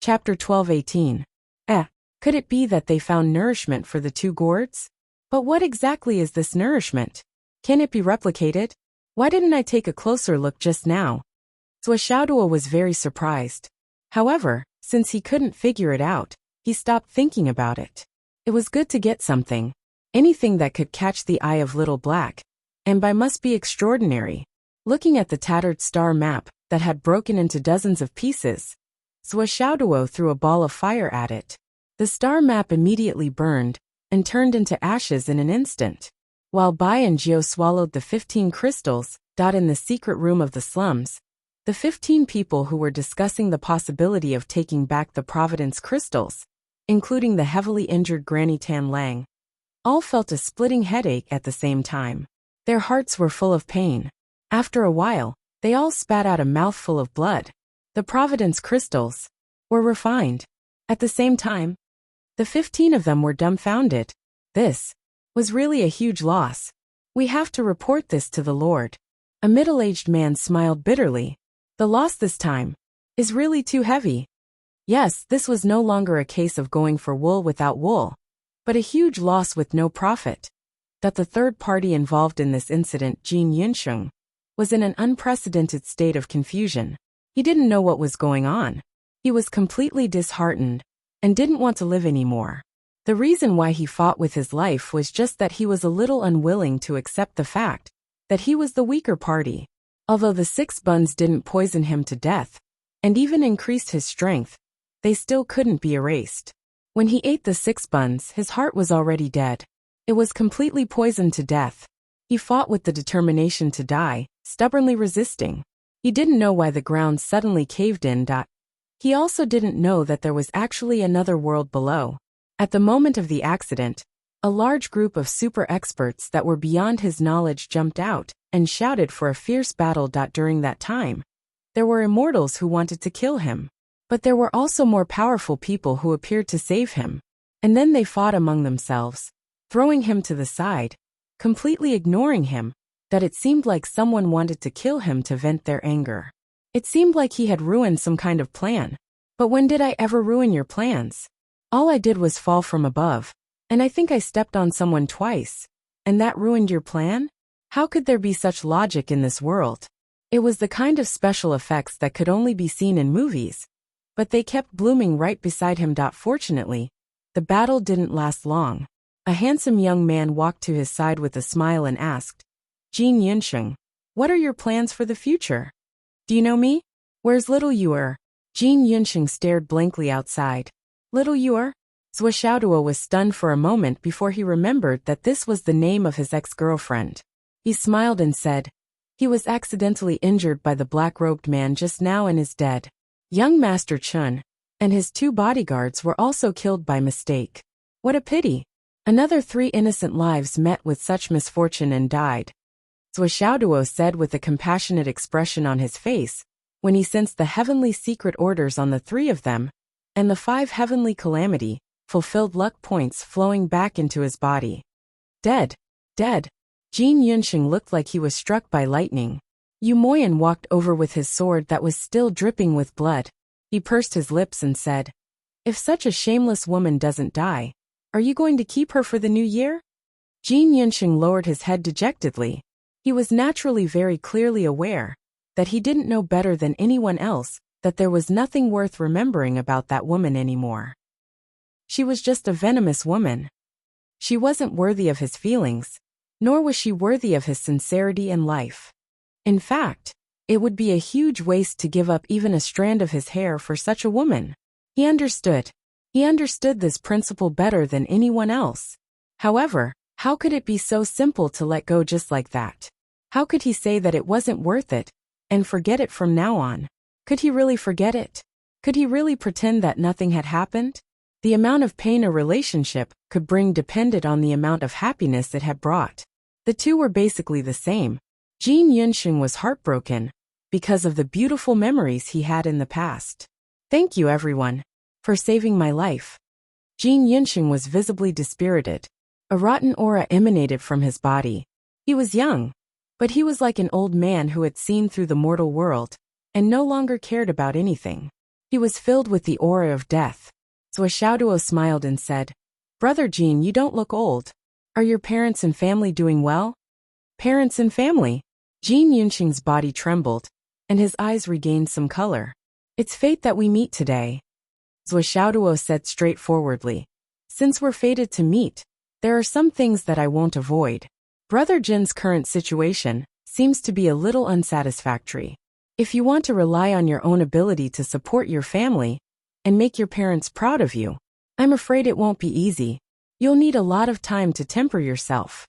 Chapter 12:18. Could it be that they found nourishment for the two gourds? But what exactly is this nourishment? Can it be replicated? Why didn't I take a closer look just now? Zhuo was very surprised. However, since he couldn't figure it out, he stopped thinking about it. It was good to get something. Anything that could catch the eye of Little Black. And by must be extraordinary. Looking at the tattered star map that had broken into dozens of pieces, Zhuo threw a ball of fire at it. The star map immediately burned and turned into ashes in an instant. While Bai and Jiao swallowed the 15 crystals in the secret room of the slums, the 15 people who were discussing the possibility of taking back the Providence crystals, including the heavily injured Granny Tan Lang, all felt a splitting headache at the same time. Their hearts were full of pain. After a while, they all spat out a mouthful of blood. The Providence crystals were refined. At the same time, the 15 of them were dumbfounded. This was really a huge loss. We have to report this to the Lord. A middle-aged man smiled bitterly. The loss this time is really too heavy. Yes, this was no longer a case of going for wool without wool, but a huge loss with no profit. That the third party involved in this incident, Jin Yunsheng, was in an unprecedented state of confusion. He didn't know what was going on. He was completely disheartened and didn't want to live anymore. The reason why he fought with his life was just that he was a little unwilling to accept the fact that he was the weaker party. Although the 6 buns didn't poison him to death, and even increased his strength, they still couldn't be erased. When he ate the 6 buns, his heart was already dead. It was completely poisoned to death. He fought with the determination to die, stubbornly resisting. He didn't know why the ground suddenly caved in. He also didn't know that there was actually another world below. At the moment of the accident, a large group of super experts that were beyond his knowledge jumped out and shouted for a fierce battle. During that time, there were immortals who wanted to kill him. But there were also more powerful people who appeared to save him. And then they fought among themselves, throwing him to the side, completely ignoring him, that it seemed like someone wanted to kill him to vent their anger. It seemed like he had ruined some kind of plan. But when did I ever ruin your plans? All I did was fall from above, and I think I stepped on someone twice. And that ruined your plan? How could there be such logic in this world? It was the kind of special effects that could only be seen in movies. But they kept blooming right beside him. Fortunately, the battle didn't last long. A handsome young man walked to his side with a smile and asked, Jin Yunsheng, what are your plans for the future? Do you know me? Where's little Yuer? Jin Yunsheng stared blankly outside. Little Yuer? Zhuo was stunned for a moment before he remembered that this was the name of his ex-girlfriend. He smiled and said, he was accidentally injured by the black-robed man just now and is dead. Young Master Chun and his 2 bodyguards were also killed by mistake. What a pity. Another 3 innocent lives met with such misfortune and died. Zhuo said with a compassionate expression on his face, when he sensed the heavenly secret orders on the 3 of them, and the 5 heavenly calamity, fulfilled luck points flowing back into his body. Dead. Dead. Jin Yunsheng looked like he was struck by lightning. Yu Moyan walked over with his sword that was still dripping with blood. He pursed his lips and said, if such a shameless woman doesn't die, are you going to keep her for the new year? Jin Yunsheng lowered his head dejectedly. He was naturally very clearly aware that he didn't know better than anyone else that there was nothing worth remembering about that woman anymore. She was just a venomous woman. She wasn't worthy of his feelings, nor was she worthy of his sincerity and life. In fact, it would be a huge waste to give up even a strand of his hair for such a woman. He understood. He understood this principle better than anyone else. However, how could it be so simple to let go just like that? How could he say that it wasn't worth it, and forget it from now on? Could he really forget it? Could he really pretend that nothing had happened? The amount of pain a relationship could bring depended on the amount of happiness it had brought. The two were basically the same. Jin Yunsheng was heartbroken because of the beautiful memories he had in the past. Thank you everyone for saving my life. Jin Yunsheng was visibly dispirited. A rotten aura emanated from his body. He was young, but he was like an old man who had seen through the mortal world and no longer cared about anything. He was filled with the aura of death. Swishaoduo smiled and said, "Brother Jean, you don't look old. Are your parents and family doing well?" "Parents and family?" Jean Yunqing's body trembled, and his eyes regained some color. "It's fate that we meet today," Swishaoduo said straightforwardly. "Since we're fated to meet, there are some things that I won't avoid. Brother Jin's current situation seems to be a little unsatisfactory. If you want to rely on your own ability to support your family and make your parents proud of you, I'm afraid it won't be easy. You'll need a lot of time to temper yourself."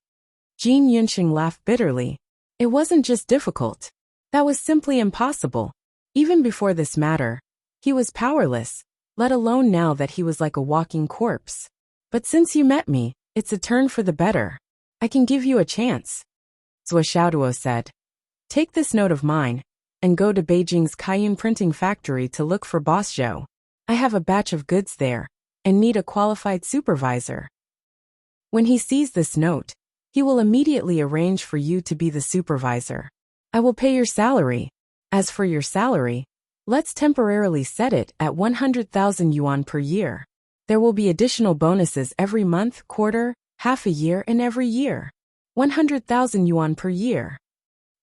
Jean Yunqing laughed bitterly. It wasn't just difficult. That was simply impossible. Even before this matter, he was powerless, let alone now that he was like a walking corpse. But since you met me, it's a turn for the better. I can give you a chance, Swishaoduo said. Take this note of mine, and go to Beijing's Kaiyun printing factory to look for Boss Zhou. I have a batch of goods there, and need a qualified supervisor. When he sees this note, he will immediately arrange for you to be the supervisor. I will pay your salary. As for your salary, let's temporarily set it at 100,000 yuan per year. There will be additional bonuses every month, quarter, half a year, and every year. 100,000 yuan per year.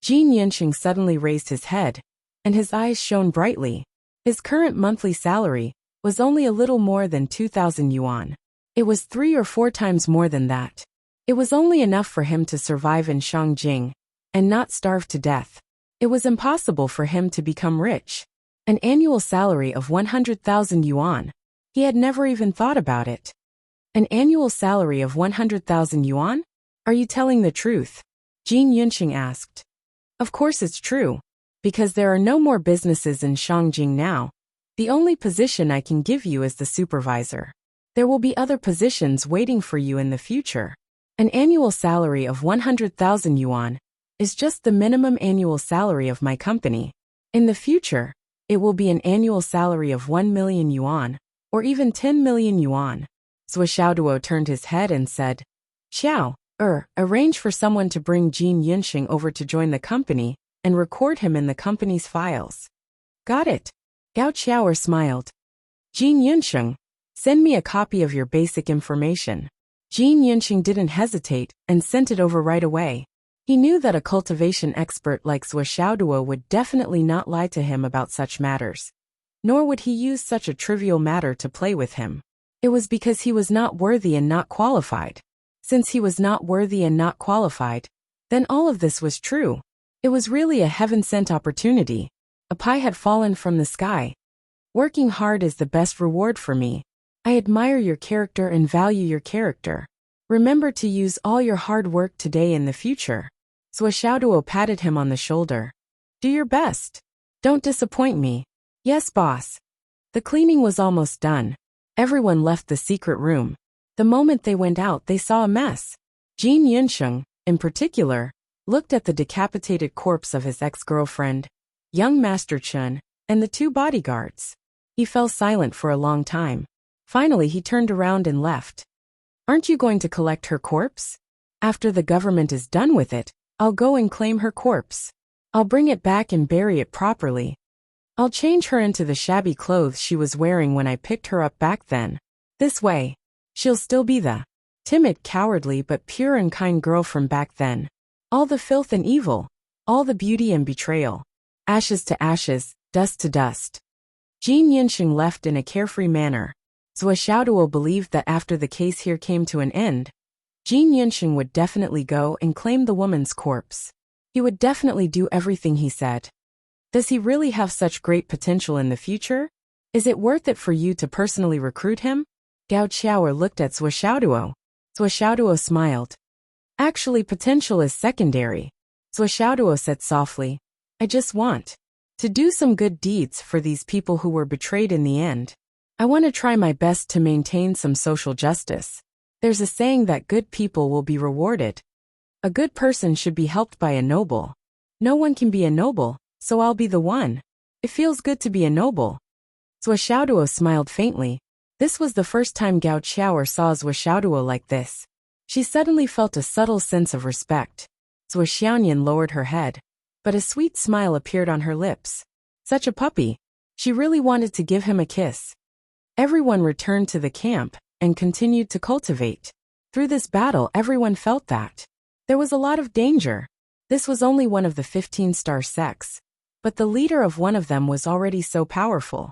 Jean Yunqing suddenly raised his head, and his eyes shone brightly. His current monthly salary was only a little more than 2,000 yuan. It was 3 or 4 times more than that. It was only enough for him to survive in Shangjing and not starve to death. It was impossible for him to become rich. An annual salary of 100,000 yuan. He had never even thought about it. An annual salary of 100,000 yuan? Are you telling the truth? Jean Yunqing asked. Of course it's true. Because there are no more businesses in Shangjing now. The only position I can give you is the supervisor. There will be other positions waiting for you in the future. An annual salary of 100,000 yuan is just the minimum annual salary of my company. In the future, it will be an annual salary of 1 million yuan, or even 10 million yuan. Swishaoduo turned his head and said, Xiao, arrange for someone to bring Jean Yunqing over to join the company and record him in the company's files. Got it. Gao Qiao smiled. Jean Yunqing, send me a copy of your basic information. Jean Yunqing didn't hesitate and sent it over right away. He knew that a cultivation expert like Swishaoduo would definitely not lie to him about such matters. Nor would he use such a trivial matter to play with him. It was because he was not worthy and not qualified. Since he was not worthy and not qualified, then all of this was true. It was really a heaven-sent opportunity. A pie had fallen from the sky. Working hard is the best reward for me. I admire your character and value your character. Remember to use all your hard work today and the future. Swishaoduo patted him on the shoulder. Do your best. Don't disappoint me. Yes, boss. The cleaning was almost done. Everyone left the secret room. The moment they went out, they saw a mess. Jean Yunqing, in particular, looked at the decapitated corpse of his ex-girlfriend, young Master Chen, and the 2 bodyguards. He fell silent for a long time. Finally, he turned around and left. Aren't you going to collect her corpse? After the government is done with it, I'll go and claim her corpse. I'll bring it back and bury it properly. I'll change her into the shabby clothes she was wearing when I picked her up back then. This way, she'll still be the timid, cowardly but pure and kind girl from back then. All the filth and evil, all the beauty and betrayal. Ashes to ashes, dust to dust. Jean Yunqing left in a carefree manner. Swishaoduo believed that after the case here came to an end, Jean Yunqing would definitely go and claim the woman's corpse. He would definitely do everything he said. Does he really have such great potential in the future? Is it worth it for you to personally recruit him? Gao Qiao looked at Swishaoduo. Swishaoduo smiled. Actually, potential is secondary. Swishaoduo said softly. I just want to do some good deeds for these people who were betrayed in the end. I want to try my best to maintain some social justice. There's a saying that good people will be rewarded. A good person should be helped by a noble. No one can be a noble, so I'll be the one. It feels good to be a noble. Swishaoduo smiled faintly. This was the first time Gao Qiao saw Swishaoduo like this. She suddenly felt a subtle sense of respect. Swishaoyan lowered her head, but a sweet smile appeared on her lips. Such a puppy. She really wanted to give him a kiss. Everyone returned to the camp and continued to cultivate. Through this battle, everyone felt that there was a lot of danger. This was only one of the 15-star sects, but the leader of one of them was already so powerful.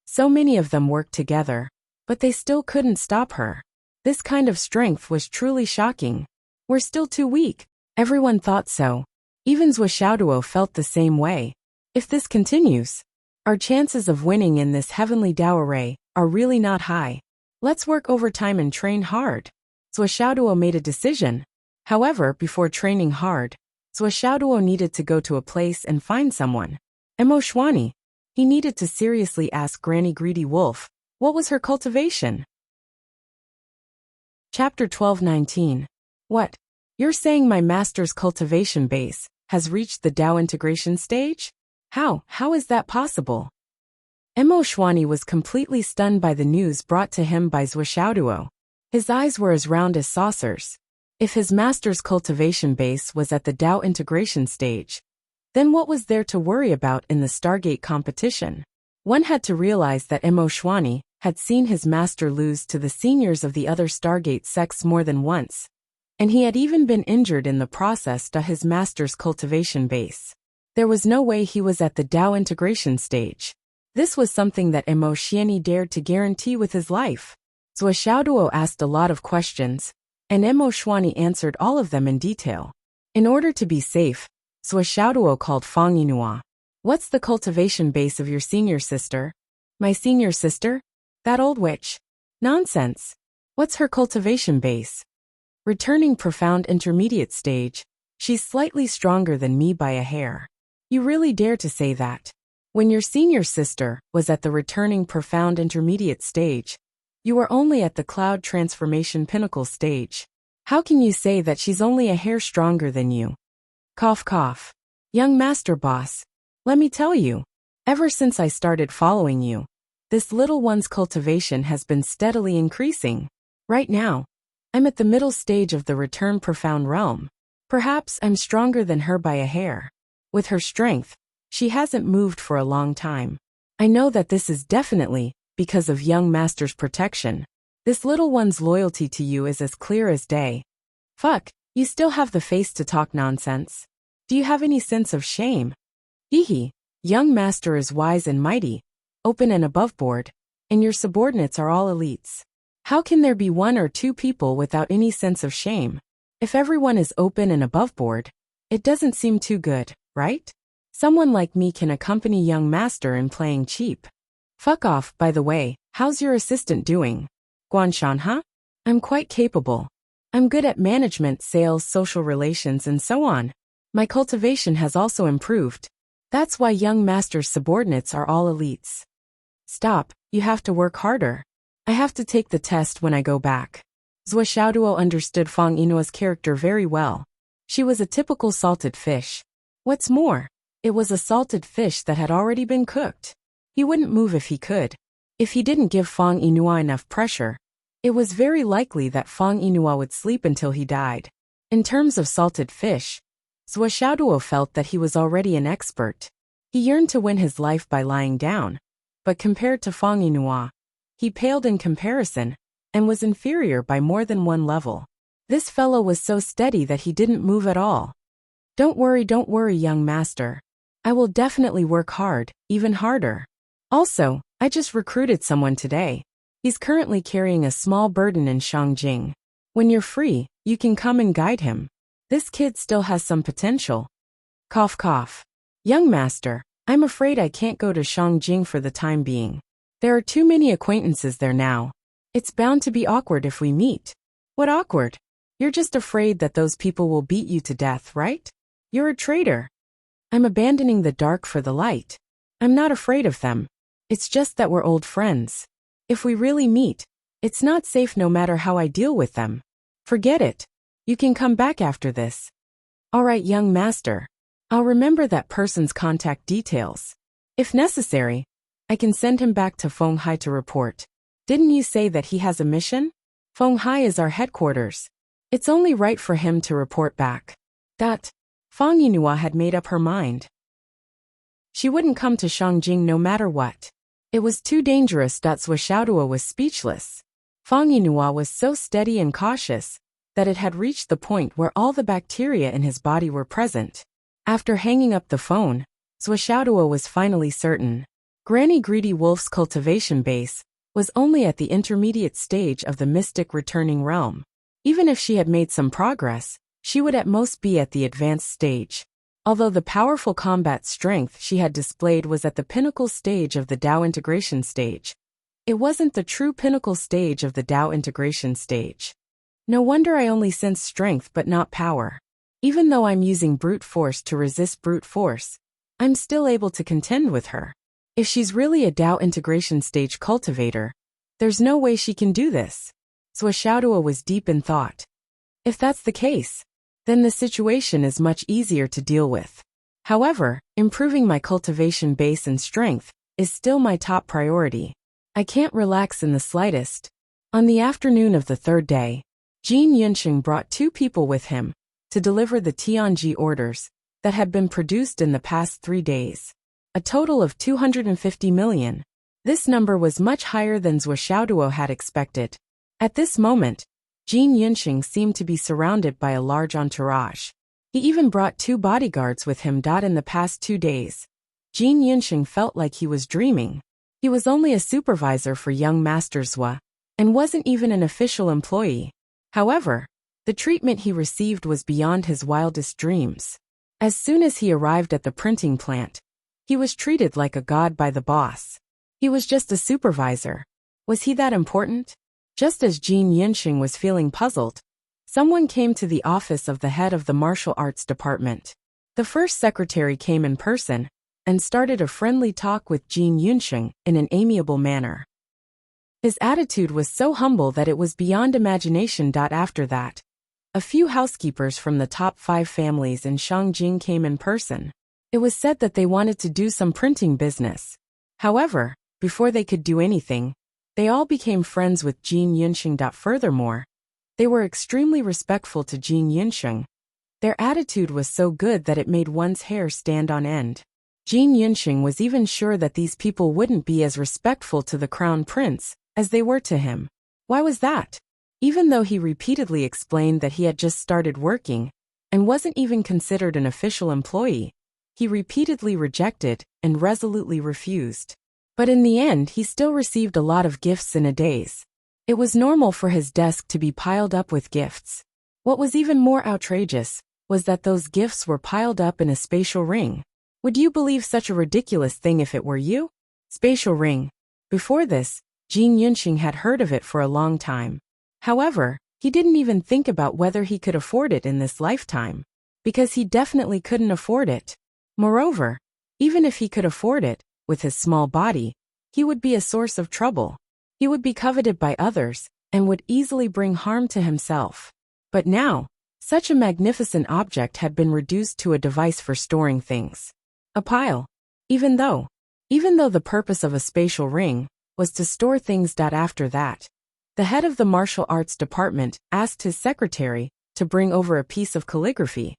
So many of them worked together, but they still couldn't stop her. This kind of strength was truly shocking. We're still too weak. Everyone thought so. Even Zhou Xiaoduo felt the same way. If this continues, our chances of winning in this heavenly Dao array are really not high. Let's work overtime and train hard. Zhou Xiaoduo made a decision. However, before training hard, Zhou Xiaoduo needed to go to a place and find someone. Emoshwani. He needed to seriously ask Granny Greedy Wolf, what was her cultivation? Chapter 12:19. What? You're saying my master's cultivation base has reached the Dao integration stage? How is that possible? Emoshwani was completely stunned by the news brought to him by Zhou Xiaoduo. His eyes were as round as saucers. If his master's cultivation base was at the Dao integration stage, then what was there to worry about in the Stargate competition? One had to realize that Emoshwani had seen his master lose to the seniors of the other Stargate sects more than once, and he had even been injured in the process to his master's cultivation base. There was no way he was at the Dao integration stage. This was something that Emoshwani dared to guarantee with his life. Zhou Xiaoduo asked a lot of questions, and Emoshwani answered all of them in detail. In order to be safe, Zhou Xiaoduo called Fang Yinhua. What's the cultivation base of your senior sister? My senior sister? That old witch. Nonsense. What's her cultivation base? Returning profound intermediate stage. She's slightly stronger than me by a hair. You really dare to say that? When your senior sister was at the returning profound intermediate stage, you were only at the cloud transformation pinnacle stage. How can you say that she's only a hair stronger than you? Cough cough. Young master boss, let me tell you, ever since I started following you, this little one's cultivation has been steadily increasing. Right now, I'm at the middle stage of the return profound realm. Perhaps I'm stronger than her by a hair. With her strength, she hasn't moved for a long time. I know that this is definitely because of young master's protection. This little one's loyalty to you is as clear as day. Fuck, you still have the face to talk nonsense. Do you have any sense of shame? Hehe, young master is wise and mighty, open and aboveboard, and your subordinates are all elites. How can there be one or two people without any sense of shame? If everyone is open and aboveboard, it doesn't seem too good, right? Someone like me can accompany young master in playing cheap. Fuck off, by the way, how's your assistant doing? Guanshan, huh? I'm quite capable. I'm good at management, sales, social relations, and so on. My cultivation has also improved. That's why young master's subordinates are all elites. Stop, you have to work harder. I have to take the test when I go back. Zhou Xiaoduo understood Fang Yinhua's character very well. She was a typical salted fish. What's more, it was a salted fish that had already been cooked. He wouldn't move if he could. If he didn't give Fang Yinhua enough pressure, it was very likely that Fang Yinhua would sleep until he died. In terms of salted fish, Zhou Xiaoduo felt that he was already an expert. He yearned to win his life by lying down, but compared to Fang Yinhua, he paled in comparison and was inferior by more than one level. This fellow was so steady that he didn't move at all. Don't worry, young master. I will definitely work hard, even harder. Also, I just recruited someone today. He's currently carrying a small burden in Shangjing. When you're free, you can come and guide him. This kid still has some potential. Cough cough. Young master, I'm afraid I can't go to Shangjing for the time being. There are too many acquaintances there now. It's bound to be awkward if we meet. What awkward? You're just afraid that those people will beat you to death, right? You're a traitor. I'm abandoning the dark for the light. I'm not afraid of them. It's just that we're old friends. If we really meet, it's not safe no matter how I deal with them. Forget it. You can come back after this. All right, young master. I'll remember that person's contact details. If necessary, I can send him back to Fenghai to report. Didn't you say that he has a mission? Fenghai is our headquarters. It's only right for him to report back. Fang Yinhua had made up her mind. She wouldn't come to Shangjing no matter what. It was too dangerous. Zhuo was speechless. Fang Yinhua was so steady and cautious that it had reached the point where all the bacteria in his body were present. After hanging up the phone, Zhuo was finally certain. Granny Greedy Wolf's cultivation base was only at the intermediate stage of the mystic returning realm. Even if she had made some progress, she would at most be at the advanced stage. Although the powerful combat strength she had displayed was at the pinnacle stage of the Dao integration stage, it wasn't the true pinnacle stage of the Dao integration stage. No wonder I only sense strength but not power. Even though I'm using brute force to resist brute force, I'm still able to contend with her. If she's really a Dao integration stage cultivator, there's no way she can do this. Zhuo was deep in thought. If that's the case, then the situation is much easier to deal with. However, improving my cultivation base and strength is still my top priority. I can't relax in the slightest. On the afternoon of the third day, Jin Yunxing brought 2 people with him to deliver the Tianji orders that had been produced in the past 3 days. A total of 250 million. This number was much higher than Zhuo had expected. At this moment, Jin Yunxing seemed to be surrounded by a large entourage. He even brought 2 bodyguards with him. In the past 2 days, Jin Yunxing felt like he was dreaming. He was only a supervisor for young Master Zhua, and wasn't even an official employee. However, the treatment he received was beyond his wildest dreams. As soon as he arrived at the printing plant, he was treated like a god by the boss. He was just a supervisor. Was he that important? Just as Jin Yunxing was feeling puzzled, someone came to the office of the head of the martial arts department. The first secretary came in person and started a friendly talk with Jin Yunxing in an amiable manner. His attitude was so humble that it was beyond imagination. After that, a few housekeepers from the top 5 families in Shangjing came in person. It was said that they wanted to do some printing business. However, before they could do anything, they all became friends with Jin Yunxing. Furthermore, they were extremely respectful to Jin Yunxing. Their attitude was so good that it made one's hair stand on end. Jin Yunxing was even sure that these people wouldn't be as respectful to the crown prince as they were to him. Why was that? Even though he repeatedly explained that he had just started working and wasn't even considered an official employee, he repeatedly rejected and resolutely refused. But in the end, he still received a lot of gifts in a days. It was normal for his desk to be piled up with gifts. What was even more outrageous was that those gifts were piled up in a spatial ring. Would you believe such a ridiculous thing if it were you? Spatial ring. Before this, Jin Yunxing had heard of it for a long time. However, he didn't even think about whether he could afford it in this lifetime, because he definitely couldn't afford it. Moreover, even if he could afford it, with his small body, he would be a source of trouble. He would be coveted by others, and would easily bring harm to himself. But now, such a magnificent object had been reduced to a device for storing things. A pile. Even though the purpose of a spatial ring was to store things. After that, the head of the martial arts department asked his secretary to bring over a piece of calligraphy,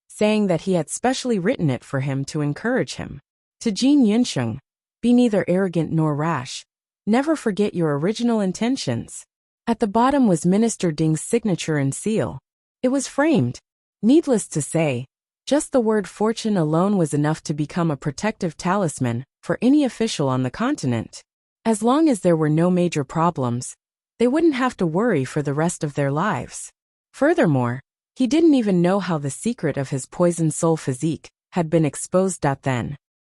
saying that he had specially written it for him to encourage him. To Jin Yunxing, be neither arrogant nor rash. Never forget your original intentions. At the bottom was Minister Ding's signature and seal. It was framed. Needless to say, just the word fortune alone was enough to become a protective talisman for any official on the continent. As long as there were no major problems, they wouldn't have to worry for the rest of their lives. Furthermore, he didn't even know how the secret of his poison soul physique had been exposed.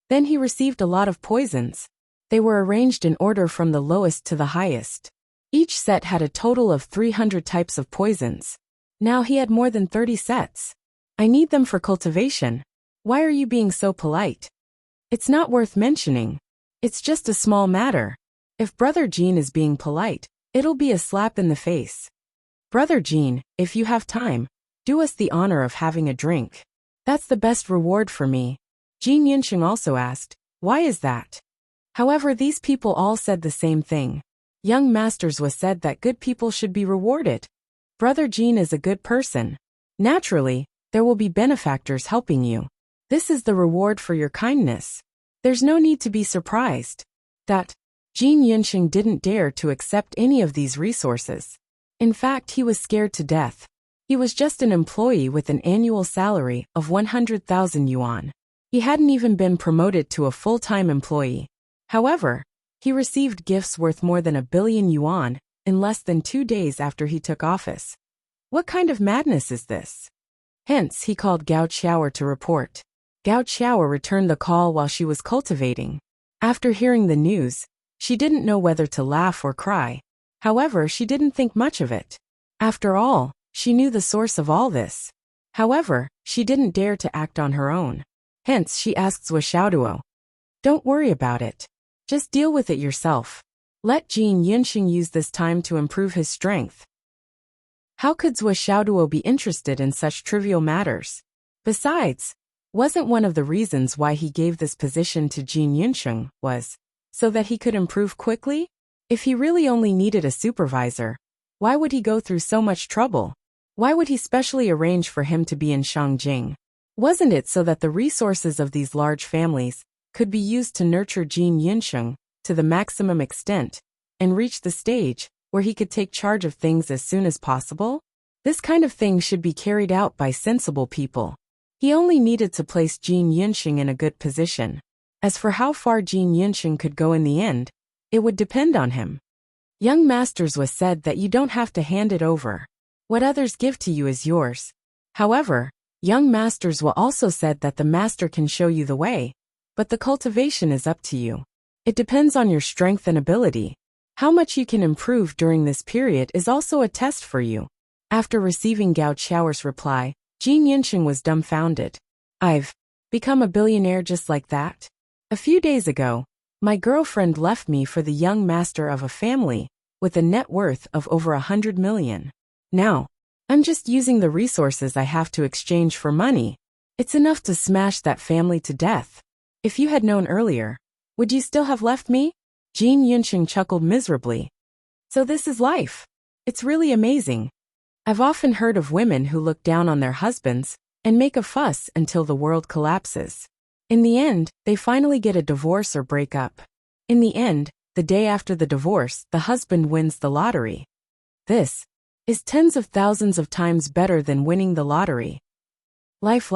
Then he received a lot of poisons. They were arranged in order from the lowest to the highest. Each set had a total of 300 types of poisons. Now he had more than 30 sets. I need them for cultivation. Why are you being so polite? It's not worth mentioning. It's just a small matter. If Brother Jean is being polite, it'll be a slap in the face. Brother Jean, if you have time, do us the honor of having a drink. That's the best reward for me. Jin Yunxing also asked, why is that? However, these people all said the same thing. Young Masters was said that good people should be rewarded. Brother Jean is a good person. Naturally, there will be benefactors helping you. This is the reward for your kindness. There's no need to be surprised that Jin Yunxing didn't dare to accept any of these resources. In fact, he was scared to death. He was just an employee with an annual salary of 100,000 yuan. He hadn't even been promoted to a full-time employee. However, he received gifts worth more than 1 billion yuan in less than 2 days after he took office. What kind of madness is this? Hence, he called Gao Qiaoer to report. Gao Qiaoer returned the call while she was cultivating. After hearing the news, she didn't know whether to laugh or cry. However, she didn't think much of it. After all, she knew the source of all this. However, she didn't dare to act on her own. Hence, she asked Zhuo Xiaoduo, "Don't worry about it. Just deal with it yourself. Let Jin Yunxing use this time to improve his strength." How could Zhuo Xiaoduo be interested in such trivial matters? Besides, wasn't one of the reasons why he gave this position to Jin Yunxing was so that he could improve quickly? If he really only needed a supervisor, why would he go through so much trouble? Why would he specially arrange for him to be in Shangjing? Wasn't it so that the resources of these large families could be used to nurture Jin Yunxing to the maximum extent and reach the stage where he could take charge of things as soon as possible? This kind of thing should be carried out by sensible people. He only needed to place Jin Yunxing in a good position. As for how far Jin Yunxing could go in the end, it would depend on him. Young masters was said that you don't have to hand it over. What others give to you is yours. However, young masters will also said that the master can show you the way, but the cultivation is up to you. It depends on your strength and ability. How much you can improve during this period is also a test for you. After receiving Gao Qiaoer's reply, Jin Yunxing was dumbfounded. I've become a billionaire just like that? A few days ago, my girlfriend left me for the young master of a family with a net worth of over 100 million. Now, I'm just using the resources I have to exchange for money. It's enough to smash that family to death. If you had known earlier, would you still have left me? Jin Yunxing chuckled miserably. So this is life. It's really amazing. I've often heard of women who look down on their husbands and make a fuss until the world collapses. In the end, they finally get a divorce or break up. In the end, the day after the divorce, the husband wins the lottery. This is tens of thousands of times better than winning the lottery. Life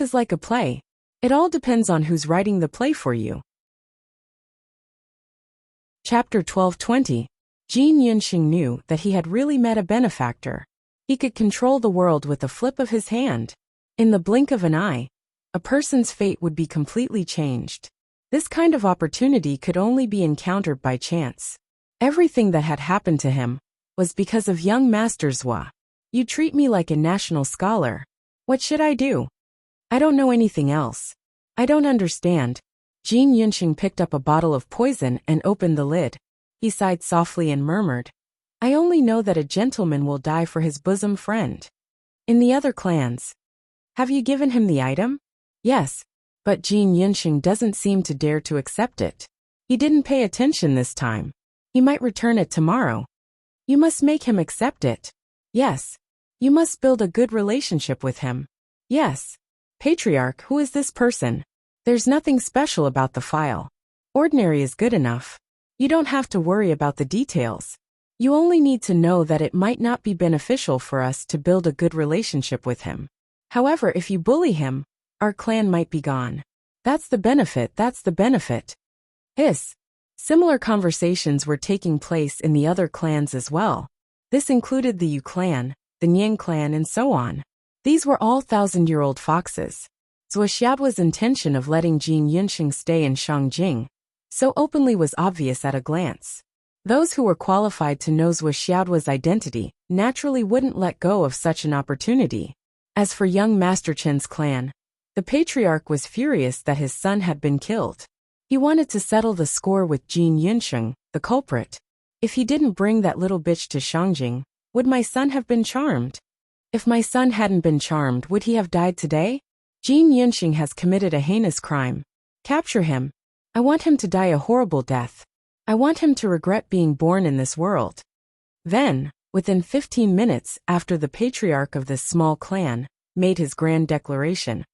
is like a play. It all depends on who's writing the play for you. Chapter 12:20. Jin Yunxing knew that he had really met a benefactor. He could control the world with a flip of his hand. In the blink of an eye, a person's fate would be completely changed. This kind of opportunity could only be encountered by chance. Everything that had happened to him was because of young Master Zhuo. You treat me like a national scholar. What should I do? I don't know anything else. I don't understand. Jin Yunxing picked up a bottle of poison and opened the lid. He sighed softly and murmured, I only know that a gentleman will die for his bosom friend. In the other clans, have you given him the item? Yes, but Jin Yunxing doesn't seem to dare to accept it. He didn't pay attention this time. He might return it tomorrow. You must make him accept it. Yes. You must build a good relationship with him. Yes. Patriarch, who is this person? There's nothing special about the file. Ordinary is good enough. You don't have to worry about the details. You only need to know that it might not be beneficial for us to build a good relationship with him. However, if you bully him, our clan might be gone. That's the benefit. Hiss. Similar conversations were taking place in the other clans as well. This included the Yu clan, the Nian clan, and so on. These were all thousand-year-old foxes. Zhuo Xiaoduo's intention of letting Jin Yunxing stay in Shangjing so openly was obvious at a glance. Those who were qualified to know Zhuo Xiaoduo's identity naturally wouldn't let go of such an opportunity. As for young Master Chen's clan, the patriarch was furious that his son had been killed. He wanted to settle the score with Jin Yunxing, the culprit. If he didn't bring that little bitch to Shangjing, would my son have been charmed? If my son hadn't been charmed, would he have died today? Jin Yunxing has committed a heinous crime. Capture him. I want him to die a horrible death. I want him to regret being born in this world. Then, within 15 minutes after the patriarch of this small clan made his grand declaration,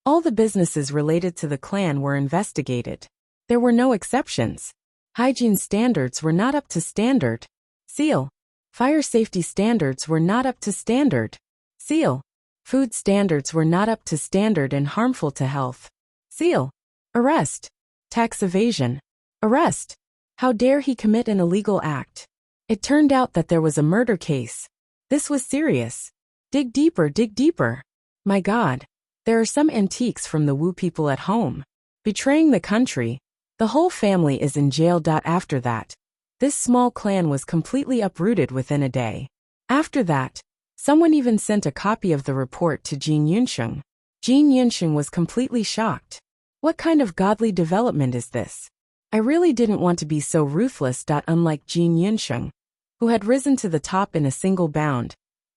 All the businesses related to the clan were investigated. There were no exceptions. Hygiene standards were not up to standard. Seal. Fire safety standards were not up to standard. Seal. Food standards were not up to standard and harmful to health. Seal. Arrest. Tax evasion. Arrest. How dare he commit an illegal act? It turned out that there was a murder case. This was serious. Dig deeper, dig deeper. My God. There are some antiques from the Wu people at home. Betraying the country. The whole family is in jail. After that, this small clan was completely uprooted within a day. After that, someone even sent a copy of the report to Jin Yunsheng. Jin Yunsheng was completely shocked. What kind of godly development is this? I really didn't want to be so ruthless. Unlike Jin Yunsheng, who had risen to the top in a single bound,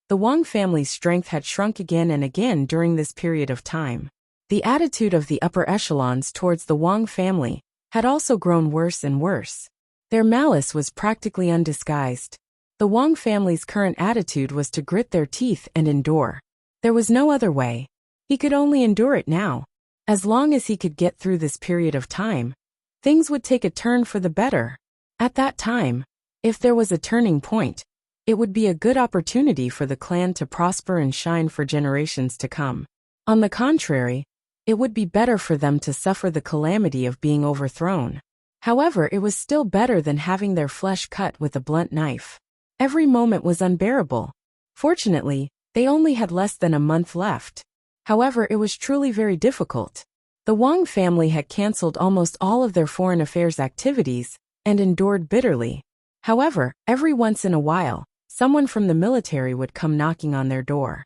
the Wang family's strength had shrunk again and again during this period of time. The attitude of the upper echelons towards the Wang family had also grown worse and worse. Their malice was practically undisguised. The Wang family's current attitude was to grit their teeth and endure. There was no other way. He could only endure it now. As long as he could get through this period of time, things would take a turn for the better. At that time, if there was a turning point, it would be a good opportunity for the clan to prosper and shine for generations to come. On the contrary, it would be better for them to suffer the calamity of being overthrown. However, it was still better than having their flesh cut with a blunt knife. Every moment was unbearable. Fortunately, they only had less than a month left. However, it was truly very difficult. The Wang family had cancelled almost all of their foreign affairs activities and endured bitterly. However, every once in a while, someone from the military would come knocking on their door.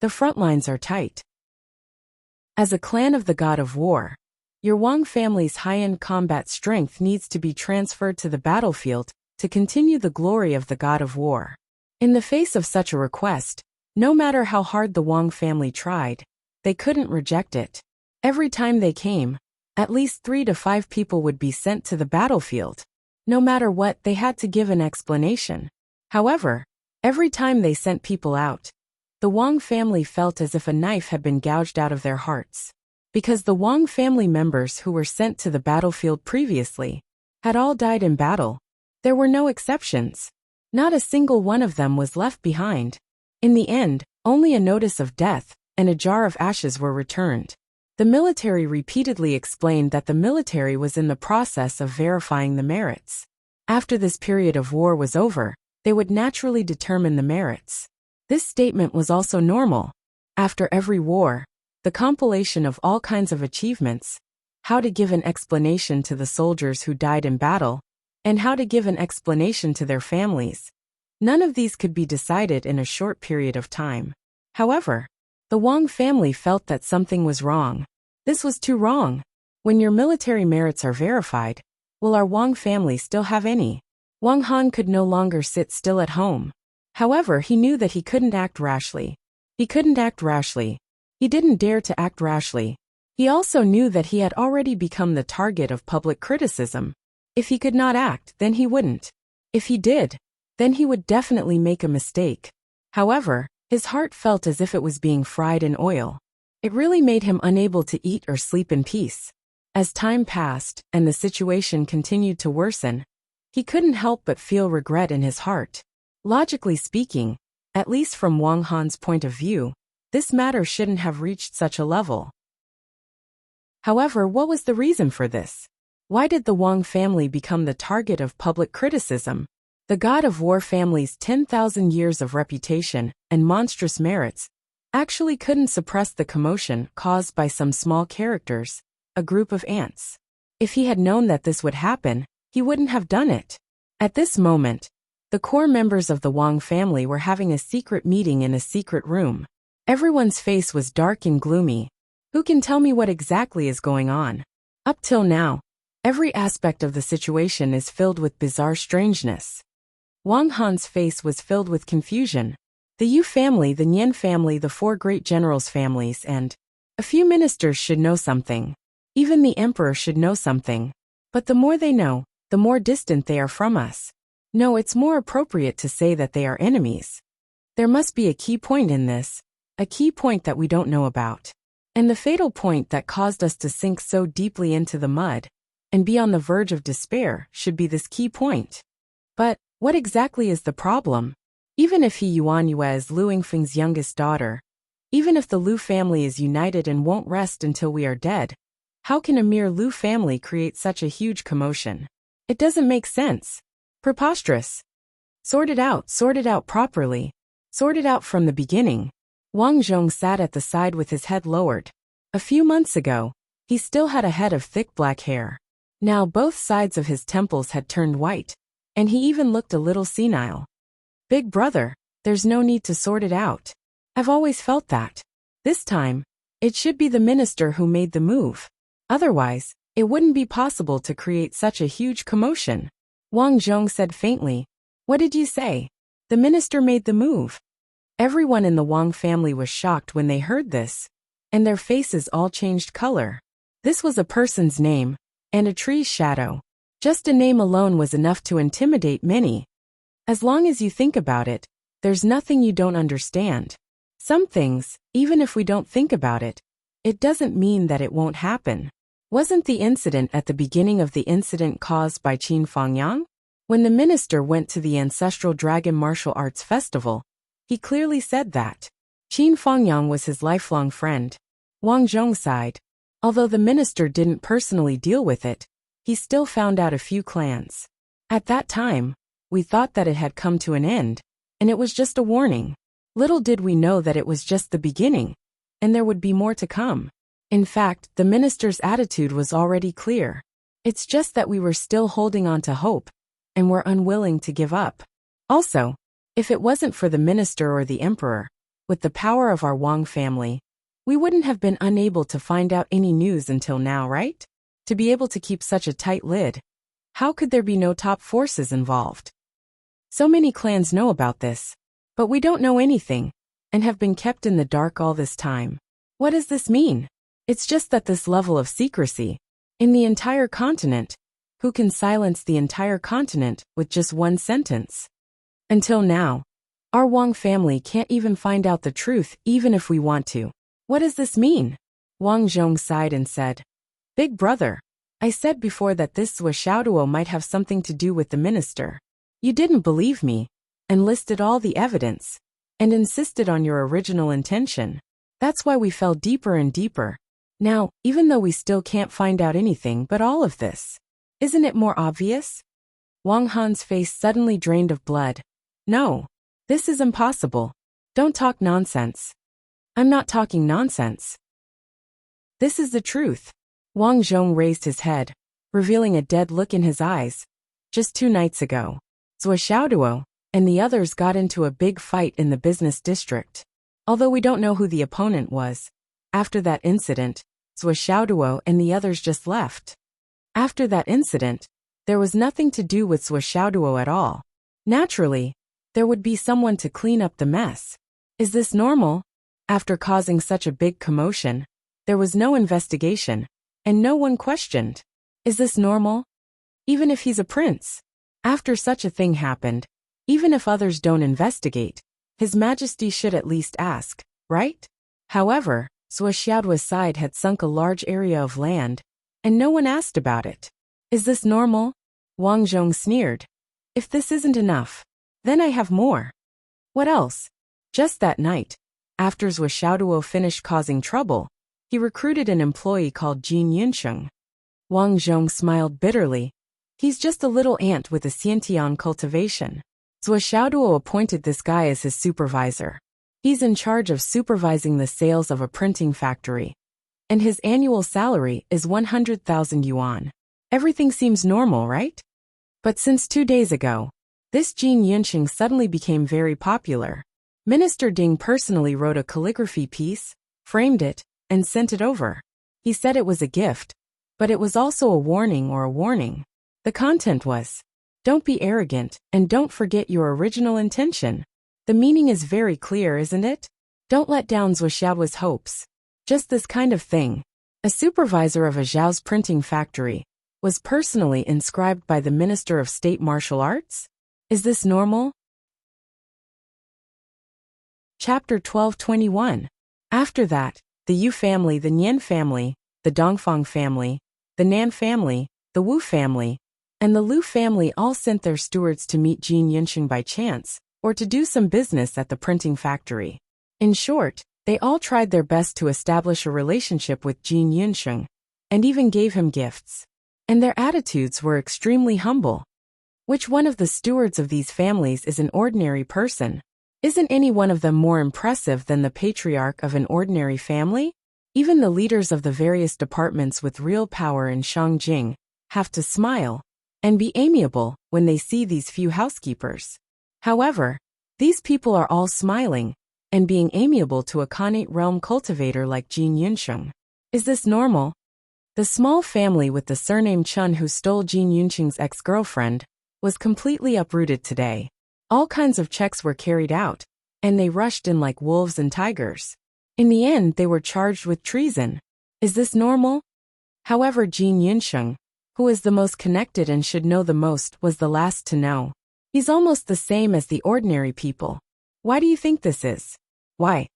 The front lines are tight. As a clan of the god of war, your Wang family's high-end combat strength needs to be transferred to the battlefield to continue the glory of the god of war. In the face of such a request, no matter how hard the Wang family tried, they couldn't reject it. Every time they came, at least 3 to 5 people would be sent to the battlefield. No matter what, they had to give an explanation. However, every time they sent people out, the Wang family felt as if a knife had been gouged out of their hearts. Because the Wang family members who were sent to the battlefield previously had all died in battle. There were no exceptions. Not a single one of them was left behind. In the end, only a notice of death and a jar of ashes were returned. The military repeatedly explained that the military was in the process of verifying the merits. After this period of war was over, they would naturally determine the merits. This statement was also normal. After every war, the compilation of all kinds of achievements, how to give an explanation to the soldiers who died in battle, and how to give an explanation to their families. None of these could be decided in a short period of time. However, the Wang family felt that something was wrong. This was too wrong. When your military merits are verified, will our Wang family still have any? Wang Han could no longer sit still at home. However, he knew that he couldn't act rashly. He couldn't act rashly. He didn't dare to act rashly. He also knew that he had already become the target of public criticism. If he could not act, then he wouldn't. If he did, then he would definitely make a mistake. However, his heart felt as if it was being fried in oil. It really made him unable to eat or sleep in peace. As time passed and the situation continued to worsen, he couldn't help but feel regret in his heart. Logically speaking, at least from Wang Han's point of view, this matter shouldn't have reached such a level. However, what was the reason for this? Why did the Wang family become the target of public criticism? The god of war family's 10,000 years of reputation and monstrous merits actually couldn't suppress the commotion caused by some small characters, a group of ants. If he had known that this would happen, he wouldn't have done it. At this moment, the core members of the Wang family were having a secret meeting in a secret room. Everyone's face was dark and gloomy. Who can tell me what exactly is going on? Up till now, every aspect of the situation is filled with bizarre strangeness. Wang Han's face was filled with confusion. The Yu family, the Nian family, the 4 great generals' families, and a few ministers should know something. Even the emperor should know something. But the more they know, the more distant they are from us. No, it's more appropriate to say that they are enemies. There must be a key point in this, a key point that we don't know about. And the fatal point that caused us to sink so deeply into the mud and be on the verge of despair should be this key point. But what exactly is the problem? Even if He Yuan Yue is Lu Yingfeng's youngest daughter, even if the Lu family is united and won't rest until we are dead, how can a mere Lu family create such a huge commotion? It doesn't make sense. Preposterous. Sort it out properly. Sort it out from the beginning. Wang Zhong sat at the side with his head lowered. A few months ago, he still had a head of thick black hair. Now both sides of his temples had turned white, and he even looked a little senile. Big brother, there's no need to sort it out. I've always felt that. This time, it should be the minister who made the move. Otherwise, it wouldn't be possible to create such a huge commotion. Wang Zhong said faintly, "What did you say? The minister made the move?" Everyone in the Wang family was shocked when they heard this, and their faces all changed color. This was a person's name, and a tree's shadow. Just a name alone was enough to intimidate many. As long as you think about it, there's nothing you don't understand. Some things, even if we don't think about it, it doesn't mean that it won't happen. Wasn't the incident at the beginning of the incident caused by Qin Fangyang? When the minister went to the ancestral dragon martial arts festival, he clearly said that Qin Fangyang was his lifelong friend. Wang Zhong sighed. Although the minister didn't personally deal with it, he still found out a few clans. At that time, we thought that it had come to an end, and it was just a warning. Little did we know that it was just the beginning, and there would be more to come. In fact, the minister's attitude was already clear. It's just that we were still holding on to hope, and were unwilling to give up. Also, if it wasn't for the minister or the emperor, with the power of our Wang family, we wouldn't have been unable to find out any news until now, right? To be able to keep such a tight lid. How could there be no top forces involved? So many clans know about this, but we don't know anything, and have been kept in the dark all this time. What does this mean? It's just that this level of secrecy, in the entire continent, who can silence the entire continent with just one sentence? Until now, our Wang family can't even find out the truth even if we want to. What does this mean? Wang Zhong sighed and said, "Big brother, I said before that this Xiaoduo might have something to do with the minister. You didn't believe me, and listed all the evidence, and insisted on your original intention. That's why we fell deeper and deeper. Now, even though we still can't find out anything but all of this, isn't it more obvious?" Wang Han's face suddenly drained of blood. "No, this is impossible. Don't talk nonsense." "I'm not talking nonsense. This is the truth." Wang Zhong raised his head, revealing a dead look in his eyes. Just 2 nights ago, Zhuo Xiaoduo and the others got into a big fight in the business district. Although we don't know who the opponent was, after that incident, Zhuo Xiaoduo and the others just left. After that incident, there was nothing to do with Zhuo Xiaoduo at all. Naturally, there would be someone to clean up the mess. Is this normal? After causing such a big commotion, there was no investigation, and no one questioned. Is this normal? Even if he's a prince. After such a thing happened, even if others don't investigate, His Majesty should at least ask, right? However, Zhuo Xiaoduo's side had sunk a large area of land, and no one asked about it. Is this normal? Wang Zhong sneered. If this isn't enough, then I have more. What else? Just that night, after Zhuo Xiaoduo finished causing trouble, he recruited an employee called Jin Yunsheng. Wang Zhong smiled bitterly. He's just a little ant with a Xiantian cultivation. Zhuo Xiaoduo appointed this guy as his supervisor. He's in charge of supervising the sales of a printing factory, and his annual salary is 100,000 yuan. Everything seems normal, right? But since 2 days ago, this Jin Yunqing suddenly became very popular. Minister Ding personally wrote a calligraphy piece, framed it, and sent it over. He said it was a gift, but it was also a warning or a warning. The content was, "Don't be arrogant, and don't forget your original intention." The meaning is very clear, isn't it? Don't let down Zhuo Xiaoduo's hopes. Just this kind of thing. A supervisor of a Zhao's printing factory was personally inscribed by the Minister of State Martial Arts? Is this normal? Chapter 12:21. After that, the Yu family, the Nian family, the Dongfang family, the Nan family, the Wu family, and the Lu family all sent their stewards to meet Jin Yunsheng by chance, or to do some business at the printing factory. In short, they all tried their best to establish a relationship with Jin Yunsheng, and even gave him gifts. And their attitudes were extremely humble. Which one of the stewards of these families is an ordinary person? Isn't any one of them more impressive than the patriarch of an ordinary family? Even the leaders of the various departments with real power in Shangjing have to smile and be amiable when they see these few housekeepers. However, these people are all smiling and being amiable to a Khanate realm cultivator like Jin Yunsheng. Is this normal? The small family with the surname Chun who stole Jin Yunsheng's ex-girlfriend was completely uprooted today. All kinds of checks were carried out, and they rushed in like wolves and tigers. In the end, they were charged with treason. Is this normal? However, Jin Yunsheng, who is the most connected and should know the most, was the last to know. He's almost the same as the ordinary people. Why do you think this is? Why?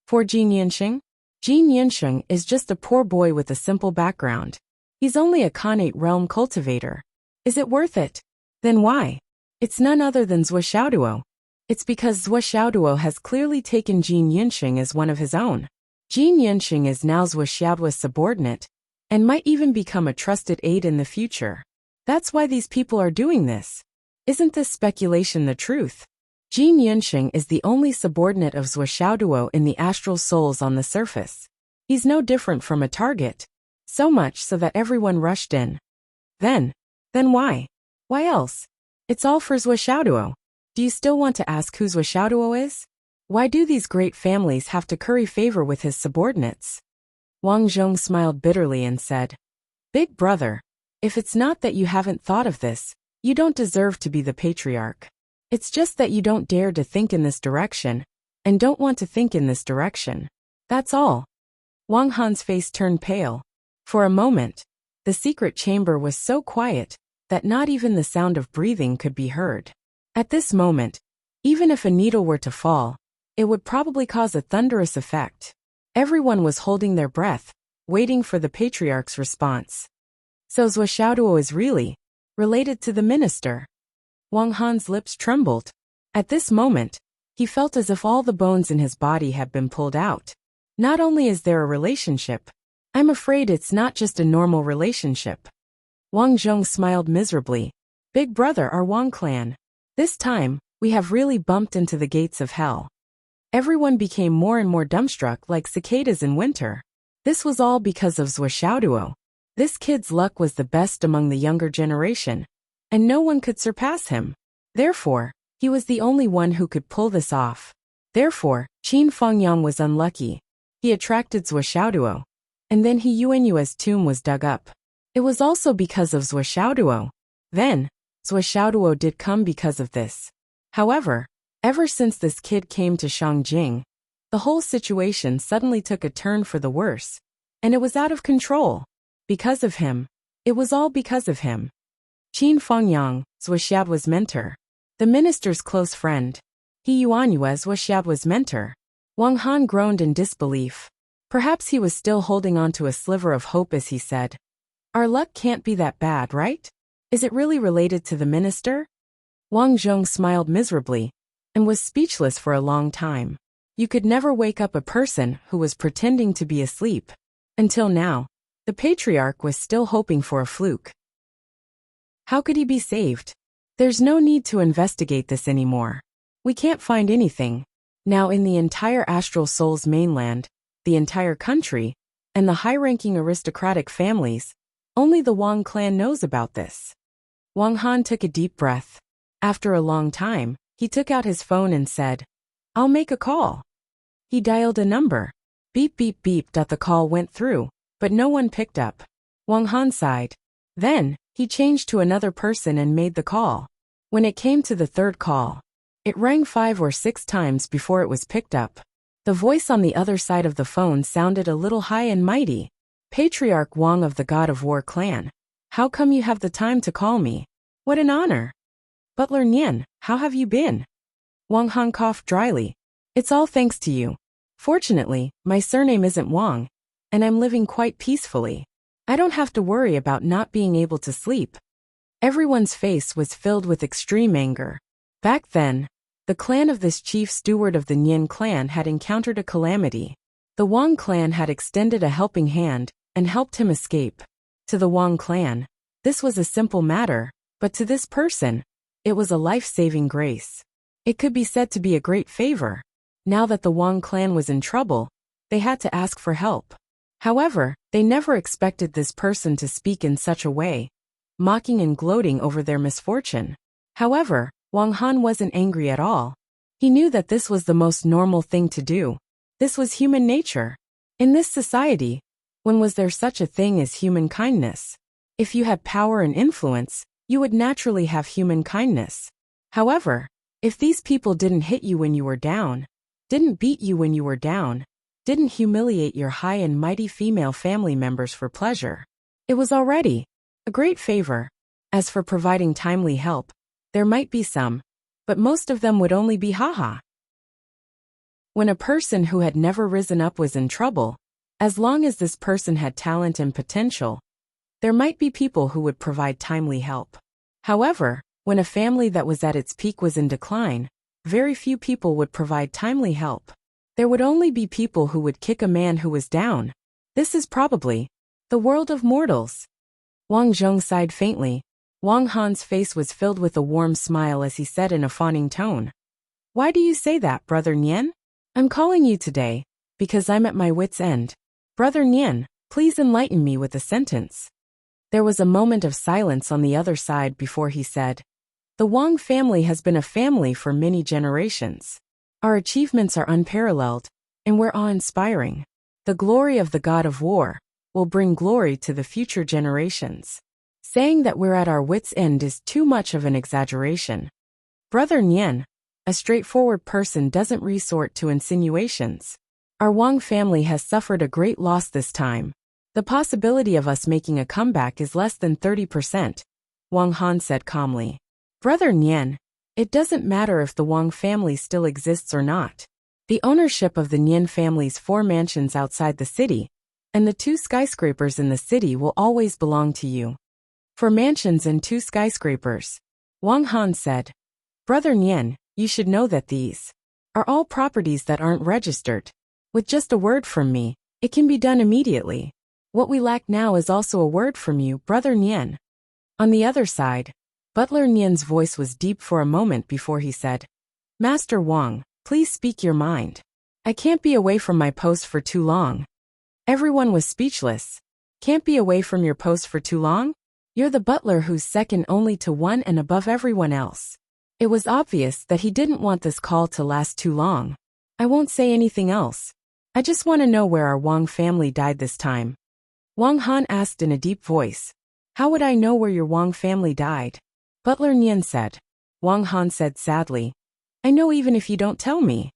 For Jin Yunsheng? Jin Yunsheng is just a poor boy with a simple background. He's only a Khanate realm cultivator. Is it worth it? Then why? It's none other than Zhou Xiaoduo. It's because Zhou Xiaoduo has clearly taken Jin Yunsheng as one of his own. Jin Yunsheng is now Zhou Xiaoduo's subordinate, and might even become a trusted aide in the future. That's why these people are doing this. Isn't this speculation the truth? Jin Yunsheng is the only subordinate of Zhou Xiaoduo in the astral souls on the surface. He's no different from a target. So much so that everyone rushed in. Then why? Why else? It's all for Zhou Xiaoduo. Do you still want to ask who Zhou Xiaoduo is? Why do these great families have to curry favor with his subordinates? Wang Zhong smiled bitterly and said, Big brother, if it's not that you haven't thought of this, you don't deserve to be the patriarch. It's just that you don't dare to think in this direction, and don't want to think in this direction. That's all. Wang Han's face turned pale. For a moment, the secret chamber was so quiet that not even the sound of breathing could be heard. At this moment, even if a needle were to fall, it would probably cause a thunderous effect. Everyone was holding their breath, waiting for the patriarch's response. So Zhou Xiaoduo is really related to the minister. Wang Han's lips trembled. At this moment, he felt as if all the bones in his body had been pulled out. Not only is there a relationship, I'm afraid it's not just a normal relationship. Wang Zhong smiled miserably. Big brother, our Wang clan. This time, we have really bumped into the gates of hell. Everyone became more and more dumbstruck like cicadas in winter. This was all because of Zhou Xiaoduo. This kid's luck was the best among the younger generation, and no one could surpass him. Therefore, he was the only one who could pull this off. Therefore, Qin Fengyang was unlucky. He attracted Zhou Xiaoduo, and then He Yuanyue's tomb was dug up. It was also because of Zhou Xiaoduo. Then, Zhou Xiaoduo did come because of this. However, ever since this kid came to Shangjing, the whole situation suddenly took a turn for the worse, and it was out of control. Because of him. It was all because of him. Qin Fengyang, Zhou Xiaoduo's mentor. The minister's close friend. He Yuanyue, Zhou Xiaoduo's mentor. Wang Han groaned in disbelief. Perhaps he was still holding on to a sliver of hope as he said, Our luck can't be that bad, right? Is it really related to the minister? Wang Zhong smiled miserably, and was speechless for a long time. You could never wake up a person who was pretending to be asleep. Until now, the patriarch was still hoping for a fluke. How could he be saved? There's no need to investigate this anymore. We can't find anything. Now in the entire Astral Soul's mainland, the entire country, and the high-ranking aristocratic families, only the Wang clan knows about this. Wang Han took a deep breath. After a long time, he took out his phone and said, I'll make a call. He dialed a number. Beep beep beep. The call went through, but no one picked up. Wang Han sighed. Then, he changed to another person and made the call. When it came to the third call, it rang 5 or 6 times before it was picked up. The voice on the other side of the phone sounded a little high and mighty. Patriarch Wang of the God of War clan. How come you have the time to call me? What an honor. Butler Nian, how have you been? Wang Han coughed dryly. It's all thanks to you. Fortunately, my surname isn't Wang, and I'm living quite peacefully. I don't have to worry about not being able to sleep. Everyone's face was filled with extreme anger. Back then, the clan of this chief steward of the Nian clan had encountered a calamity. The Wang clan had extended a helping hand and helped him escape. To the Wang clan, this was a simple matter, but to this person, it was a life-saving grace. It could be said to be a great favor. Now that the Wang clan was in trouble, they had to ask for help. However, they never expected this person to speak in such a way, mocking and gloating over their misfortune. However, Wang Han wasn't angry at all. He knew that this was the most normal thing to do. This was human nature. In this society, when was there such a thing as human kindness? If you had power and influence, you would naturally have human kindness. However, if these people didn't hit you when you were down, didn't beat you when you were down, didn't humiliate your high and mighty female family members for pleasure, it was already a great favor. As for providing timely help, there might be some, but most of them would only be haha. When a person who had never risen up was in trouble, as long as this person had talent and potential, there might be people who would provide timely help. However, when a family that was at its peak was in decline, very few people would provide timely help. There would only be people who would kick a man who was down. This is probably the world of mortals. Wang Zhong sighed faintly. Wang Han's face was filled with a warm smile as he said in a fawning tone, "Why do you say that, Brother Nian? I'm calling you today because I'm at my wit's end. Brother Nian, please enlighten me with a sentence." There was a moment of silence on the other side before he said, "The Wang family has been a family for many generations. Our achievements are unparalleled, and we're awe-inspiring. The glory of the god of war will bring glory to the future generations. Saying that we're at our wit's end is too much of an exaggeration. Brother Nian, a straightforward person doesn't resort to insinuations. Our Wang family has suffered a great loss this time. The possibility of us making a comeback is less than 30%, Wang Han said calmly. Brother Nian, it doesn't matter if the Wang family still exists or not. The ownership of the Nian family's 4 mansions outside the city, and the 2 skyscrapers in the city will always belong to you. For mansions and 2 skyscrapers, Wang Han said, Brother Nian, you should know that these are all properties that aren't registered. With just a word from me, it can be done immediately. What we lack now is also a word from you, Brother Nian. On the other side, Butler Nian's voice was deep for a moment before he said, Master Wang, please speak your mind. I can't be away from my post for too long. Everyone was speechless. Can't be away from your post for too long? You're the butler who's second only to one and above everyone else. It was obvious that he didn't want this call to last too long. I won't say anything else. I just want to know where our Wang family died this time. Wang Han asked in a deep voice. How would I know where your Wang family died? Butler Nian said. Wang Han said sadly. I know even if you don't tell me.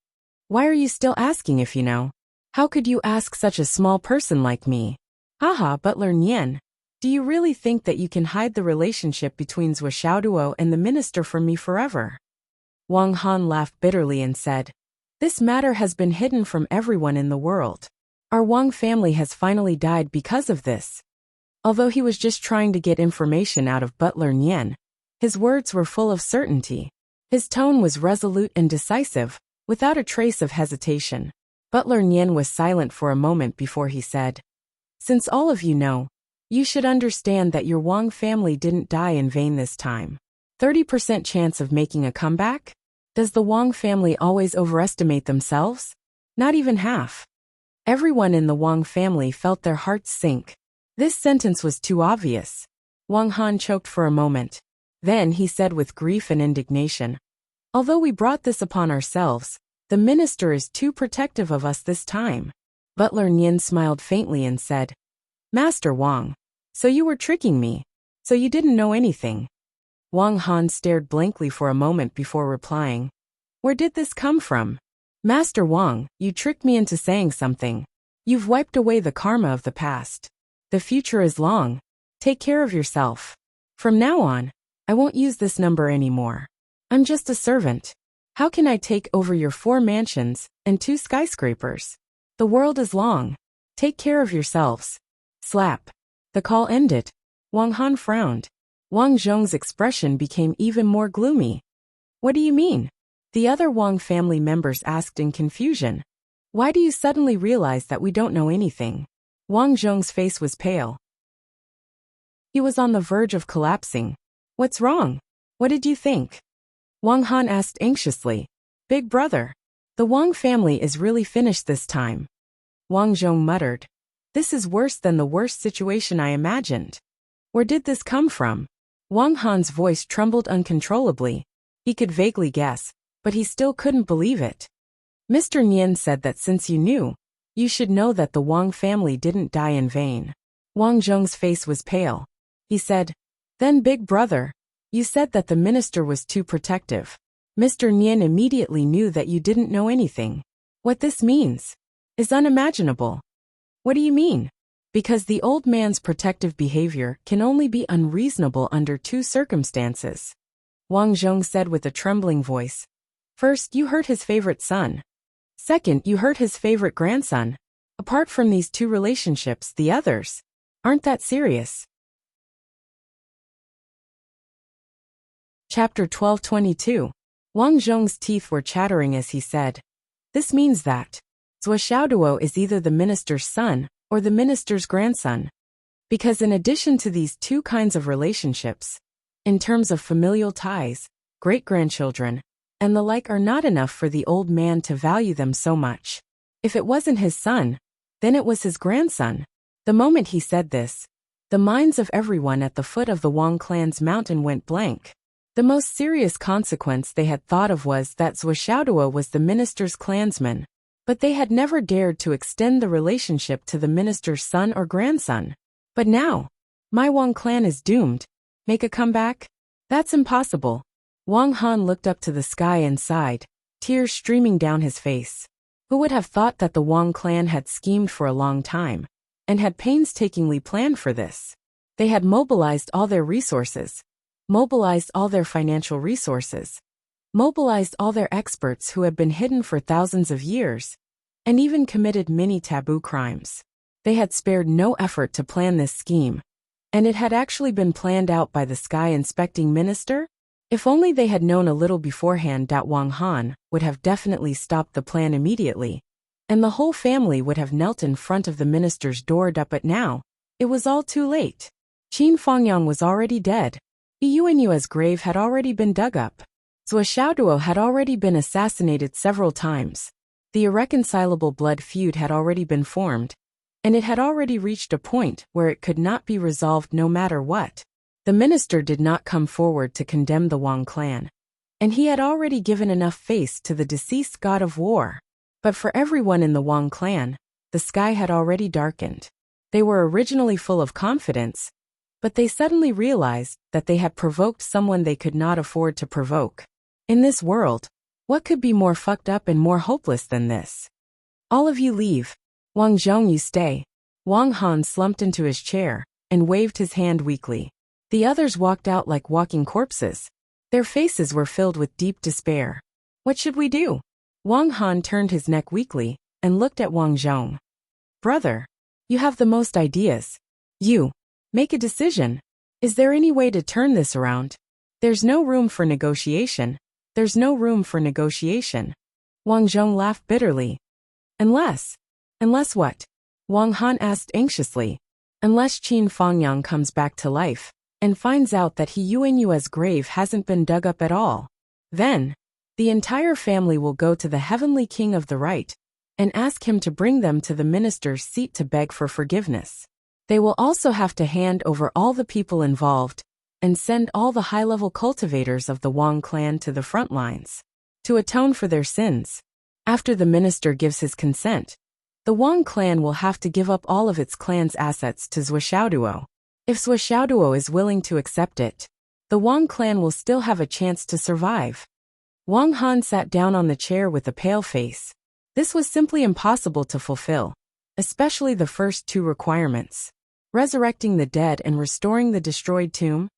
Why are you still asking if you know? How could you ask such a small person like me? Haha, Butler Nian. Do you really think that you can hide the relationship between Zhou Xiaoduo and the minister from me forever? Wang Han laughed bitterly and said, This matter has been hidden from everyone in the world. Our Wang family has finally died because of this. Although he was just trying to get information out of Butler Nian, his words were full of certainty. His tone was resolute and decisive, without a trace of hesitation. Butler Nian was silent for a moment before he said, Since all of you know, you should understand that your Wang family didn't die in vain this time. 30% chance of making a comeback? Does the Wang family always overestimate themselves? Not even half. Everyone in the Wang family felt their hearts sink. This sentence was too obvious. Wang Han choked for a moment. Then he said with grief and indignation, Although we brought this upon ourselves, the minister is too protective of us this time. Butler Nian smiled faintly and said, Master Wang, so you were tricking me. So you didn't know anything. Wang Han stared blankly for a moment before replying, Where did this come from? Master Wang, you tricked me into saying something. You've wiped away the karma of the past. The future is long. Take care of yourself. From now on, I won't use this number anymore. I'm just a servant. How can I take over your 4 mansions and 2 skyscrapers? The world is long. Take care of yourselves. Slap. The call ended. Wang Han frowned. Wang Zhong's expression became even more gloomy. What do you mean? The other Wang family members asked in confusion. Why do you suddenly realize that we don't know anything? Wang Zhong's face was pale. He was on the verge of collapsing. What's wrong? What did you think? Wang Han asked anxiously. Big brother. The Wang family is really finished this time. Wang Zhong muttered. This is worse than the worst situation I imagined. Where did this come from? Wang Han's voice trembled uncontrollably. He could vaguely guess, but he still couldn't believe it. Mr. Nian said that since you knew, you should know that the Wang family didn't die in vain. Wang Zhong's face was pale. He said, Then big brother, you said that the minister was too protective. Mr. Nian immediately knew that you didn't know anything. What this means is unimaginable. What do you mean? Because the old man's protective behavior can only be unreasonable under 2 circumstances. Wang Zhong said with a trembling voice. First, you hurt his favorite son. Second, you hurt his favorite grandson. Apart from these 2 relationships, the others aren't that serious. Chapter 12:22. Wang Zhong's teeth were chattering as he said, This means that Zhuo Xiaoduo is either the minister's son or the minister's grandson. Because in addition to these 2 kinds of relationships, in terms of familial ties, great-grandchildren, and the like are not enough for the old man to value them so much. If it wasn't his son, then it was his grandson. The moment he said this, the minds of everyone at the foot of the Wang clan's mountain went blank. The most serious consequence they had thought of was that Zhuo Xiaoduo was the minister's clansman, but they had never dared to extend the relationship to the minister's son or grandson. But now, my Wang clan is doomed. Make a comeback? That's impossible. Wang Han looked up to the sky and sighed, tears streaming down his face. Who would have thought that the Wang clan had schemed for a long time, and had painstakingly planned for this? They had mobilized all their resources, mobilized all their financial resources, mobilized all their experts who had been hidden for thousands of years, and even committed many taboo crimes. They had spared no effort to plan this scheme, and it had actually been planned out by the sky inspecting minister? If only they had known a little beforehand that Wang Han would have definitely stopped the plan immediately, and the whole family would have knelt in front of the minister's door. But now, it was all too late. Qin Fangyang was already dead. Yuanyue's grave had already been dug up. Zhuo Xiaoduo had already been assassinated several times. The irreconcilable blood feud had already been formed, and it had already reached a point where it could not be resolved no matter what. The minister did not come forward to condemn the Wang clan, and he had already given enough face to the deceased god of war. But for everyone in the Wang clan, the sky had already darkened. They were originally full of confidence, but they suddenly realized that they had provoked someone they could not afford to provoke. In this world, what could be more fucked up and more hopeless than this? All of you leave. Wang Zhong, you stay. Wang Han slumped into his chair and waved his hand weakly. The others walked out like walking corpses. Their faces were filled with deep despair. What should we do? Wang Han turned his neck weakly and looked at Wang Zhong. Brother, you have the most ideas. You, make a decision. Is there any way to turn this around? There's no room for negotiation. There's no room for negotiation. Wang Zhong laughed bitterly. Unless what? Wang Han asked anxiously. Unless Qin Fangyang comes back to life and finds out that Yuanyue's grave hasn't been dug up at all. Then, the entire family will go to the Heavenly King of the Right and ask him to bring them to the minister's seat to beg for forgiveness. They will also have to hand over all the people involved and send all the high-level cultivators of the Wang clan to the front lines to atone for their sins. After the minister gives his consent, the Wang clan will have to give up all of its clan's assets to Zhuo Xiaoduo. If Zhuo Xiaoduo is willing to accept it, the Wang clan will still have a chance to survive. Wang Han sat down on the chair with a pale face. This was simply impossible to fulfill, especially the first 2 requirements. Resurrecting the dead and restoring the destroyed tomb.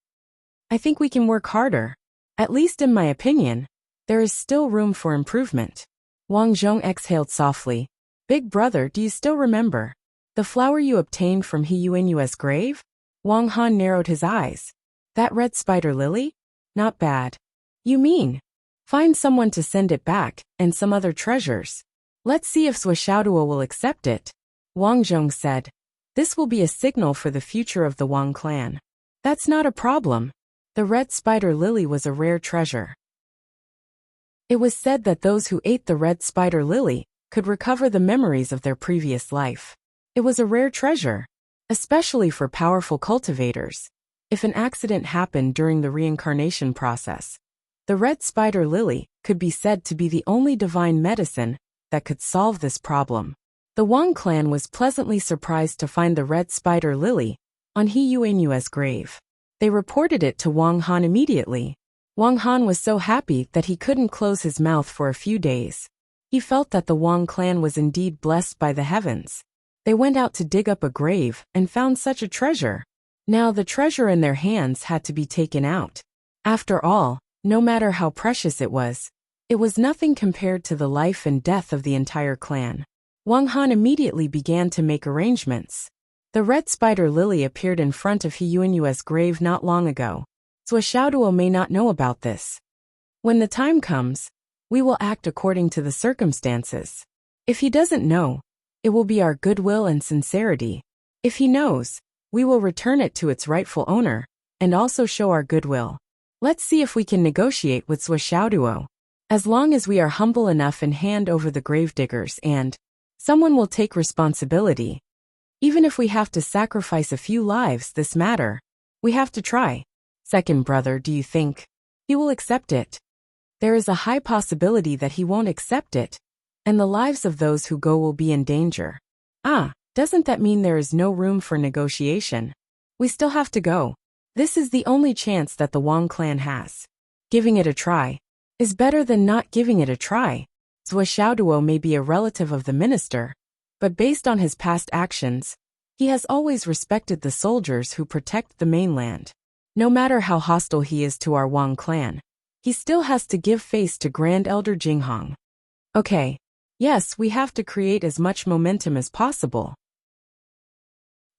I think we can work harder. At least in my opinion. There is still room for improvement. Wang Zhong exhaled softly. Big brother, do you still remember the flower you obtained from He Yuanyue's grave? Wang Han narrowed his eyes. That red spider lily? Not bad. You mean find someone to send it back, and some other treasures. Let's see if Swishaoduo will accept it. Wang Zhong said. This will be a signal for the future of the Wang clan. That's not a problem. The red spider lily was a rare treasure. It was said that those who ate the red spider lily could recover the memories of their previous life. It was a rare treasure, especially for powerful cultivators. If an accident happened during the reincarnation process, the red spider lily could be said to be the only divine medicine that could solve this problem. The Wang clan was pleasantly surprised to find the red spider lily on He Yuanyue's grave. They reported it to Wang Han immediately. Wang Han was so happy that he couldn't close his mouth for a few days. He felt that the Wang clan was indeed blessed by the heavens. They went out to dig up a grave and found such a treasure. Now the treasure in their hands had to be taken out. After all, no matter how precious it was nothing compared to the life and death of the entire clan. Wang Han immediately began to make arrangements. The red spider lily appeared in front of He Yuanyue's grave not long ago. Swishaoduo may not know about this. When the time comes, we will act according to the circumstances. If he doesn't know, it will be our goodwill and sincerity. If he knows, we will return it to its rightful owner, and also show our goodwill. Let's see if we can negotiate with Swishaoduo. As long as we are humble enough and hand over the gravediggers and someone will take responsibility. Even if we have to sacrifice a few lives this matter, we have to try. Second brother, do you think he will accept it? There is a high possibility that he won't accept it, and the lives of those who go will be in danger. Doesn't that mean there is no room for negotiation? We still have to go. This is the only chance that the Wang clan has. Giving it a try is better than not giving it a try. Swishaoduo may be a relative of the minister, but based on his past actions, he has always respected the soldiers who protect the mainland. No matter how hostile he is to our Wang clan, he still has to give face to Grand Elder Jinghong. Okay. Yes, we have to create as much momentum as possible.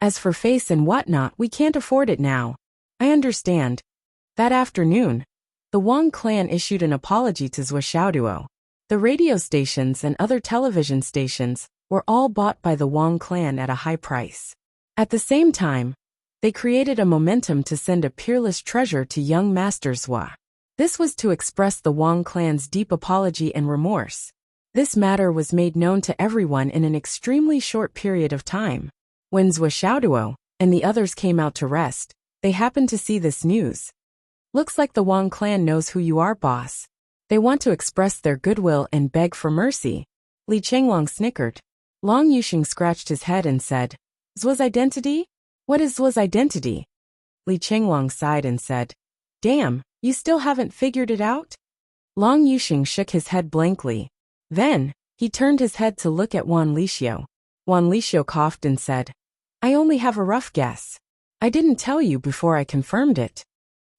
As for face and whatnot, we can't afford it now. I understand. That afternoon, the Wang clan issued an apology to Swishaoduo. The radio stations and other television stations were all bought by the Wang clan at a high price. At the same time, they created a momentum to send a peerless treasure to young Master Zhua. This was to express the Wang clan's deep apology and remorse. This matter was made known to everyone in an extremely short period of time. When Swishaoduo and the others came out to rest, they happened to see this news. Looks like the Wang clan knows who you are, boss. They want to express their goodwill and beg for mercy. Li Chenglong snickered. Long Yuxing scratched his head and said, Zhua's identity? What is Zhua's identity? Li Chenglong sighed and said, Damn, you still haven't figured it out? Long Yuxing shook his head blankly. Then, he turned his head to look at Wan Lixiu. Wan Lixiu coughed and said, I only have a rough guess. I didn't tell you before I confirmed it.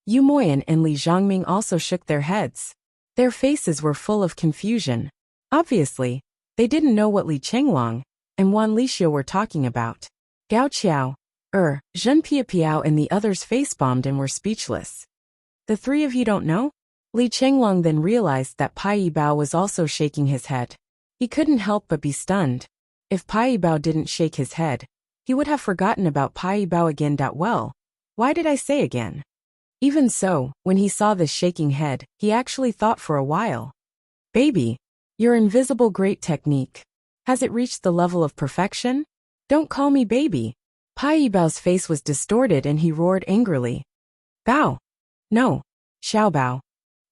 Yu Moyan and Li Zhangming also shook their heads. Their faces were full of confusion. Obviously, they didn't know what Li Chenglong and Wan Lixiu were talking about. Gao Qiao, Zhen Piapiao and the others face-bombed and were speechless. The three of you don't know? Li Chenglong then realized that Pai Yibao was also shaking his head. He couldn't help but be stunned. If Pai Yibao didn't shake his head, he would have forgotten about Pai Yibao again. Well, why did I say again? Even so, when he saw this shaking head, he actually thought for a while. Baby, your invisible great technique. Has it reached the level of perfection? Don't call me baby. Pai Yibao's face was distorted and he roared angrily. Bao. No. Xiao Bao.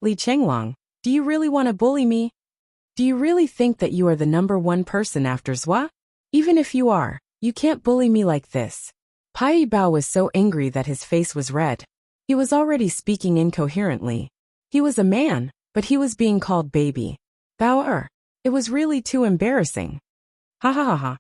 Li Chenglong, do you really want to bully me? Do you really think that you are the number one person after Zhua? Even if you are, you can't bully me like this. Pai Yibao was so angry that his face was red. He was already speaking incoherently. He was a man, but he was being called baby. Bao It was really too embarrassing. Ha ha ha ha.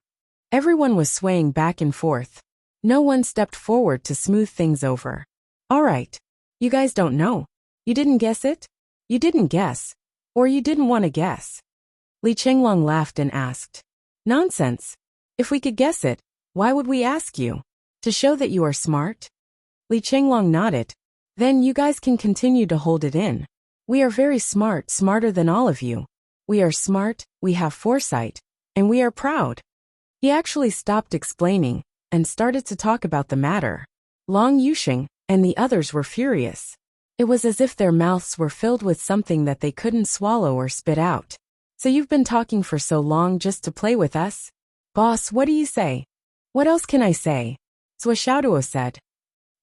Everyone was swaying back and forth. No one stepped forward to smooth things over. All right. You guys don't know. You didn't guess it? You didn't guess. Or you didn't want to guess? Li Chenglong laughed and asked. Nonsense. If we could guess it, why would we ask you? To show that you are smart? Li Chenglong nodded. Then you guys can continue to hold it in. We are very smart, smarter than all of you. We are smart, we have foresight, and we are proud. He actually stopped explaining and started to talk about the matter. Long Yusheng and the others were furious. It was as if their mouths were filled with something that they couldn't swallow or spit out. So you've been talking for so long just to play with us? Boss, what do you say? What else can I say? Zhou Xiaoduo said.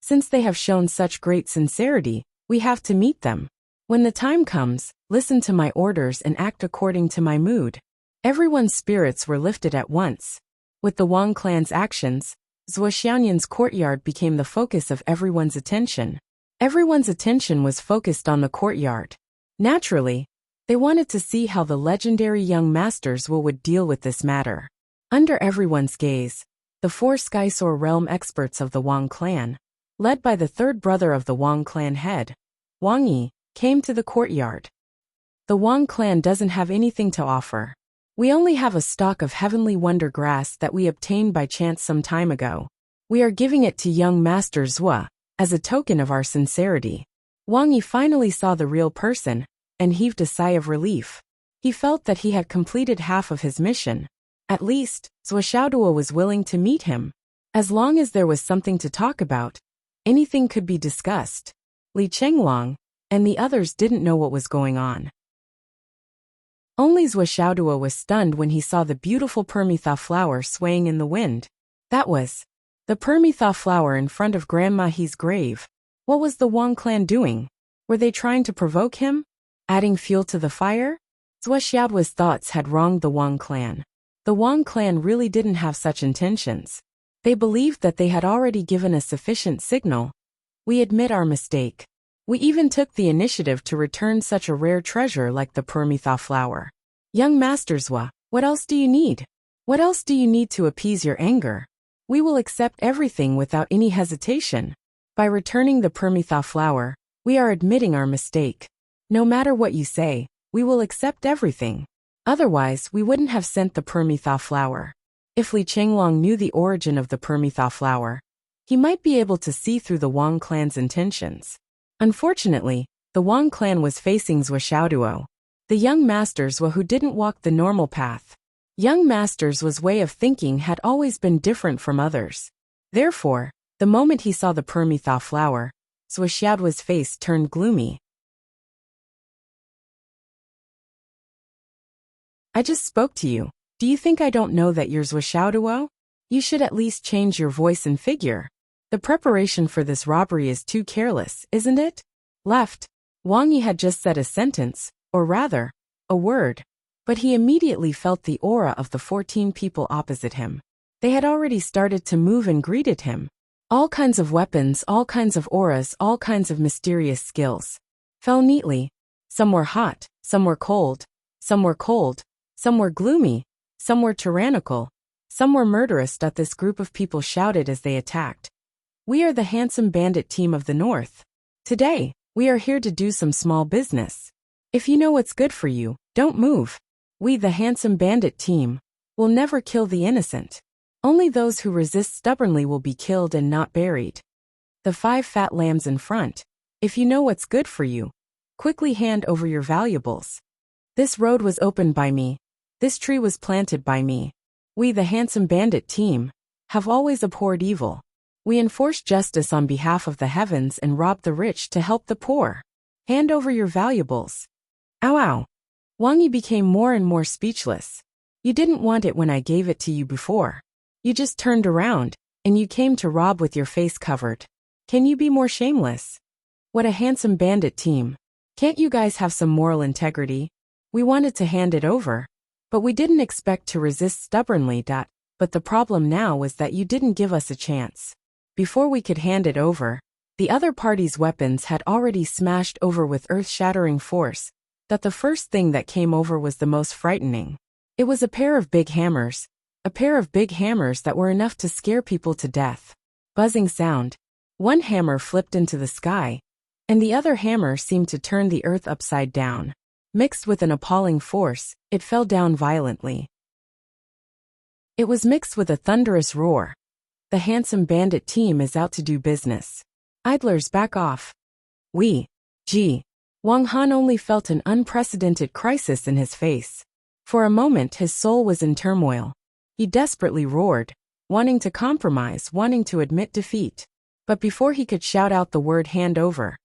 Since they have shown such great sincerity, we have to meet them. When the time comes, listen to my orders and act according to my mood. Everyone's spirits were lifted at once. With the Wang clan's actions, Zhou Xiaoyan's courtyard became the focus of everyone's attention. Everyone's attention was focused on the courtyard. Naturally, they wanted to see how the legendary young masters would deal with this matter. Under everyone's gaze, the 4 Skysoar realm experts of the Wang clan, led by the third brother of the Wang clan head, Wang Yi, came to the courtyard. The Wang clan doesn't have anything to offer. We only have a stalk of heavenly wonder grass that we obtained by chance some time ago. We are giving it to young Master Zhou as a token of our sincerity. Wang Yi finally saw the real person and heaved a sigh of relief. He felt that he had completed half of his mission. At least, Zhou Xiaoduo was willing to meet him. As long as there was something to talk about, anything could be discussed. Li Chenglong and the others didn't know what was going on. Only Zhou Xiaoduo was stunned when he saw the beautiful Permitha flower swaying in the wind. That was the Permitha flower in front of Grandma He's grave. What was the Wang clan doing? Were they trying to provoke him? Adding fuel to the fire? Zhou Xiaoduo's thoughts had wronged the Wang clan. The Wang clan really didn't have such intentions. They believed that they had already given a sufficient signal. We admit our mistake. We even took the initiative to return such a rare treasure like the Permitha flower. Young Master Zhou, what else do you need? What else do you need to appease your anger? We will accept everything without any hesitation. By returning the Permitha flower, we are admitting our mistake. No matter what you say, we will accept everything. Otherwise, we wouldn't have sent the Permitha flower. If Li Chenglong knew the origin of the Permitha flower, he might be able to see through the Wang clan's intentions. Unfortunately, the Wang clan was facing Zhou Xiaoduo, the young Master's who didn't walk the normal path. Young Master's way of thinking had always been different from others. Therefore, the moment he saw the Permitha flower, Zhou Xiaoduo's face turned gloomy. I just spoke to you. Do you think I don't know that you're Zhou Xiaoduo? You should at least change your voice and figure. The preparation for this robbery is too careless, isn't it? Left. Wang Yi had just said a sentence, or rather, a word. But he immediately felt the aura of the 14 people opposite him. They had already started to move and greeted him. All kinds of weapons, all kinds of auras, all kinds of mysterious skills. Fell neatly. Some were hot, some were cold, some were cold, some were gloomy, some were tyrannical, some were murderous. This group of people shouted as they attacked. We are the handsome bandit team of the north. Today, we are here to do some small business. If you know what's good for you, don't move. We, the handsome bandit team, will never kill the innocent. Only those who resist stubbornly will be killed and not buried. The 5 fat lambs in front. If you know what's good for you, quickly hand over your valuables. This road was opened by me. This tree was planted by me. We, the handsome bandit team, have always abhorred evil. We enforce justice on behalf of the heavens and rob the rich to help the poor. Hand over your valuables. Ow ow. Wang Yi became more and more speechless. You didn't want it when I gave it to you before. You just turned around, and you came to rob with your face covered. Can you be more shameless? What a handsome bandit team. Can't you guys have some moral integrity? We wanted to hand it over, but we didn't expect to resist stubbornly. But the problem now was that you didn't give us a chance. Before we could hand it over, the other party's weapons had already smashed over with earth-shattering force. The first thing that came over was the most frightening. It was a pair of big hammers. A pair of big hammers that were enough to scare people to death. Buzzing sound. One hammer flipped into the sky, and the other hammer seemed to turn the earth upside down. Mixed with an appalling force, it fell down violently. It was mixed with a thunderous roar. The handsome bandit team is out to do business. Idlers, back off. Wang Han only felt an unprecedented crisis in his face. For a moment his soul was in turmoil. He desperately roared, wanting to compromise, wanting to admit defeat. But before he could shout out the word hand over,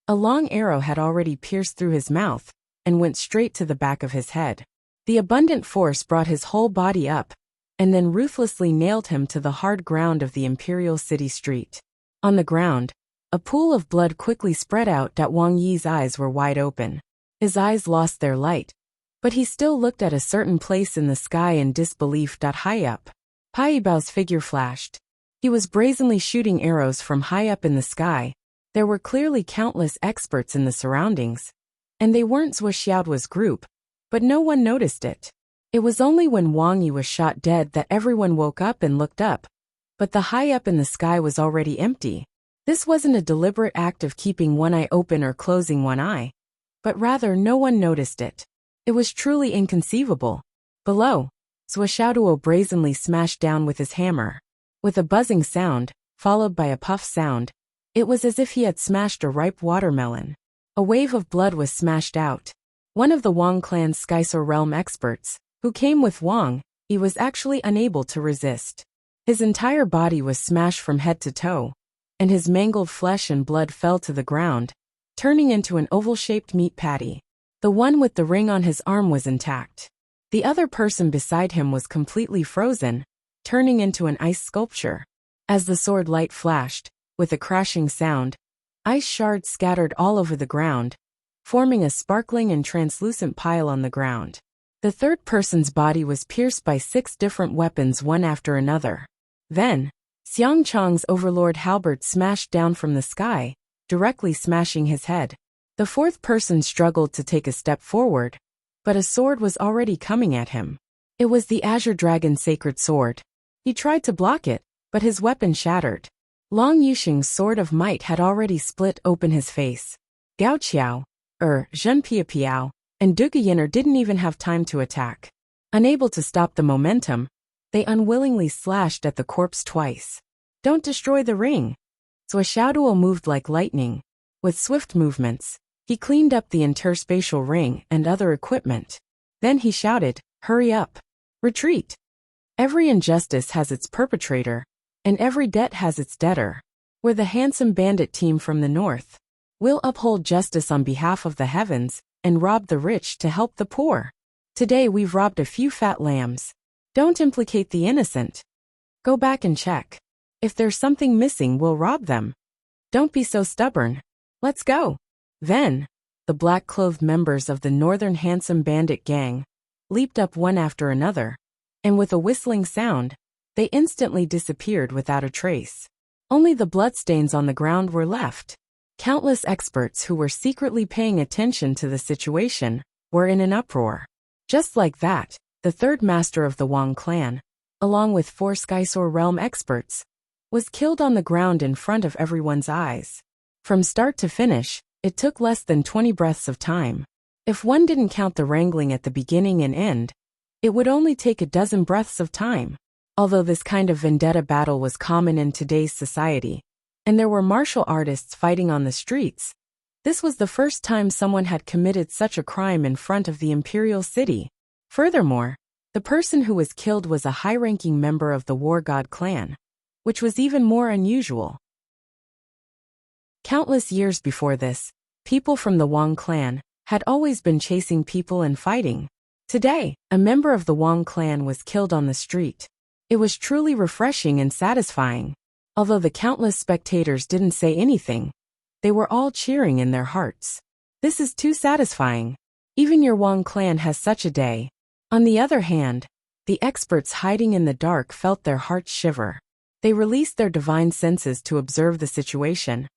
a long arrow had already pierced through his mouth and went straight to the back of his head. The abundant force brought his whole body up, and then ruthlessly nailed him to the hard ground of the Imperial City street. On the ground, a pool of blood quickly spread out. Wang Yi's eyes were wide open. His eyes lost their light, but he still looked at a certain place in the sky in disbelief. High up, Pai Bao's figure flashed. He was brazenly shooting arrows from high up in the sky. There were clearly countless experts in the surroundings, and they weren't Wuxia's group, but no one noticed it. It was only when Wang Yi was shot dead that everyone woke up and looked up, but the high up in the sky was already empty. This wasn't a deliberate act of keeping one eye open or closing one eye, but rather no one noticed it. It was truly inconceivable. Below, Swordsmanship brazenly smashed down with his hammer. With a buzzing sound, followed by a puff sound, it was as if he had smashed a ripe watermelon. A wave of blood was smashed out. One of the Wang clan's Skysoar realm experts, who came with Wang, he was actually unable to resist. His entire body was smashed from head to toe, and his mangled flesh and blood fell to the ground, turning into an oval-shaped meat patty. The one with the ring on his arm was intact. The other person beside him was completely frozen, turning into an ice sculpture. As the sword light flashed, with a crashing sound, ice shards scattered all over the ground, forming a sparkling and translucent pile on the ground. The third person's body was pierced by 6 different weapons, one after another. Then, Xiang Chong's overlord halberd smashed down from the sky, directly smashing his head. The fourth person struggled to take a step forward, but a sword was already coming at him. It was the Azure Dragon's sacred sword. He tried to block it, but his weapon shattered. Long Yuxing's sword of might had already split open his face. Gao Qiao, Zhen Piapiao, and Dugayiner didn't even have time to attack. Unable to stop the momentum, they unwillingly slashed at the corpse twice. Don't destroy the ring. Swordsmanship moved like lightning. With swift movements, he cleaned up the interspatial ring and other equipment. Then he shouted, "Hurry up! Retreat! Every injustice has its perpetrator, and every debt has its debtor. We're the handsome bandit team from the north. We'll uphold justice on behalf of the heavens, and rob the rich to help the poor. Today we've robbed a few fat lambs. Don't implicate the innocent. Go back and check. If there's something missing, we'll rob them. Don't be so stubborn. Let's go." Then, the black-clothed members of the Northern Handsome Bandit gang leaped up one after another, and with a whistling sound, they instantly disappeared without a trace. Only the bloodstains on the ground were left. Countless experts who were secretly paying attention to the situation were in an uproar. Just like that, the third master of the Wang clan, along with 4 Skysoar realm experts, was killed on the ground in front of everyone's eyes. From start to finish, it took less than 20 breaths of time. If one didn't count the wrangling at the beginning and end, it would only take a dozen breaths of time. Although this kind of vendetta battle was common in today's society, and there were martial artists fighting on the streets, this was the first time someone had committed such a crime in front of the Imperial City. Furthermore, the person who was killed was a high-ranking member of the War God clan, which was even more unusual. Countless years before this, people from the Wang clan had always been chasing people and fighting. Today, a member of the Wang clan was killed on the street. It was truly refreshing and satisfying. Although the countless spectators didn't say anything, they were all cheering in their hearts. This is too satisfying. Even your Wang clan has such a day. On the other hand, the experts hiding in the dark felt their hearts shiver. They released their divine senses to observe the situation.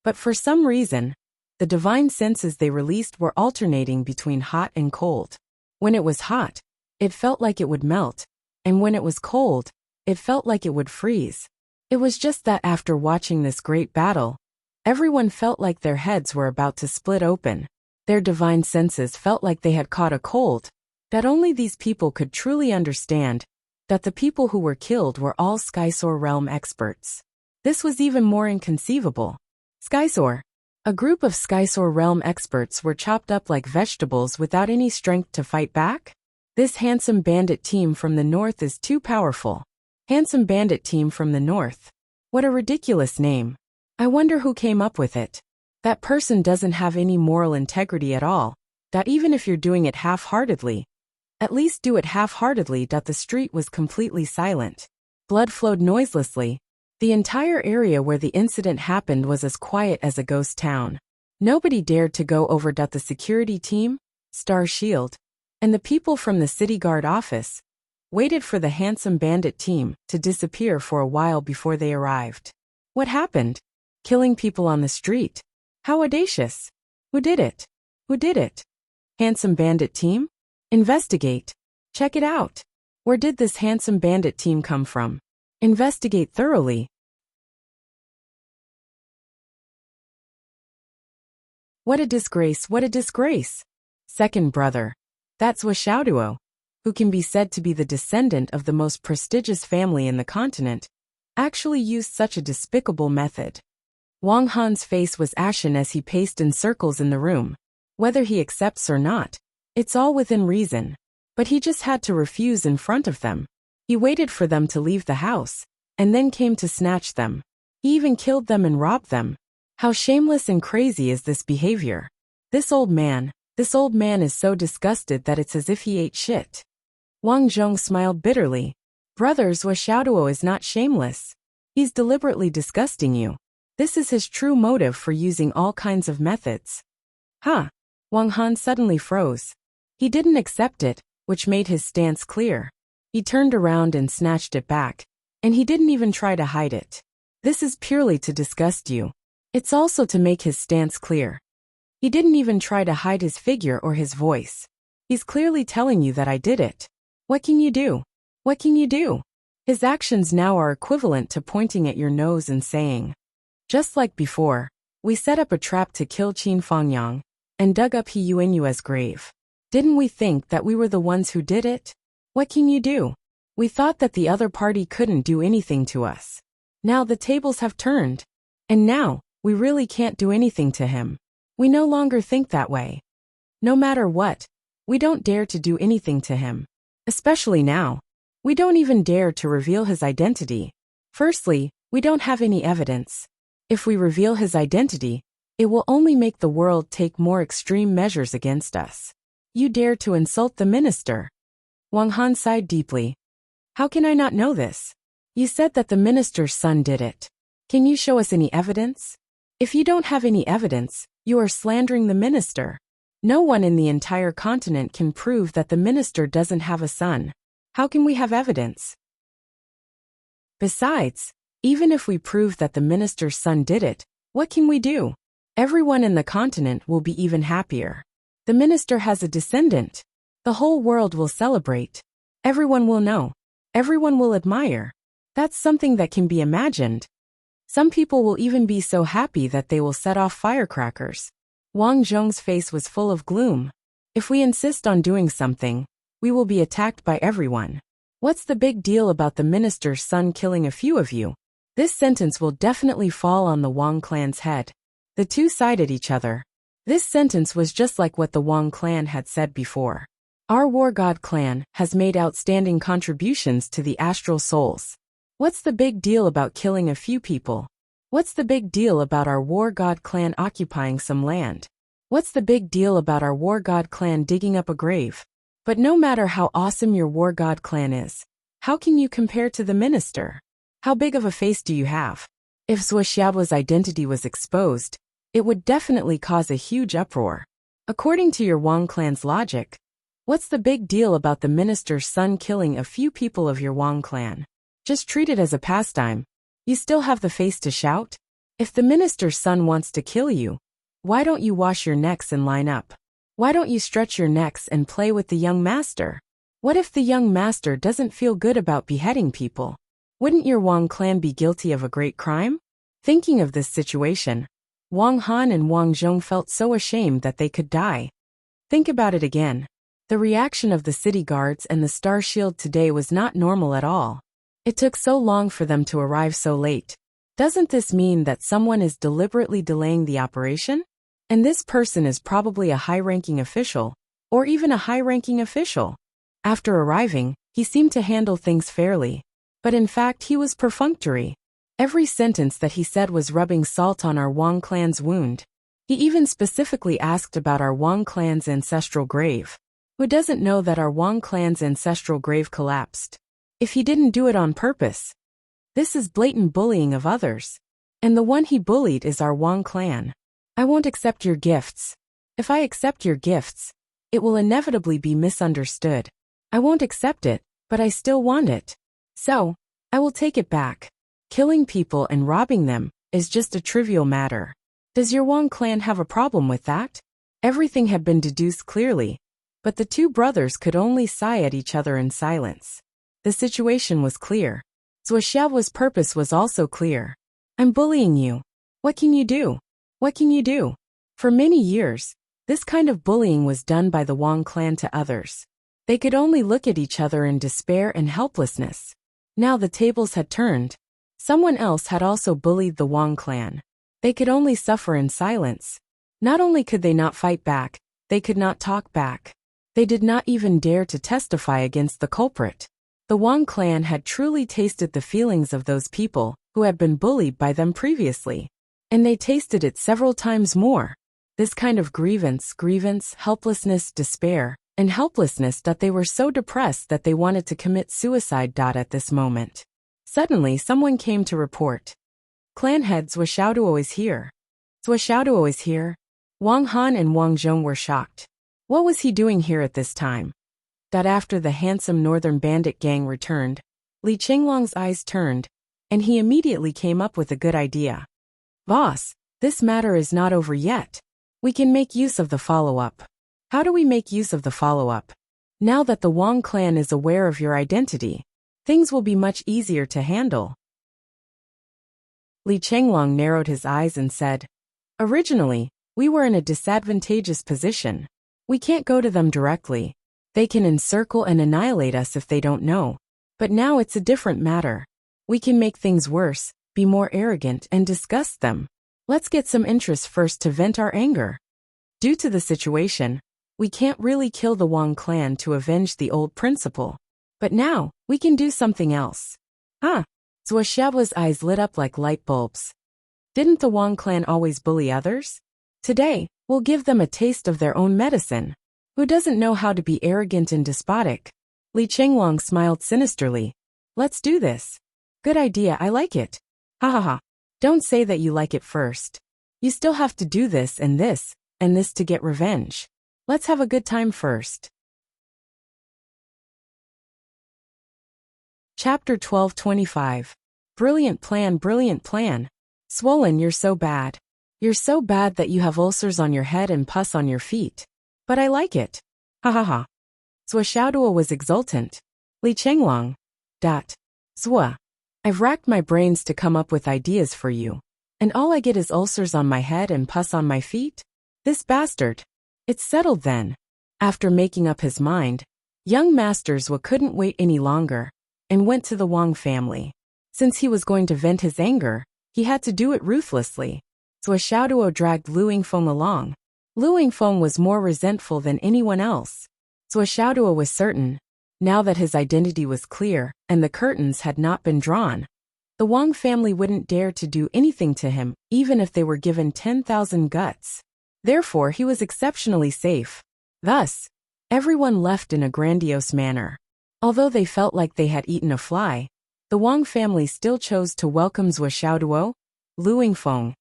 But for some reason, the divine senses they released were alternating between hot and cold. When it was hot, it felt like it would melt, and when it was cold, it felt like it would freeze. It was just that after watching this great battle, everyone felt like their heads were about to split open. Their divine senses felt like they had caught a cold, that only these people could truly understand, that the people who were killed were all Skysore realm experts. This was even more inconceivable. Skysore. A group of Skysore realm experts were chopped up like vegetables without any strength to fight back? This handsome bandit team from the north is too powerful. Handsome bandit team from the north. What a ridiculous name. I wonder who came up with it. That person doesn't have any moral integrity at all, that even if you're doing it half-heartedly, at least do it half-heartedly. The street was completely silent. Blood flowed noiselessly. The entire area where the incident happened was as quiet as a ghost town. Nobody dared to go over. The security team, Star Shield, and the people from the city guard office waited for the handsome bandit team to disappear for a while before they arrived. What happened? Killing people on the street. How audacious. Who did it? Who did it? Handsome bandit team? Investigate. Check it out. Where did this handsome bandit team come from? Investigate thoroughly. What a disgrace, what a disgrace. Second brother. That's Wuxia, who can be said to be the descendant of the most prestigious family in the continent, actually used such a despicable method. Wang Han's face was ashen as he paced in circles in the room. Whether he accepts or not, it's all within reason. But he just had to refuse in front of them. He waited for them to leave the house, and then came to snatch them. He even killed them and robbed them. How shameless and crazy is this behavior? This old man is so disgusted that it's as if he ate shit. Wang Zhong smiled bitterly. Brothers, Wuxia is not shameless. He's deliberately disgusting you. This is his true motive for using all kinds of methods. Huh? Wang Han suddenly froze. He didn't accept it, which made his stance clear. He turned around and snatched it back, and he didn't even try to hide it. This is purely to disgust you. It's also to make his stance clear. He didn't even try to hide his figure or his voice. He's clearly telling you that I did it. What can you do? What can you do? His actions now are equivalent to pointing at your nose and saying, just like before, we set up a trap to kill Qin Fangyang and dug up He Yuanyue's grave. Didn't we think that we were the ones who did it? What can you do? We thought that the other party couldn't do anything to us. Now the tables have turned. And now, we really can't do anything to him. We no longer think that way. No matter what, we don't dare to do anything to him. Especially now. We don't even dare to reveal his identity. Firstly, we don't have any evidence. If we reveal his identity, it will only make the world take more extreme measures against us. You dare to insult the minister. Wang Han sighed deeply. How can I not know this? You said that the minister's son did it. Can you show us any evidence? If you don't have any evidence, you are slandering the minister. No one in the entire continent can prove that the minister doesn't have a son. How can we have evidence? Besides, even if we prove that the minister's son did it, what can we do? Everyone in the continent will be even happier. The minister has a descendant. The whole world will celebrate. Everyone will know. Everyone will admire. That's something that can be imagined. Some people will even be so happy that they will set off firecrackers. Wang Zhong's face was full of gloom. If we insist on doing something, we will be attacked by everyone. What's the big deal about the minister's son killing a few of you? This sentence will definitely fall on the Wang clan's head. The two sided each other. This sentence was just like what the Wang clan had said before. Our War God clan has made outstanding contributions to the astral souls. What's the big deal about killing a few people? What's the big deal about our War God clan occupying some land? What's the big deal about our War God clan digging up a grave? But no matter how awesome your War God clan is, how can you compare to the minister? How big of a face do you have? If Wuxia's identity was exposed, it would definitely cause a huge uproar. According to your Wang clan's logic, what's the big deal about the minister's son killing a few people of your Wang clan? Just treat it as a pastime. You still have the face to shout? If the minister's son wants to kill you, why don't you wash your necks and line up? Why don't you stretch your necks and play with the young master? What if the young master doesn't feel good about beheading people? Wouldn't your Wang clan be guilty of a great crime? Thinking of this situation, Wang Han and Wang Zhong felt so ashamed that they could die. Think about it again. The reaction of the city guards and the Star Shield today was not normal at all. It took so long for them to arrive so late. Doesn't this mean that someone is deliberately delaying the operation? And this person is probably a high-ranking official, or even a high-ranking official. After arriving, he seemed to handle things fairly. But in fact he was perfunctory. Every sentence that he said was rubbing salt on our Wang clan's wound. He even specifically asked about our Wang clan's ancestral grave. Who doesn't know that our Wang clan's ancestral grave collapsed? If he didn't do it on purpose. This is blatant bullying of others. And the one he bullied is our Wang clan. I won't accept your gifts. If I accept your gifts, it will inevitably be misunderstood. I won't accept it, but I still want it. So, I will take it back. Killing people and robbing them is just a trivial matter. Does your Wang clan have a problem with that? Everything had been deduced clearly, but the two brothers could only sigh at each other in silence. The situation was clear. Zhuoxiao's purpose was also clear. I'm bullying you. What can you do? What can you do? For many years, this kind of bullying was done by the Wang clan to others. They could only look at each other in despair and helplessness. Now the tables had turned. Someone else had also bullied the Wang clan. They could only suffer in silence. Not only could they not fight back, they could not talk back. They did not even dare to testify against the culprit. The Wang clan had truly tasted the feelings of those people who had been bullied by them previously. And they tasted it several times more. This kind of grievance, helplessness, despair, and helplessness that they were so depressed that they wanted to commit suicide. At this moment. Suddenly someone came to report. Clan head Zhuoxiaoduo is here. Zhuoxiaoduo is here. Wang Han and Wang Zhong were shocked. What was he doing here at this time? After the handsome northern bandit gang returned, Li Qinglong's eyes turned, and he immediately came up with a good idea. Boss, this matter is not over yet. We can make use of the follow-up. How do we make use of the follow-up? Now that the Wang clan is aware of your identity, things will be much easier to handle. Li Qinglong narrowed his eyes and said, Originally, we were in a disadvantageous position. We can't go to them directly. They can encircle and annihilate us if they don't know. But now it's a different matter. We can make things worse, be more arrogant and disgust them. Let's get some interest first to vent our anger. Due to the situation, we can't really kill the Wang clan to avenge the old principal. But now, we can do something else. Zhuoxiao's eyes lit up like light bulbs. Didn't the Wang clan always bully others? Today, we'll give them a taste of their own medicine. Who doesn't know how to be arrogant and despotic? Li Qinglong smiled sinisterly. Let's do this. Good idea, I like it. Ha ha ha. Don't say that you like it first. You still have to do this and this to get revenge. Let's have a good time first. Chapter 12:25. Brilliant plan, brilliant plan. Swollen, you're so bad. You're so bad that you have ulcers on your head and pus on your feet. But I like it. Ha ha ha. Zhuoxiaoduo was exultant. Li Qinglong. Zhuo. I've racked my brains to come up with ideas for you. And all I get is ulcers on my head and pus on my feet? This bastard. It's settled then. After making up his mind, young Master Zhuo couldn't wait any longer, and went to the Wang family. Since he was going to vent his anger, he had to do it ruthlessly. Zhuoxiaoduo dragged Lu Yingfeng along. Lu Yingfeng was more resentful than anyone else. Zhuoxiaoduo was certain, now that his identity was clear and the curtains had not been drawn, the Wang family wouldn't dare to do anything to him, even if they were given 10,000 guts. Therefore he was exceptionally safe. Thus, everyone left in a grandiose manner. Although they felt like they had eaten a fly, the Wang family still chose to welcome Zhuoxiaoduo, Lu Yingfeng,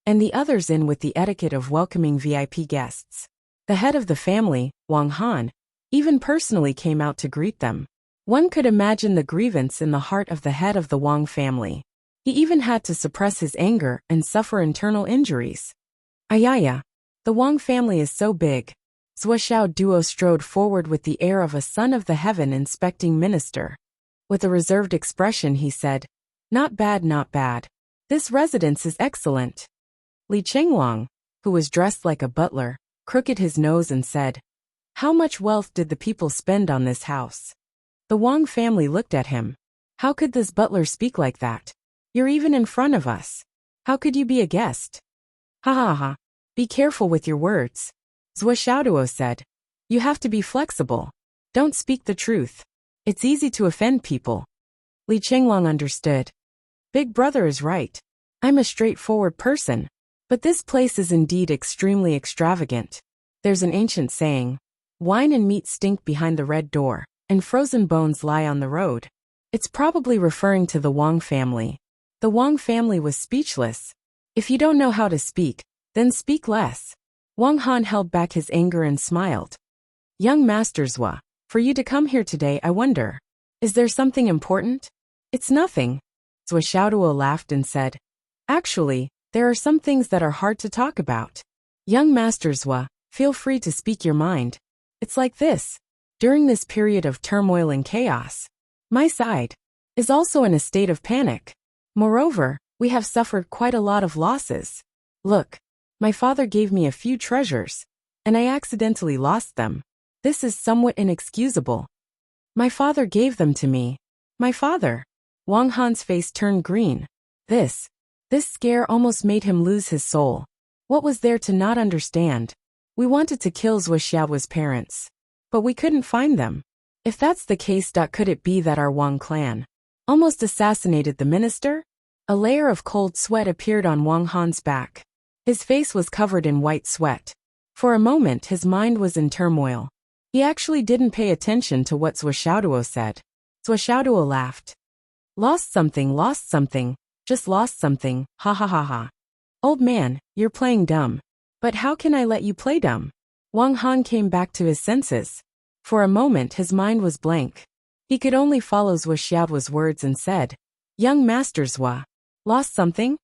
and the others in with the etiquette of welcoming VIP guests. The head of the family, Wang Han, even personally came out to greet them. One could imagine the grievance in the heart of the head of the Wang family. He even had to suppress his anger and suffer internal injuries. Ayaya. The Wang family is so big. Zhuoxiaoduo strode forward with the air of a son of the heaven inspecting minister. With a reserved expression he said, Not bad, not bad. This residence is excellent. Li Chenglong, who was dressed like a butler, crooked his nose and said, "How much wealth did the people spend on this house?" The Wang family looked at him. "How could this butler speak like that? You're even in front of us. How could you be a guest?" "Ha ha ha. Be careful with your words," Zhou Xiaoduo said. "You have to be flexible. Don't speak the truth. It's easy to offend people." Li Chenglong understood. Big brother is right. I'm a straightforward person. But this place is indeed extremely extravagant. There's an ancient saying, "Wine and meat stink behind the red door, and frozen bones lie on the road." It's probably referring to the Wang family. The Wang family was speechless. If you don't know how to speak, then speak less. Wang Han held back his anger and smiled. "Young Master Zhua, for you to come here today, I wonder. Is there something important?" "It's nothing." Zhou Xiaoduo laughed and said, "Actually, there are some things that are hard to talk about. Young Master Zhua, feel free to speak your mind. It's like this. During this period of turmoil and chaos, my side is also in a state of panic. Moreover, we have suffered quite a lot of losses. Look, my father gave me a few treasures, and I accidentally lost them. This is somewhat inexcusable." "My father gave them to me." "My father?" Wang Han's face turned green. This scare almost made him lose his soul. What was there to not understand? "We wanted to kill Zhou Xiaoduo's parents, but we couldn't find them." "If that's the case, could it be that our Wang clan almost assassinated the minister?" A layer of cold sweat appeared on Wang Han's back. His face was covered in white sweat. For a moment his mind was in turmoil. He actually didn't pay attention to what Zhou Xiaoduo said. Zhou Xiaoduo laughed. Lost something, just lost something, ha ha ha ha. "Old man, you're playing dumb. But how can I let you play dumb?" Wang Han came back to his senses. For a moment his mind was blank. He could only follow Zhou Xiaoduo's words and said, "Young Master Zhua, lost something?"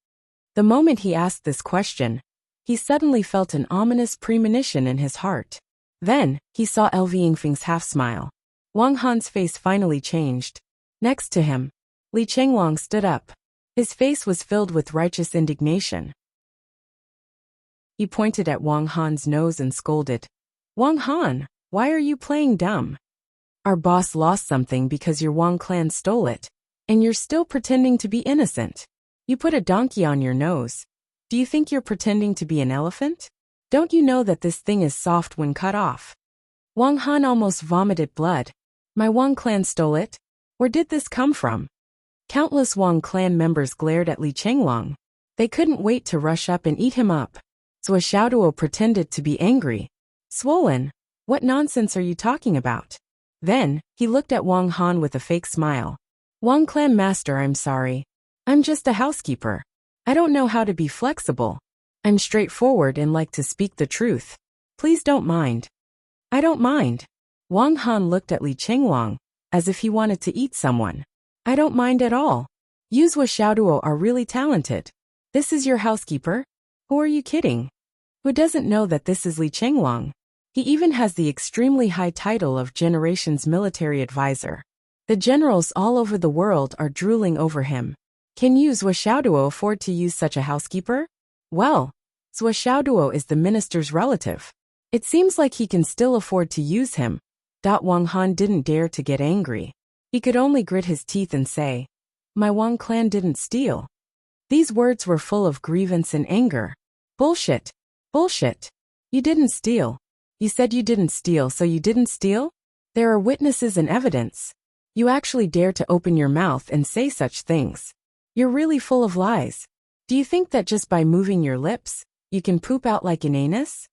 The moment he asked this question, he suddenly felt an ominous premonition in his heart. Then, he saw Lv Yingfeng's half-smile. Wang Han's face finally changed. Next to him, Li Chenglong stood up. His face was filled with righteous indignation. He pointed at Wang Han's nose and scolded. "Wang Han, why are you playing dumb? Our boss lost something because your Wang clan stole it, and you're still pretending to be innocent. You put a donkey on your nose. Do you think you're pretending to be an elephant? Don't you know that this thing is soft when cut off?" Wang Han almost vomited blood. "My Wang clan stole it? Where did this come from?" Countless Wang clan members glared at Li Chenglong. They couldn't wait to rush up and eat him up. Zhou Xiaoduo pretended to be angry. "Swollen? What nonsense are you talking about?" Then, he looked at Wang Han with a fake smile. "Wang clan master, I'm sorry. I'm just a housekeeper. I don't know how to be flexible. I'm straightforward and like to speak the truth. Please don't mind." "I don't mind." Wang Han looked at Li Chenglong, as if he wanted to eat someone. "I don't mind at all. You Zhou Xiaoduo are really talented. This is your housekeeper? Who are you kidding? Who doesn't know that this is Li Chenglong? He even has the extremely high title of Generation's military advisor. The generals all over the world are drooling over him. Can you Zhou Xiaoduo afford to use such a housekeeper? Well, Zhou Xiaoduo is the minister's relative. It seems like he can still afford to use him." Wang Han didn't dare to get angry. He could only grit his teeth and say, "My Wang clan didn't steal." These words were full of grievance and anger. "Bullshit. Bullshit. You didn't steal. You said you didn't steal, so you didn't steal? There are witnesses and evidence. You actually dare to open your mouth and say such things. You're really full of lies. Do you think that just by moving your lips, you can poop out like an anus?"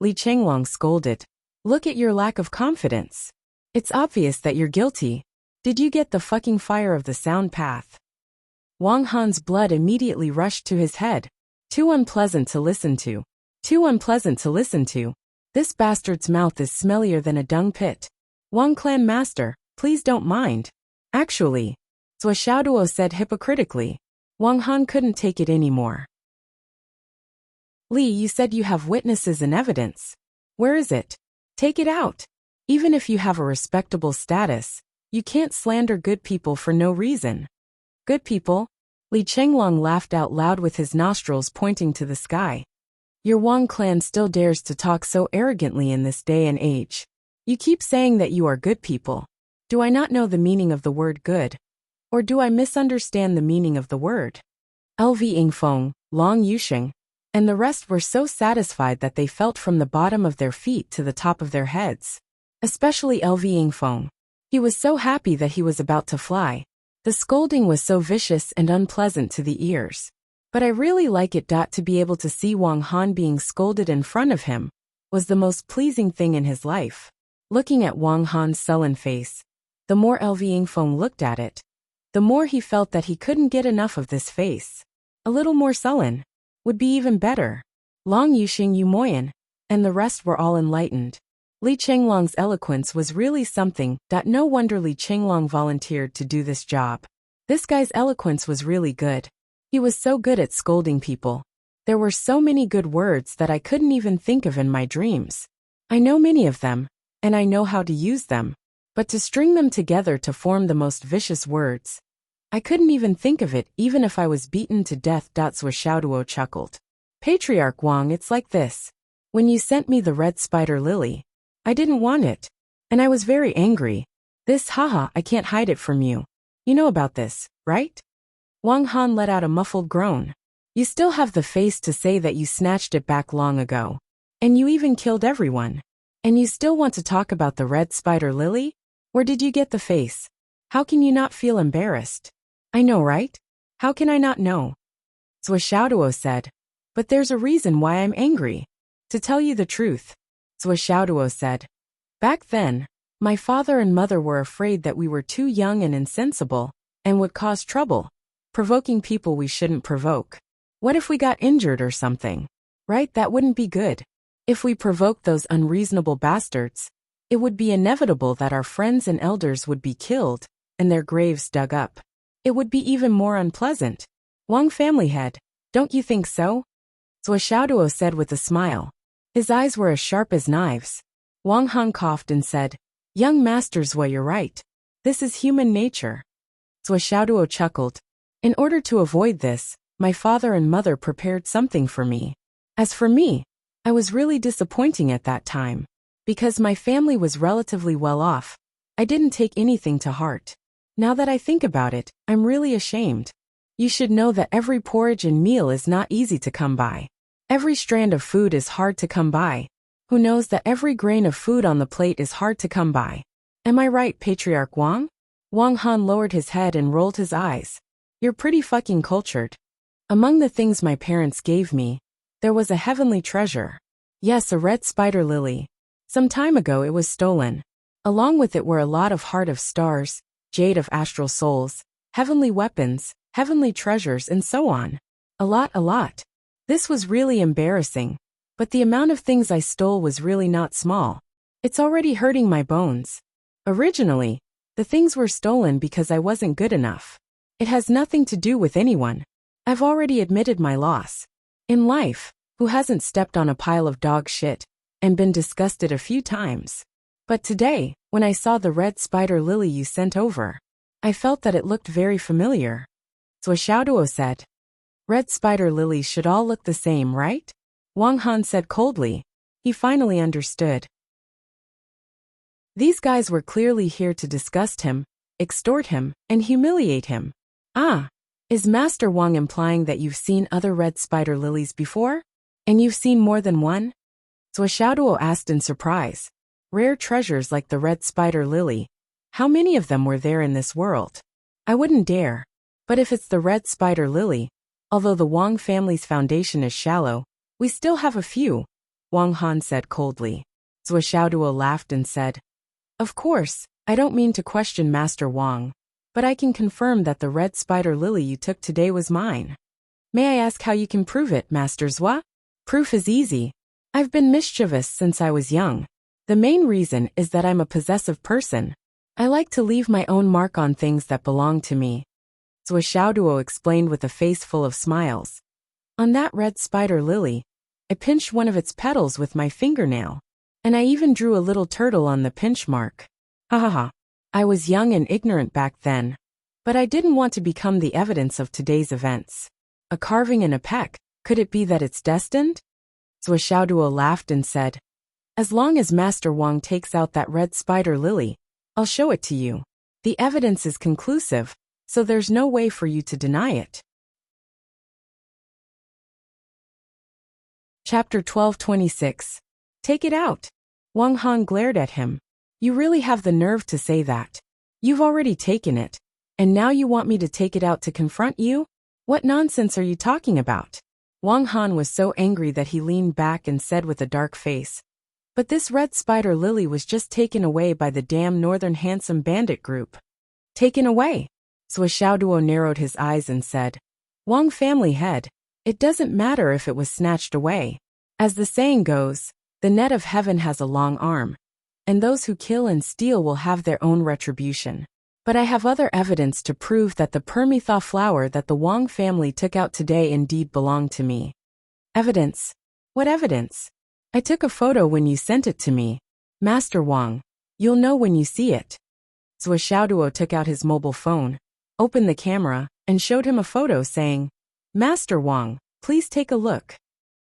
Li Chenglong scolded. "Look at your lack of confidence. It's obvious that you're guilty. Did you get the fucking fire of the sound path?" Wang Han's blood immediately rushed to his head. Too unpleasant to listen to. Too unpleasant to listen to. This bastard's mouth is smellier than a dung pit. "Wang clan master, please don't mind." "Actually," Zhou Xiaoduo said hypocritically. Wang Han couldn't take it anymore. "Li, you said you have witnesses and evidence. Where is it? Take it out. Even if you have a respectable status, you can't slander good people for no reason." "Good people?" Li Chenglong laughed out loud with his nostrils pointing to the sky. Your Wang clan still dares to talk so arrogantly in this day and age. You keep saying that you are good people. Do I not know the meaning of the word good? Or do I misunderstand the meaning of the word? LV Yingfeng, Long Yusheng, and the rest were so satisfied that they felt from the bottom of their feet to the top of their heads. Especially LV Yingfeng. He was so happy that he was about to fly. The scolding was so vicious and unpleasant to the ears. But I really like it. To be able to see Wang Han being scolded in front of him was the most pleasing thing in his life. Looking at Wang Han's sullen face, the more LV Yingfeng looked at it, the more he felt that he couldn't get enough of this face. A little more sullen would be even better. Long Yuxing Yu Moyan, and the rest were all enlightened. Li Chenglong's eloquence was really something. No wonder Li Chenglong volunteered to do this job. This guy's eloquence was really good. He was so good at scolding people. There were so many good words that I couldn't even think of in my dreams. I know many of them, and I know how to use them. But to string them together to form the most vicious words, I couldn't even think of it even if I was beaten to death. Zhou Xiaoduo chuckled. Patriarch Wang, it's like this. When you sent me the red spider lily, I didn't want it. And I was very angry. This haha, I can't hide it from you. You know about this, right? Wang Han let out a muffled groan. You still have the face to say that you snatched it back long ago. And you even killed everyone. And you still want to talk about the red spider lily? Where did you get the face? How can you not feel embarrassed? I know, right? How can I not know? Zhou Xiaoduo said. But there's a reason why I'm angry. To tell you the truth, Zhou Xiaoduo said. Back then, my father and mother were afraid that we were too young and insensible, and would cause trouble, provoking people we shouldn't provoke. What if we got injured or something? Right, that wouldn't be good. If we provoked those unreasonable bastards, it would be inevitable that our friends and elders would be killed, and their graves dug up. It would be even more unpleasant. Wang family head, don't you think so? Zhou Xiaoduo said with a smile. His eyes were as sharp as knives. Wang Han coughed and said, Young master Zhou, you're right. This is human nature. Zhou Xiaoduo chuckled. In order to avoid this, my father and mother prepared something for me. As for me, I was really disappointing at that time. Because my family was relatively well off, I didn't take anything to heart. Now that I think about it, I'm really ashamed. You should know that every porridge and meal is not easy to come by. Every strand of food is hard to come by. Who knows that every grain of food on the plate is hard to come by? Am I right, Patriarch Wang? Wang Han lowered his head and rolled his eyes. You're pretty fucking cultured. Among the things my parents gave me, there was a heavenly treasure. Yes, a red spider lily. Some time ago it was stolen. Along with it were a lot of heart of stars, jade of astral souls, heavenly weapons, heavenly treasures, and so on. A lot. This was really embarrassing. But the amount of things I stole was really not small. It's already hurting my bones. Originally, the things were stolen because I wasn't good enough. It has nothing to do with anyone. I've already admitted my loss. In life, who hasn't stepped on a pile of dog shit and been disgusted a few times? But today, when I saw the red spider lily you sent over, I felt that it looked very familiar. Zhou Xiaoduo said. Red spider lilies should all look the same, right? Wang Han said coldly. He finally understood. These guys were clearly here to disgust him, extort him, and humiliate him. Ah, is Master Wang implying that you've seen other red spider lilies before? And you've seen more than one? Zhou Xiaoduo asked in surprise. Rare treasures like the red spider lily. How many of them were there in this world? I wouldn't dare. But if it's the red spider lily, although the Wang family's foundation is shallow, we still have a few, Wang Han said coldly. Zhou Xiaoduo laughed and said, Of course, I don't mean to question Master Wang, but I can confirm that the red spider lily you took today was mine. May I ask how you can prove it, Master Zhou? Proof is easy. I've been mischievous since I was young. The main reason is that I'm a possessive person. I like to leave my own mark on things that belong to me. Zhou Xiaoduo explained with a face full of smiles. On that red spider lily, I pinched one of its petals with my fingernail. And I even drew a little turtle on the pinch mark. Ha ha ha. I was young and ignorant back then. But I didn't want to become the evidence of today's events. A carving and a peck, could it be that it's destined? Zhou Xiaoduo laughed and said, as long as Master Wang takes out that red spider lily, I'll show it to you. The evidence is conclusive, so there's no way for you to deny it. Chapter 12:26. Take it out. Wang Han glared at him. You really have the nerve to say that. You've already taken it, and now you want me to take it out to confront you? What nonsense are you talking about? Wang Han was so angry that he leaned back and said with a dark face, but this red spider lily was just taken away by the damn Northern Handsome Bandit group. Taken away? Zhou Xiaoduo narrowed his eyes and said, Wang family head, it doesn't matter if it was snatched away. As the saying goes, the net of heaven has a long arm, and those who kill and steal will have their own retribution. But I have other evidence to prove that the permetha flower that the Wang family took out today indeed belonged to me. Evidence? What evidence? I took a photo when you sent it to me. Master Wang, you'll know when you see it. Zhou Xiaoduo took out his mobile phone, opened the camera, and showed him a photo saying, Master Wang, please take a look.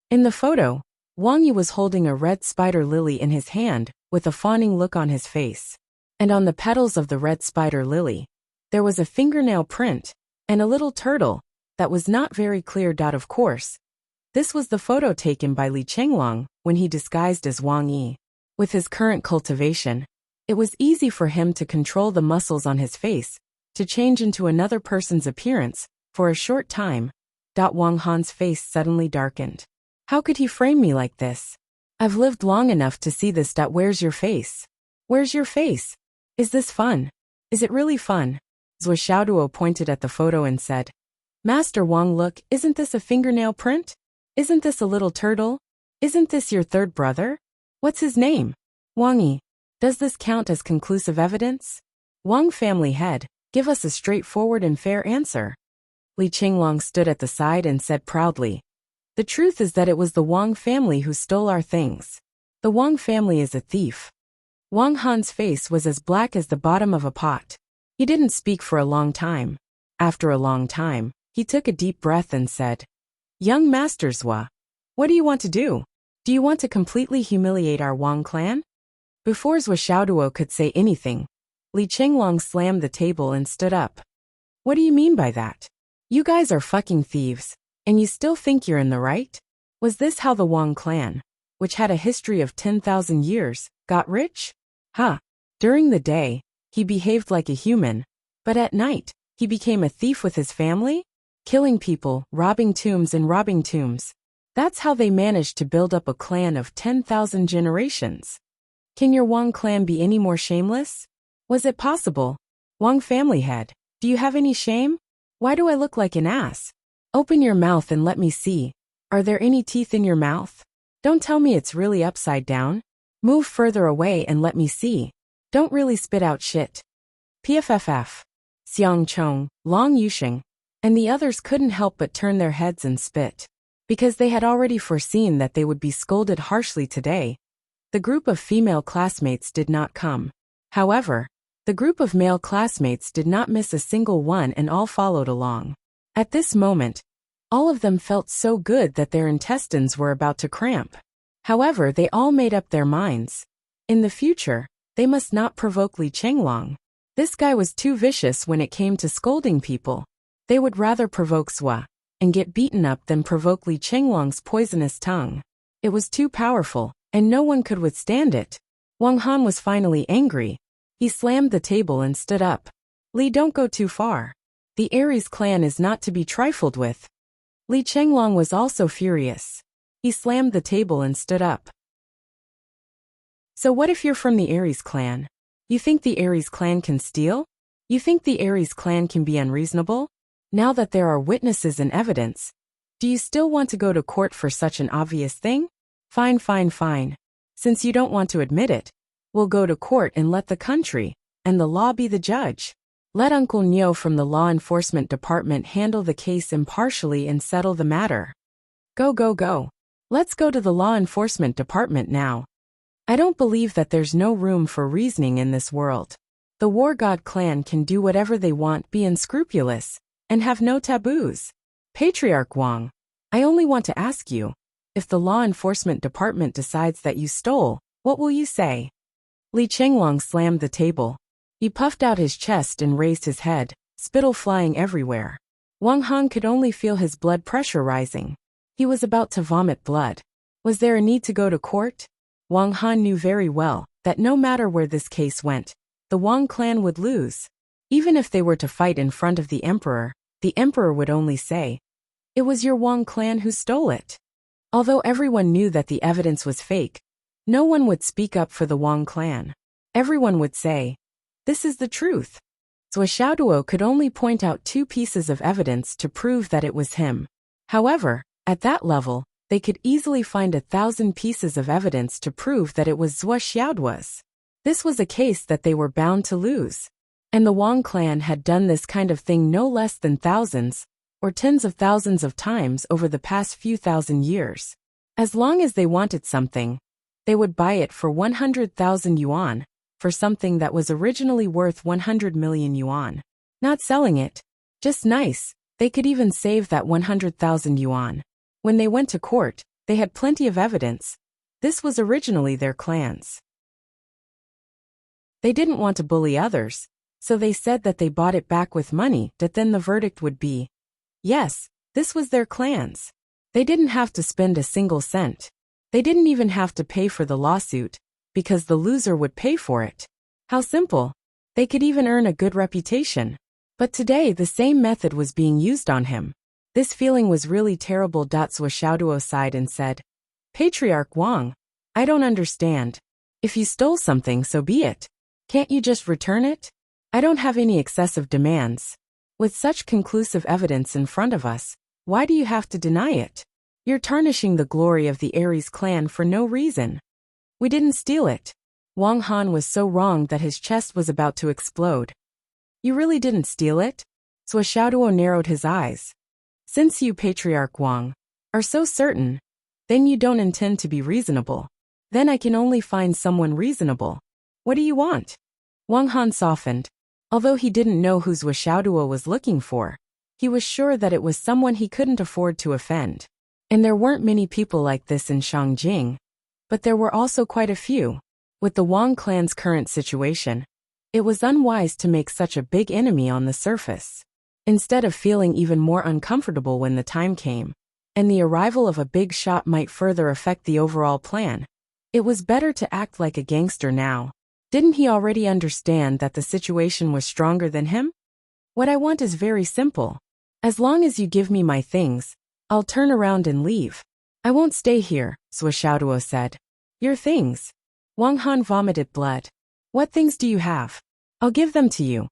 In the photo, Wang Yi was holding a red spider lily in his hand, with a fawning look on his face. And on the petals of the red spider lily, there was a fingernail print, and a little turtle, that was not very clear. Of course, this was the photo taken by Li Chenglong when he disguised as Wang Yi. With his current cultivation, it was easy for him to control the muscles on his face, to change into another person's appearance, for a short time. Wang Han's face suddenly darkened. How could he frame me like this? I've lived long enough to see this. Where's your face? Where's your face? Is this fun? Is it really fun? Zhou Xiaoduo pointed at the photo and said, Master Wang, look, isn't this a fingernail print? Isn't this a little turtle? Isn't this your third brother? What's his name? Wang Yi. Does this count as conclusive evidence? Wang family head, give us a straightforward and fair answer. Li Chenglong stood at the side and said proudly, the truth is that it was the Wang family who stole our things. The Wang family is a thief. Wang Han's face was as black as the bottom of a pot. He didn't speak for a long time. After a long time, he took a deep breath and said, Young Master Zhou, what do you want to do? Do you want to completely humiliate our Wang clan? Before Zhou Xiaoduo could say anything, Li Chenglong slammed the table and stood up. What do you mean by that? You guys are fucking thieves, and you still think you're in the right? Was this how the Wang clan, which had a history of 10,000 years, got rich? During the day, he behaved like a human, but at night, he became a thief with his family? Killing people, robbing tombs and robbing tombs. That's how they managed to build up a clan of 10,000 generations. Can your Wang clan be any more shameless? Was it possible? Wang family head, do you have any shame? Why do I look like an ass? Open your mouth and let me see. Are there any teeth in your mouth? Don't tell me it's really upside down. Move further away and let me see. Don't really spit out shit. PFFF. Xiang Chong, Long Yusheng, and the others couldn't help but turn their heads and spit. Because they had already foreseen that they would be scolded harshly today. The group of female classmates did not come. However, the group of male classmates did not miss a single one and all followed along. At this moment, all of them felt so good that their intestines were about to cramp. However, they all made up their minds. In the future, they must not provoke Li Chenglong. This guy was too vicious when it came to scolding people. They would rather provoke Zhou and get beaten up than provoke Li Chenglong's poisonous tongue. It was too powerful, and no one could withstand it. Wang Han was finally angry. He slammed the table and stood up. Li, don't go too far. The Aries clan is not to be trifled with. Li Chenglong was also furious. He slammed the table and stood up. So what if you're from the Aries clan? You think the Aries clan can steal? You think the Aries clan can be unreasonable? Now that there are witnesses and evidence, do you still want to go to court for such an obvious thing? Fine. Since you don't want to admit it, we'll go to court and let the country and the law be the judge. Let Uncle Nyo from the Law Enforcement Department handle the case impartially and settle the matter. Go. Let's go to the Law Enforcement Department now. I don't believe that there's no room for reasoning in this world. The War God clan can do whatever they want, be unscrupulous, and have no taboos. Patriarch Wang, I only want to ask you, if the law enforcement department decides that you stole, what will you say? Li Chenglong slammed the table. He puffed out his chest and raised his head, spittle flying everywhere. Wang Han could only feel his blood pressure rising. He was about to vomit blood. Was there a need to go to court? Wang Han knew very well that no matter where this case went, the Wang clan would lose. Even if they were to fight in front of the emperor would only say, "It was your Wang clan who stole it." Although everyone knew that the evidence was fake, no one would speak up for the Wang clan. Everyone would say, "This is the truth." Zhou Xiaoduo could only point out 2 pieces of evidence to prove that it was him. However, at that level, they could easily find 1,000 pieces of evidence to prove that it was Zhou Xiaoduo's. This was a case that they were bound to lose. And the Wang clan had done this kind of thing no less than thousands, or tens of thousands of times over the past few thousand years. As long as they wanted something, they would buy it for 100,000 yuan, for something that was originally worth 100 million yuan. Not selling it. Just nice. They could even save that 100,000 yuan. When they went to court, they had plenty of evidence. This was originally their clan's. They didn't want to bully others, so they said that they bought it back with money, that then the verdict would be, yes, this was their clan's. They didn't have to spend a single cent. They didn't even have to pay for the lawsuit, because the loser would pay for it. How simple. They could even earn a good reputation. But today the same method was being used on him. This feeling was really terrible. Zhou Xiaoduo sighed and said, "Patriarch Wang, I don't understand. If you stole something, so be it. Can't you just return it? I don't have any excessive demands. With such conclusive evidence in front of us, why do you have to deny it? You're tarnishing the glory of the Aries clan for no reason." "We didn't steal it." Wang Han was so wrong that his chest was about to explode. "You really didn't steal it?" Zhou Xiaoduo narrowed his eyes. "Since you, Patriarch Wang, are so certain, then you don't intend to be reasonable. Then I can only find someone reasonable. What do you want?" Wang Han softened. Although he didn't know who Zhou Xiaoduo was looking for, he was sure that it was someone he couldn't afford to offend. And there weren't many people like this in Shangjing, but there were also quite a few. With the Wang clan's current situation, it was unwise to make such a big enemy on the surface. Instead of feeling even more uncomfortable when the time came, and the arrival of a big shot might further affect the overall plan, it was better to act like a gangster now. Didn't he already understand that the situation was stronger than him? "What I want is very simple. As long as you give me my things, I'll turn around and leave. I won't stay here," Zhou Xiaoduo said. "Your things?" Wang Han vomited blood. "What things do you have? I'll give them to you."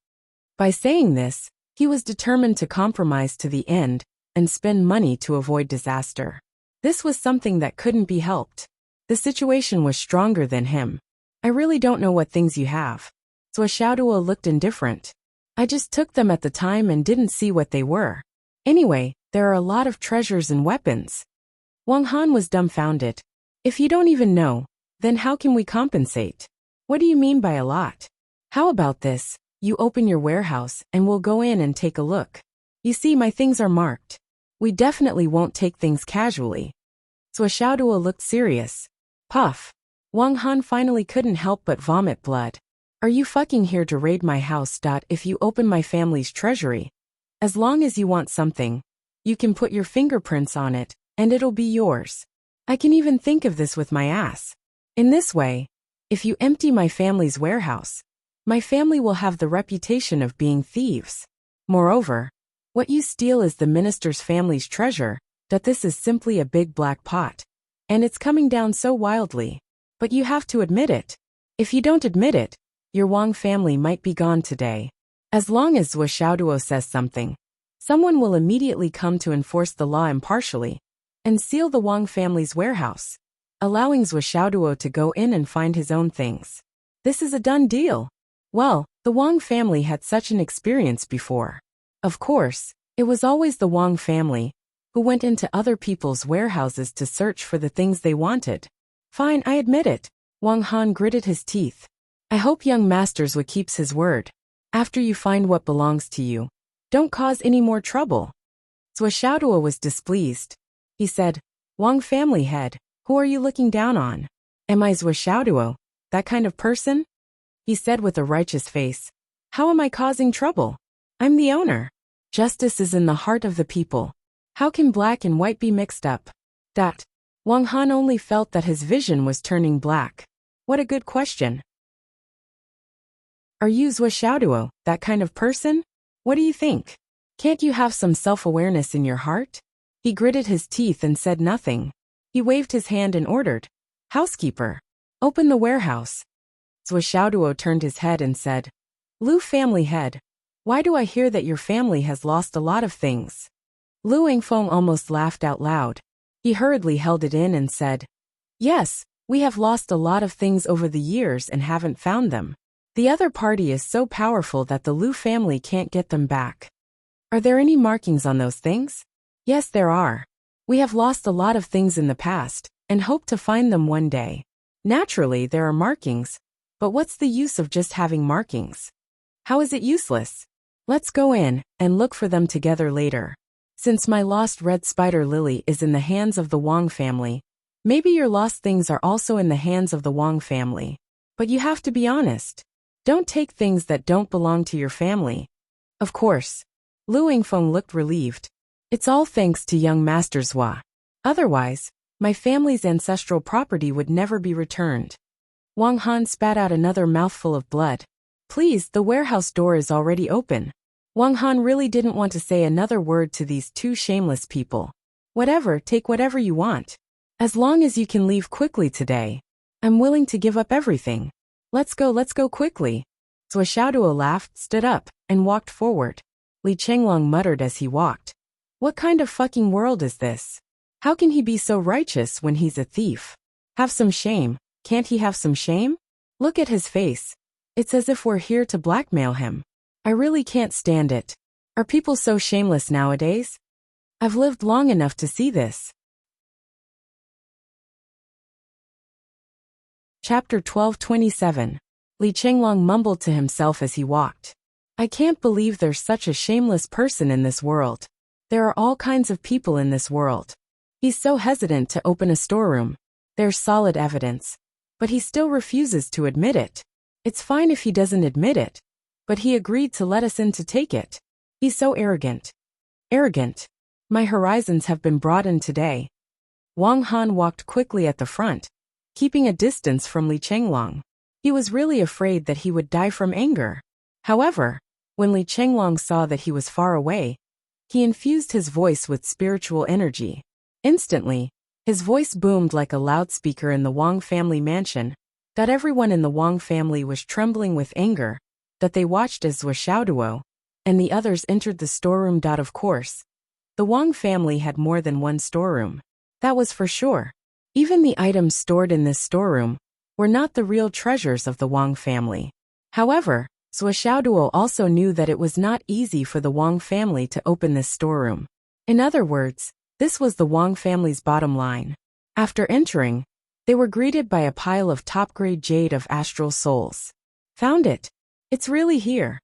By saying this, he was determined to compromise to the end and spend money to avoid disaster. This was something that couldn't be helped. The situation was stronger than him. "I really don't know what things you have." Zhou Xiaoduo looked indifferent. "I just took them at the time and didn't see what they were. Anyway, there are a lot of treasures and weapons." Wang Han was dumbfounded. "If you don't even know, then how can we compensate? What do you mean by a lot? How about this? You open your warehouse and we'll go in and take a look. You see, my things are marked. We definitely won't take things casually." Zhou Xiaoduo looked serious. Puff. Wang Han finally couldn't help but vomit blood. "Are you fucking here to raid my house? If you open my family's treasury, as long as you want something, you can put your fingerprints on it, and it'll be yours. I can even think of this with my ass. In this way, if you empty my family's warehouse, my family will have the reputation of being thieves. Moreover, what you steal is the minister's family's treasure, that this is simply a big black pot. And it's coming down so wildly. But you have to admit it. If you don't admit it, your Wang family might be gone today. As long as Zhou Xiaoduo says something, someone will immediately come to enforce the law impartially and seal the Wang family's warehouse, allowing Zhou Xiaoduo to go in and find his own things. This is a done deal. Well, the Wang family had such an experience before. Of course, it was always the Wang family who went into other people's warehouses to search for the things they wanted. "Fine, I admit it." Wang Han gritted his teeth. I hope young Masters keeps his word. After you find what belongs to you, don't cause any more trouble. Zhuo was displeased. He said, Wang family head, who are you looking down on? Am I Zhuo, that kind of person? He said with a righteous face. How am I causing trouble? I'm the owner. Justice is in the heart of the people. How can black and white be mixed up? Wang Han only felt that his vision was turning black. What a good question. Are you Zhuo, that kind of person? What do you think? Can't you have some self-awareness in your heart? He gritted his teeth and said nothing. He waved his hand and ordered, Housekeeper, open the warehouse. Zhuo turned his head and said, Lu family head, why do I hear that your family has lost a lot of things? Lu Yingfeng almost laughed out loud. He hurriedly held it in and said, Yes, we have lost a lot of things over the years and haven't found them. The other party is so powerful that the Lu family can't get them back. Are there any markings on those things? Yes, there are. We have lost a lot of things in the past, and hope to find them one day. Naturally, there are markings, but what's the use of just having markings? How is it useless? Let's go in and look for them together later. Since my lost red spider lily is in the hands of the Wang family, maybe your lost things are also in the hands of the Wang family. But you have to be honest. Don't take things that don't belong to your family. Of course. Lu Yingfeng looked relieved. It's all thanks to young Master Zhua. Otherwise, my family's ancestral property would never be returned. Wang Han spat out another mouthful of blood. Please, the warehouse door is already open. Wang Han really didn't want to say another word to these two shameless people. Whatever, take whatever you want. As long as you can leave quickly today. I'm willing to give up everything. Let's go quickly. Zhuo laughed, stood up, and walked forward. Li Chenglong muttered as he walked. What kind of fucking world is this? How can he be so righteous when he's a thief? Have some shame, can't he have some shame? Look at his face. It's as if we're here to blackmail him. I really can't stand it. Are people so shameless nowadays? I've lived long enough to see this. Chapter 12:27. Li Chenglong mumbled to himself as he walked. I can't believe there's such a shameless person in this world. There are all kinds of people in this world. He's so hesitant to open a storeroom. There's solid evidence. But he still refuses to admit it. It's fine if he doesn't admit it. But he agreed to let us in to take it. He's so arrogant. Arrogant. My horizons have been broadened today. Wang Han walked quickly at the front, keeping a distance from Li Chenglong. He was really afraid that he would die from anger. However, when Li Chenglong saw that he was far away, he infused his voice with spiritual energy. Instantly, his voice boomed like a loudspeaker in the Wang family mansion, that everyone in the Wang family was trembling with anger, that they watched as Zhuo and the others entered the storeroom. Of course, the Wang family had more than one storeroom. That was for sure. Even the items stored in this storeroom were not the real treasures of the Wang family. However, Zhuo also knew that it was not easy for the Wang family to open this storeroom. In other words, this was the Wang family's bottom line. After entering, they were greeted by a pile of top-grade jade of astral souls. Found it. It's really here.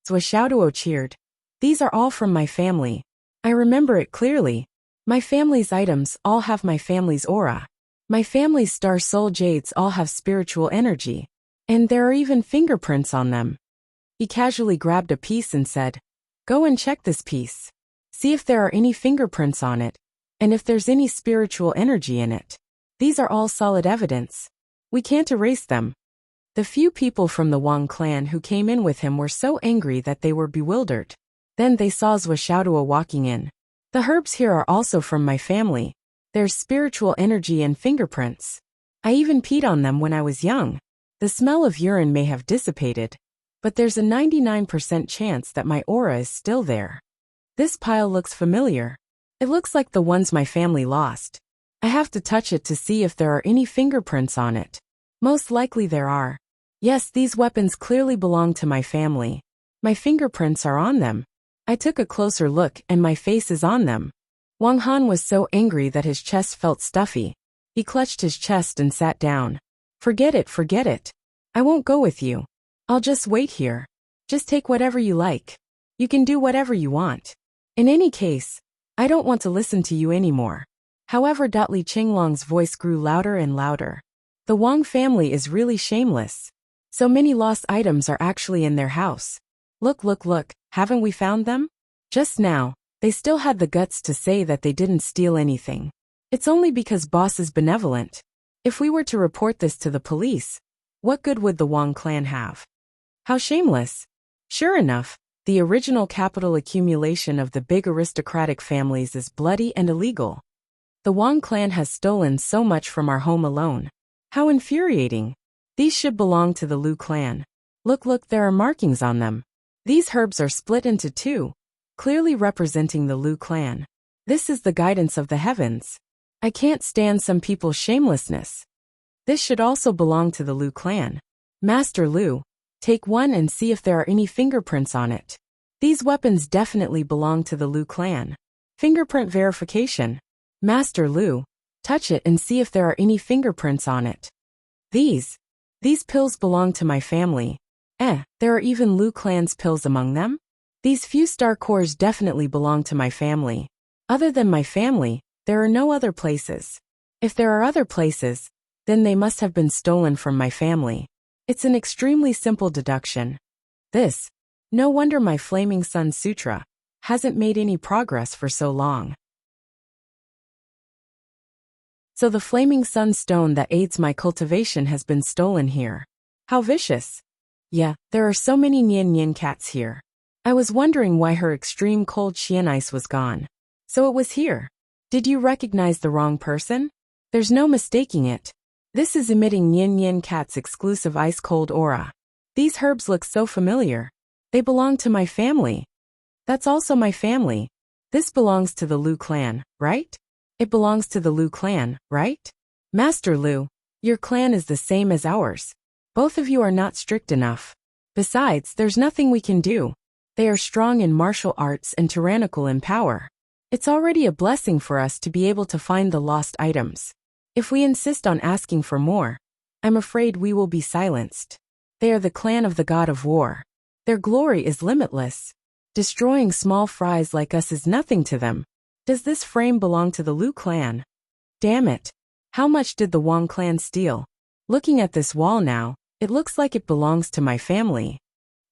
Zhuo cheered. These are all from my family. I remember it clearly. My family's items all have my family's aura. My family's star soul jades all have spiritual energy. And there are even fingerprints on them. He casually grabbed a piece and said, Go and check this piece. See if there are any fingerprints on it, and if there's any spiritual energy in it. These are all solid evidence. We can't erase them. The few people from the Wang clan who came in with him were so angry that they were bewildered. Then they saw Zhuo walking in. The herbs here are also from my family. There's spiritual energy and fingerprints. I even peed on them when I was young. The smell of urine may have dissipated, but there's a 99% chance that my aura is still there. This pile looks familiar. It looks like the ones my family lost. I have to touch it to see if there are any fingerprints on it. Most likely there are. Yes, these weapons clearly belong to my family. My fingerprints are on them. I took a closer look and my face is on them. Wang Han was so angry that his chest felt stuffy. He clutched his chest and sat down. Forget it. I won't go with you. I'll just wait here. Just take whatever you like. You can do whatever you want. In any case, I don't want to listen to you anymore. However, Li Qinglong's voice grew louder and louder. The Wang family is really shameless. So many lost items are actually in their house. Look, look, look, haven't we found them? Just now, they still had the guts to say that they didn't steal anything. It's only because boss is benevolent. If we were to report this to the police, what good would the Wang clan have? How shameless. Sure enough, the original capital accumulation of the big aristocratic families is bloody and illegal. The Wang clan has stolen so much from our home alone. How infuriating. These should belong to the Lu clan. Look, look, there are markings on them. These herbs are split into two, clearly representing the Lu clan. This is the guidance of the heavens. I can't stand some people's shamelessness. This should also belong to the Lu clan. Master Lu, take one and see if there are any fingerprints on it. These weapons definitely belong to the Lu clan. Fingerprint verification. Master Lu, touch it and see if there are any fingerprints on it. These pills belong to my family. There are even Lu clan's pills among them? These few star cores definitely belong to my family. Other than my family, there are no other places. If there are other places, then they must have been stolen from my family. It's an extremely simple deduction. No wonder my Flaming Sun Sutra hasn't made any progress for so long. So the Flaming Sun Stone that aids my cultivation has been stolen here. How vicious. Yeah, there are so many Nian Nian cats here. I was wondering why her extreme cold Xian ice was gone. So it was here. Did you recognize the wrong person? There's no mistaking it. This is emitting Nian Nian cat's exclusive ice-cold aura. These herbs look so familiar. They belong to my family. That's also my family. This belongs to the Lu clan, right? It belongs to the Lu clan, right? Master Lu, your clan is the same as ours. Both of you are not strict enough. Besides, there's nothing we can do. They are strong in martial arts and tyrannical in power. It's already a blessing for us to be able to find the lost items. If we insist on asking for more, I'm afraid we will be silenced. They are the clan of the god of war. Their glory is limitless. Destroying small fries like us is nothing to them. Does this frame belong to the Lu clan? Damn it. How much did the Wang clan steal? Looking at this wall now, it looks like it belongs to my family.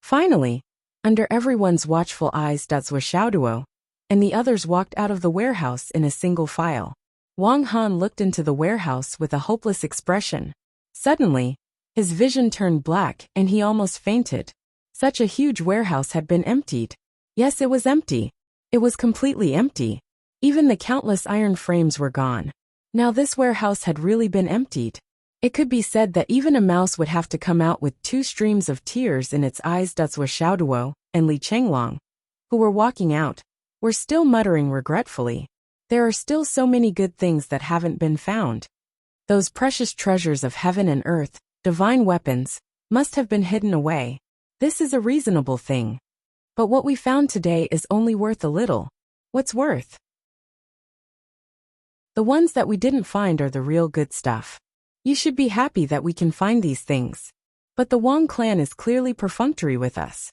Finally, under everyone's watchful eyes, Xiaoduo and the others walked out of the warehouse in a single file. Wang Han looked into the warehouse with a hopeless expression. Suddenly, his vision turned black and he almost fainted. Such a huge warehouse had been emptied. Yes, it was empty. It was completely empty. Even the countless iron frames were gone. Now this warehouse had really been emptied. It could be said that even a mouse would have to come out with 2 streams of tears in its eyes. Xiaoduo and Li Qinglong, who were walking out, were still muttering regretfully. There are still so many good things that haven't been found. Those precious treasures of heaven and earth, divine weapons, must have been hidden away. This is a reasonable thing. But what we found today is only worth a little. What's worth? The ones that we didn't find are the real good stuff. You should be happy that we can find these things. But the Wang clan is clearly perfunctory with us.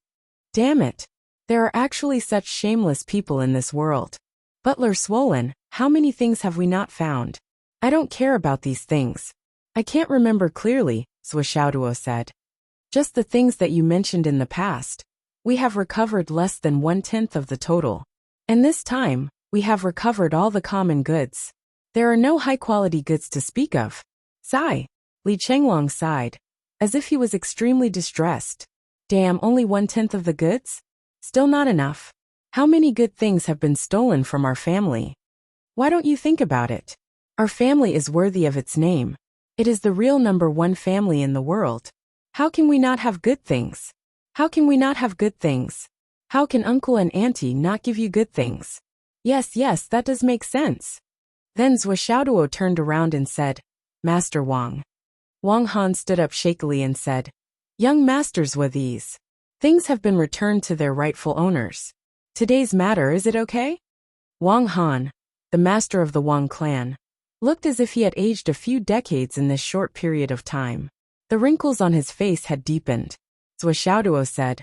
Damn it. There are actually such shameless people in this world. Butler Swollen, how many things have we not found? I don't care about these things. I can't remember clearly, Xiaoduo said. Just the things that you mentioned in the past. We have recovered less than 1/10 of the total. And this time, we have recovered all the common goods. There are no high-quality goods to speak of. Sigh. Li Qinglong sighed, as if he was extremely distressed. Damn, only 1/10 of the goods? Still not enough. How many good things have been stolen from our family? Why don't you think about it? Our family is worthy of its name. It is the real #1 family in the world. How can we not have good things? How can we not have good things? How can uncle and auntie not give you good things? Yes, that does make sense. Then Xiaoduo turned around and said, Master Wang. Wang Han stood up shakily and said, Young masters, with these things have been returned to their rightful owners. Today's matter, is it okay? Wang Han, the master of the Wang clan, looked as if he had aged a few decades in this short period of time. The wrinkles on his face had deepened. Swishaoduo said,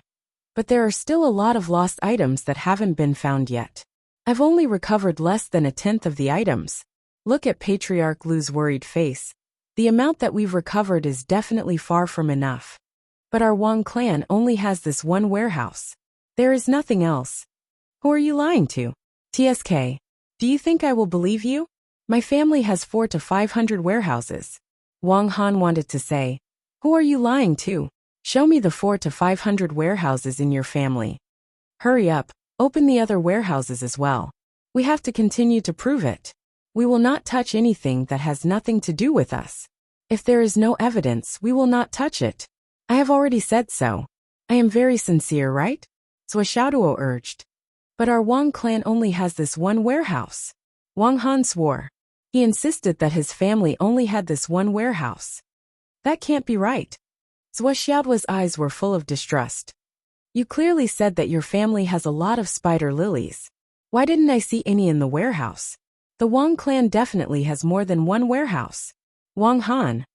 "But there are still a lot of lost items that haven't been found yet. I've only recovered less than 1/10 of the items." Look at Patriarch Lu's worried face. The amount that we've recovered is definitely far from enough. But our Wang clan only has this one warehouse. There is nothing else. Who are you lying to? TSK. Do you think I will believe you? My family has 400 to 500 warehouses. Wang Han wanted to say, "Who are you lying to? Show me the 400 to 500 warehouses in your family. Hurry up, open the other warehouses as well. We have to continue to prove it. We will not touch anything that has nothing to do with us. If there is no evidence, we will not touch it. I have already said so. I am very sincere, right?" Swishaoduo urged. "But our Wang clan only has this one warehouse." Wang Han swore. He insisted that his family only had this one warehouse. That can't be right. Swishaoduo's eyes were full of distrust. "You clearly said that your family has a lot of spider lilies. Why didn't I see any in the warehouse? The Wang clan definitely has more than one warehouse." Wang Han.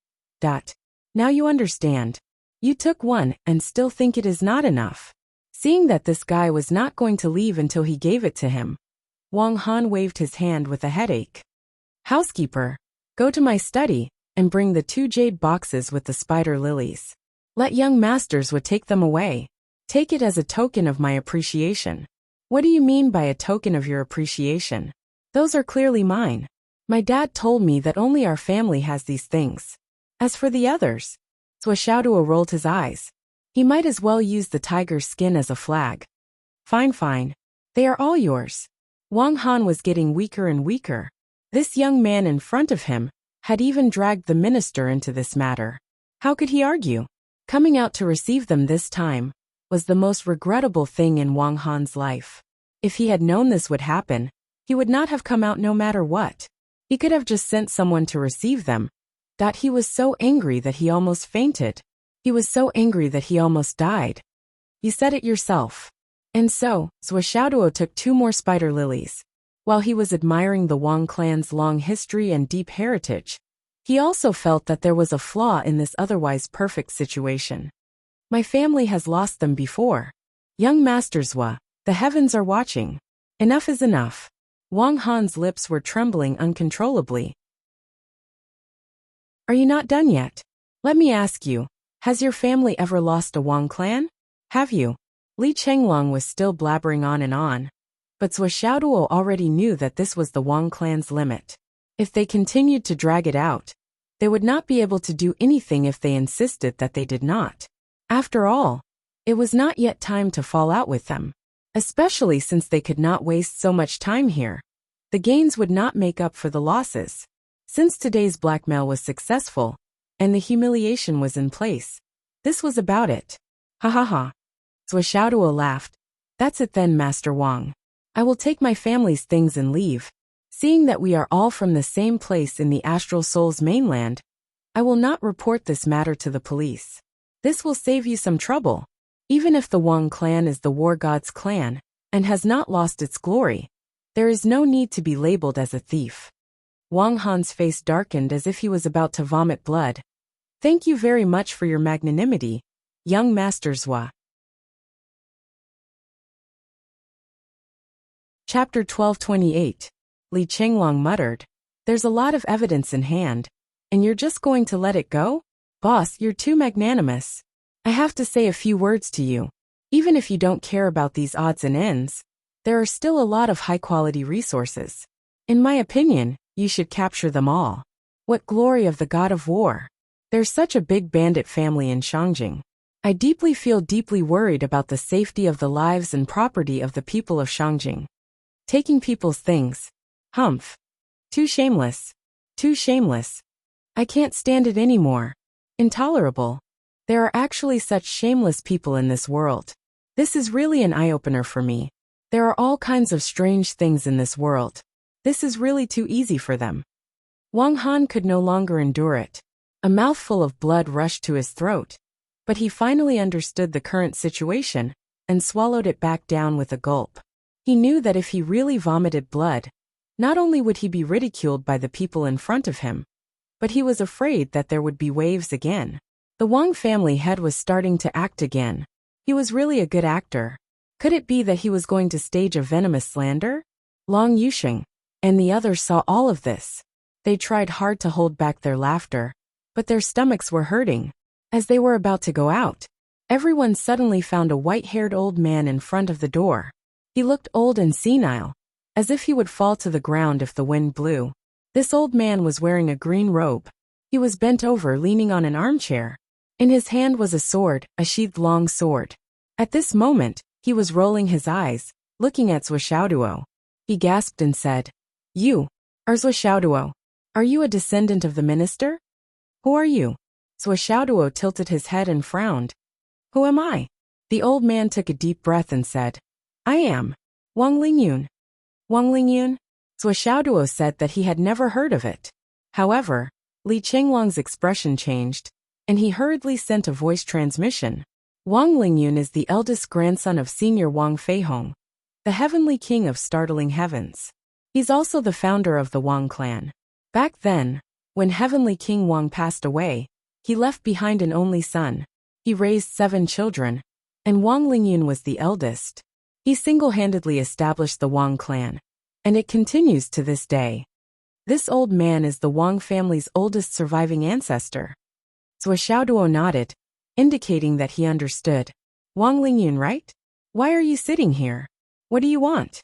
Now you understand. You took one and still think it is not enough. Seeing that this guy was not going to leave until he gave it to him, Wang Han waved his hand with a headache. "Housekeeper, go to my study and bring the 2 jade boxes with the spider lilies. Let young masters would take them away. Take it as a token of my appreciation." "What do you mean by a token of your appreciation? Those are clearly mine. My dad told me that only our family has these things. As for the others..." Swishaoduo rolled his eyes. He might as well use the tiger's skin as a flag. Fine. They are all yours." Wang Han was getting weaker and weaker. This young man in front of him had even dragged the minister into this matter. How could he argue? Coming out to receive them this time was the most regrettable thing in Wang Han's life. If he had known this would happen, he would not have come out no matter what. He could have just sent someone to receive them. He was so angry that he almost fainted. He was so angry that he almost died. "You said it yourself." And so, Swishaoduo took 2 more spider lilies. While he was admiring the Wang clan's long history and deep heritage, he also felt that there was a flaw in this otherwise perfect situation. "My family has lost them before. Young masters, the heavens are watching. Enough is enough." Wang Han's lips were trembling uncontrollably. "Are you not done yet? Let me ask you, has your family ever lost a Wang clan? Have you?" Li Chenglong was still blabbering on, but Swishaoduo already knew that this was the Wang clan's limit. If they continued to drag it out, they would not be able to do anything if they insisted that they did not. After all, it was not yet time to fall out with them. Especially since they could not waste so much time here. The gains would not make up for the losses. Since today's blackmail was successful, and the humiliation was in place, this was about it. Ha ha ha. Swishaoduo laughed. "That's it then, Master Wang. I will take my family's things and leave. Seeing that we are all from the same place in the Astral Soul's mainland, I will not report this matter to the police. This will save you some trouble. Even if the Wang clan is the war god's clan, and has not lost its glory, there is no need to be labeled as a thief." Wang Han's face darkened as if he was about to vomit blood. "Thank you very much for your magnanimity, young Master Zhua." Chapter 1228. Li Chenglong muttered, "There's a lot of evidence in hand, and you're just going to let it go? Boss, you're too magnanimous. I have to say a few words to you. Even if you don't care about these odds and ends, there are still a lot of high-quality resources. In my opinion, you should capture them all. What glory of the god of war! There's such a big bandit family in Shangjing. I feel deeply worried about the safety of the lives and property of the people of Shangjing. Taking people's things. Humph. Too shameless. Too shameless. I can't stand it anymore. Intolerable. There are actually such shameless people in this world. This is really an eye-opener for me. There are all kinds of strange things in this world. This is really too easy for them." Wang Han could no longer endure it. A mouthful of blood rushed to his throat, but he finally understood the current situation and swallowed it back down with a gulp. He knew that if he really vomited blood, not only would he be ridiculed by the people in front of him, but he was afraid that there would be waves again. The Wang family head was starting to act again. He was really a good actor. Could it be that he was going to stage a venomous slander? Long Yusheng and the others saw all of this. They tried hard to hold back their laughter, but their stomachs were hurting. As they were about to go out, everyone suddenly found a white-haired old man in front of the door. He looked old and senile, as if he would fall to the ground if the wind blew. This old man was wearing a green robe. He was bent over, leaning on an armchair. In his hand was a sword, a sheathed long sword. At this moment, he was rolling his eyes, looking at Swishaoduo. He gasped and said, "You are Swishaoduo. Are you a descendant of the minister? Who are you?" Swishaoduo tilted his head and frowned. "Who am I?" The old man took a deep breath and said, "I am Wang Lingyun." Wang Lingyun? Swishaoduo said that he had never heard of it. However, Li Chenglong's expression changed, and he hurriedly sent a voice transmission. Wang Lingyun is the eldest grandson of Senior Wang Feihong, the heavenly king of startling heavens. He's also the founder of the Wang clan. Back then, when Heavenly King Wang passed away, he left behind an only son. He raised 7 children, and Wang Lingyun was the eldest. He single-handedly established the Wang clan, and it continues to this day. This old man is the Wang family's oldest surviving ancestor. Swishaoduo nodded, indicating that he understood. "Wang Lingyun, right? Why are you sitting here? What do you want?"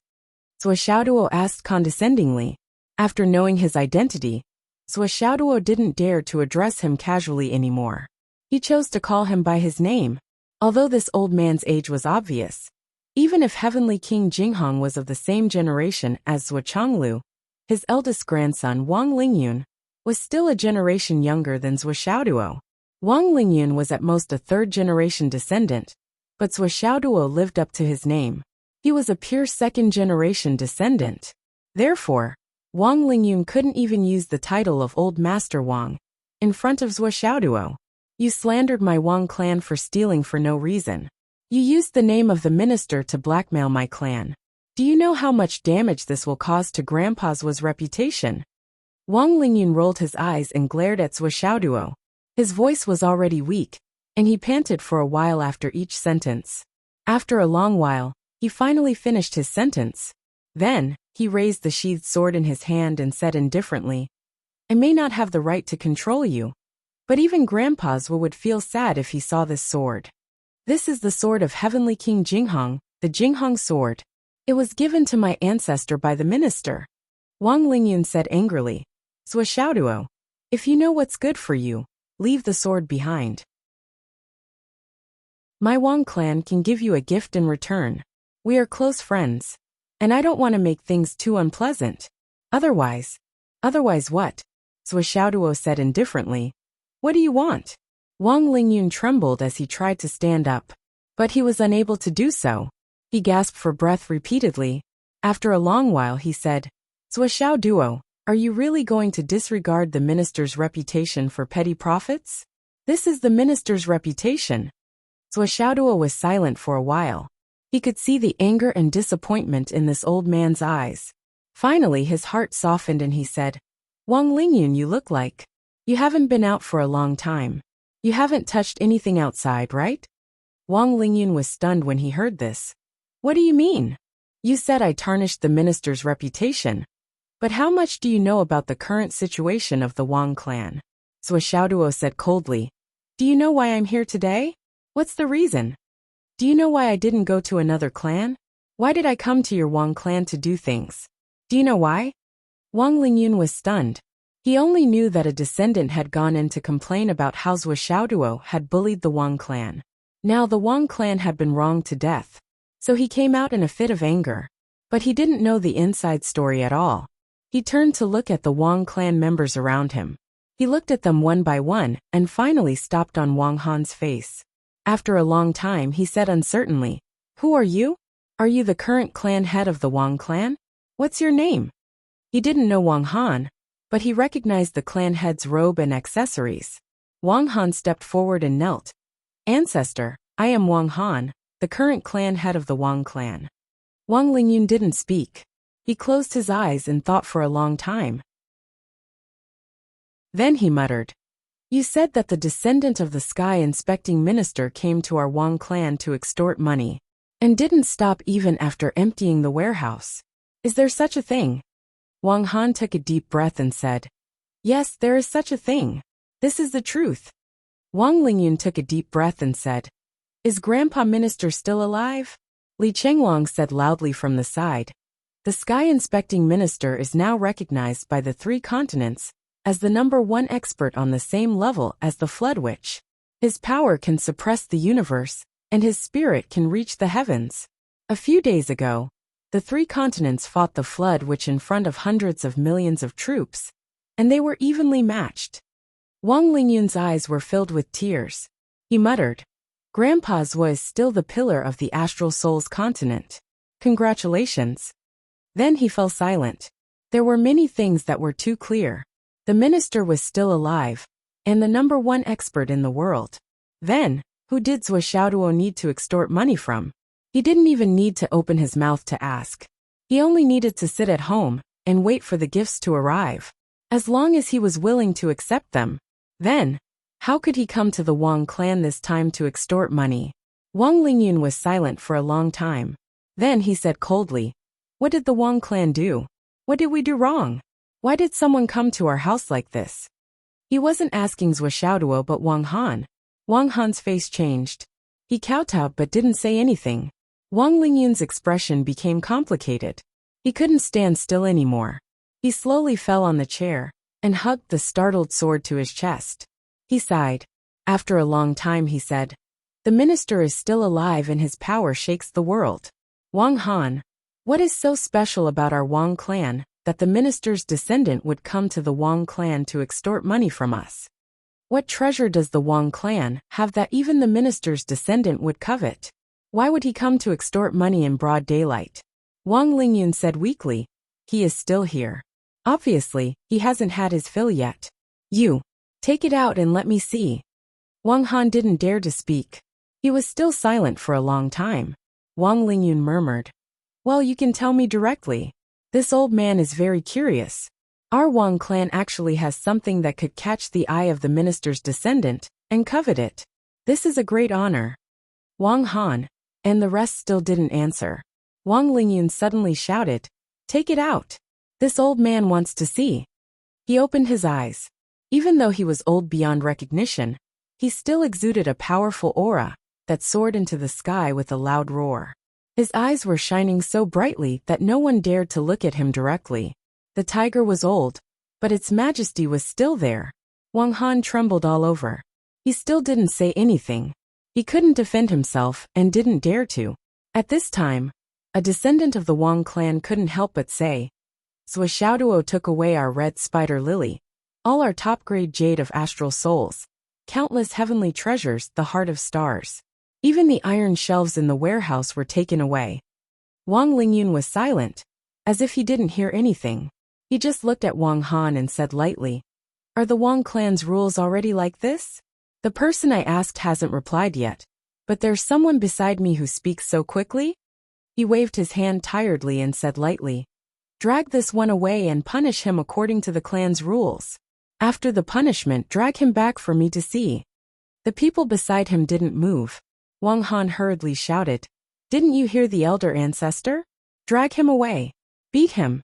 Swishaoduo asked condescendingly. After knowing his identity, Swishaoduo didn't dare to address him casually anymore. He chose to call him by his name, although this old man's age was obvious. Even if Heavenly King Jinghong was of the same generation as Zhuo Chonglu, his eldest grandson Wang Lingyun was still a generation younger than Swishaoduo. Wang Lingyun was at most a third-generation descendant, but Swishaoduo lived up to his name. He was a pure second-generation descendant. Therefore, Wang Lingyun couldn't even use the title of Old Master Wang in front of Swishaoduo. "You slandered my Wang clan for stealing for no reason. You used the name of the minister to blackmail my clan. Do you know how much damage this will cause to Grandpa's reputation?" Wang Lingyun rolled his eyes and glared at Swishaoduo. His voice was already weak, and he panted for a while after each sentence. After a long while, he finally finished his sentence. Then, he raised the sheathed sword in his hand and said indifferently, "I may not have the right to control you, but even Grandpa's would feel sad if he saw this sword. This is the sword of Heavenly King Jinghong, the Jinghong sword. It was given to my ancestor by the minister." Wang Lingyun said angrily, "Swishaoduo, if you know what's good for you, leave the sword behind. My Wang clan can give you a gift in return. We are close friends, and I don't want to make things too unpleasant. Otherwise what?" Swishaoduo said indifferently. "What do you want?" Wang Lingyun trembled as he tried to stand up, but he was unable to do so. He gasped for breath repeatedly. After a long while he said, "Swishaoduo, are you really going to disregard the minister's reputation for petty profits? This is the minister's reputation." Swishaoduo was silent for a while. He could see the anger and disappointment in this old man's eyes. Finally his heart softened and he said, "Wang Lingyun, you look like you haven't been out for a long time. You haven't touched anything outside, right?" Wang Lingyun was stunned when he heard this. "What do you mean? You said I tarnished the minister's reputation. But how much do you know about the current situation of the Wang clan?" Swishaoduo said coldly, "Do you know why I'm here today? What's the reason? Do you know why I didn't go to another clan? Why did I come to your Wang clan to do things? Do you know why?" Wang Lingyun was stunned. He only knew that a descendant had gone in to complain about how Swishaoduo had bullied the Wang clan. Now the Wang clan had been wronged to death, so he came out in a fit of anger. But he didn't know the inside story at all. He turned to look at the Wang clan members around him. He looked at them one by one and finally stopped on Wang Han's face. After a long time he said uncertainly, "Who are you? Are you the current clan head of the Wang clan? What's your name?" He didn't know Wang Han, but he recognized the clan head's robe and accessories. Wang Han stepped forward and knelt. "Ancestor, I am Wang Han, the current clan head of the Wang clan." Wang Lingyun didn't speak. He closed his eyes and thought for a long time. Then he muttered, You said that the descendant of the sky inspecting minister came to our Wang clan to extort money, and didn't stop even after emptying the warehouse. Is there such a thing? Wang Han took a deep breath and said, Yes, there is such a thing. This is the truth. Wang Lingyun took a deep breath and said, Is Grandpa Minister still alive? Li Chenglong said loudly from the side, The sky inspecting minister is now recognized by the 3 continents as the #1 expert on the same level as the Flood Witch. His power can suppress the universe, and his spirit can reach the heavens. A few days ago, the 3 continents fought the Flood Witch in front of hundreds of millions of troops, and they were evenly matched. Wang Lingyun's eyes were filled with tears. He muttered, Grandpa Zhuo is still the pillar of the astral soul's continent. Congratulations. Then he fell silent. There were many things that were too clear. The minister was still alive, and the #1 expert in the world. Then, who did Zhuo Xiaoduo need to extort money from? He didn't even need to open his mouth to ask. He only needed to sit at home and wait for the gifts to arrive. As long as he was willing to accept them. Then, how could he come to the Wang clan this time to extort money? Wang Lingyun was silent for a long time. Then he said coldly, What did the Wang clan do? What did we do wrong? Why did someone come to our house like this? He wasn't asking Zhuo Xiaoduo but Wang Han. Wang Han's face changed. He kowtowed but didn't say anything. Wang Lingyun's expression became complicated. He couldn't stand still anymore. He slowly fell on the chair and hugged the startled sword to his chest. He sighed. After a long time he said, The minister is still alive and his power shakes the world. Wang Han, what is so special about our Wang clan that the minister's descendant would come to the Wang clan to extort money from us? What treasure does the Wang clan have that even the minister's descendant would covet? Why would he come to extort money in broad daylight? Wang Lingyun said weakly, He is still here. Obviously, he hasn't had his fill yet. You, take it out and let me see. Wang Han didn't dare to speak. He was still silent for a long time. Wang Lingyun murmured, Well, you can tell me directly. This old man is very curious. Our Wang clan actually has something that could catch the eye of the minister's descendant and covet it. This is a great honor. Wang Han, and the rest still didn't answer. Wang Lingyun suddenly shouted, Take it out. This old man wants to see. He opened his eyes. Even though he was old beyond recognition, he still exuded a powerful aura that soared into the sky with a loud roar. His eyes were shining so brightly that no one dared to look at him directly. The tiger was old, but its majesty was still there. Wang Han trembled all over. He still didn't say anything. He couldn't defend himself and didn't dare to. At this time, a descendant of the Wang clan couldn't help but say, Zhuo Xiaoduo took away our red spider lily, all our top-grade jade of astral souls, countless heavenly treasures, the heart of stars. Even the iron shelves in the warehouse were taken away. Wang Lingyun was silent, as if he didn't hear anything. He just looked at Wang Han and said lightly, Are the Wang clan's rules already like this? The person I asked hasn't replied yet, but there's someone beside me who speaks so quickly? He waved his hand tiredly and said lightly, Drag this one away and punish him according to the clan's rules. After the punishment, drag him back for me to see. The people beside him didn't move. Wang Han hurriedly shouted, Didn't you hear the elder ancestor? Drag him away. Beat him.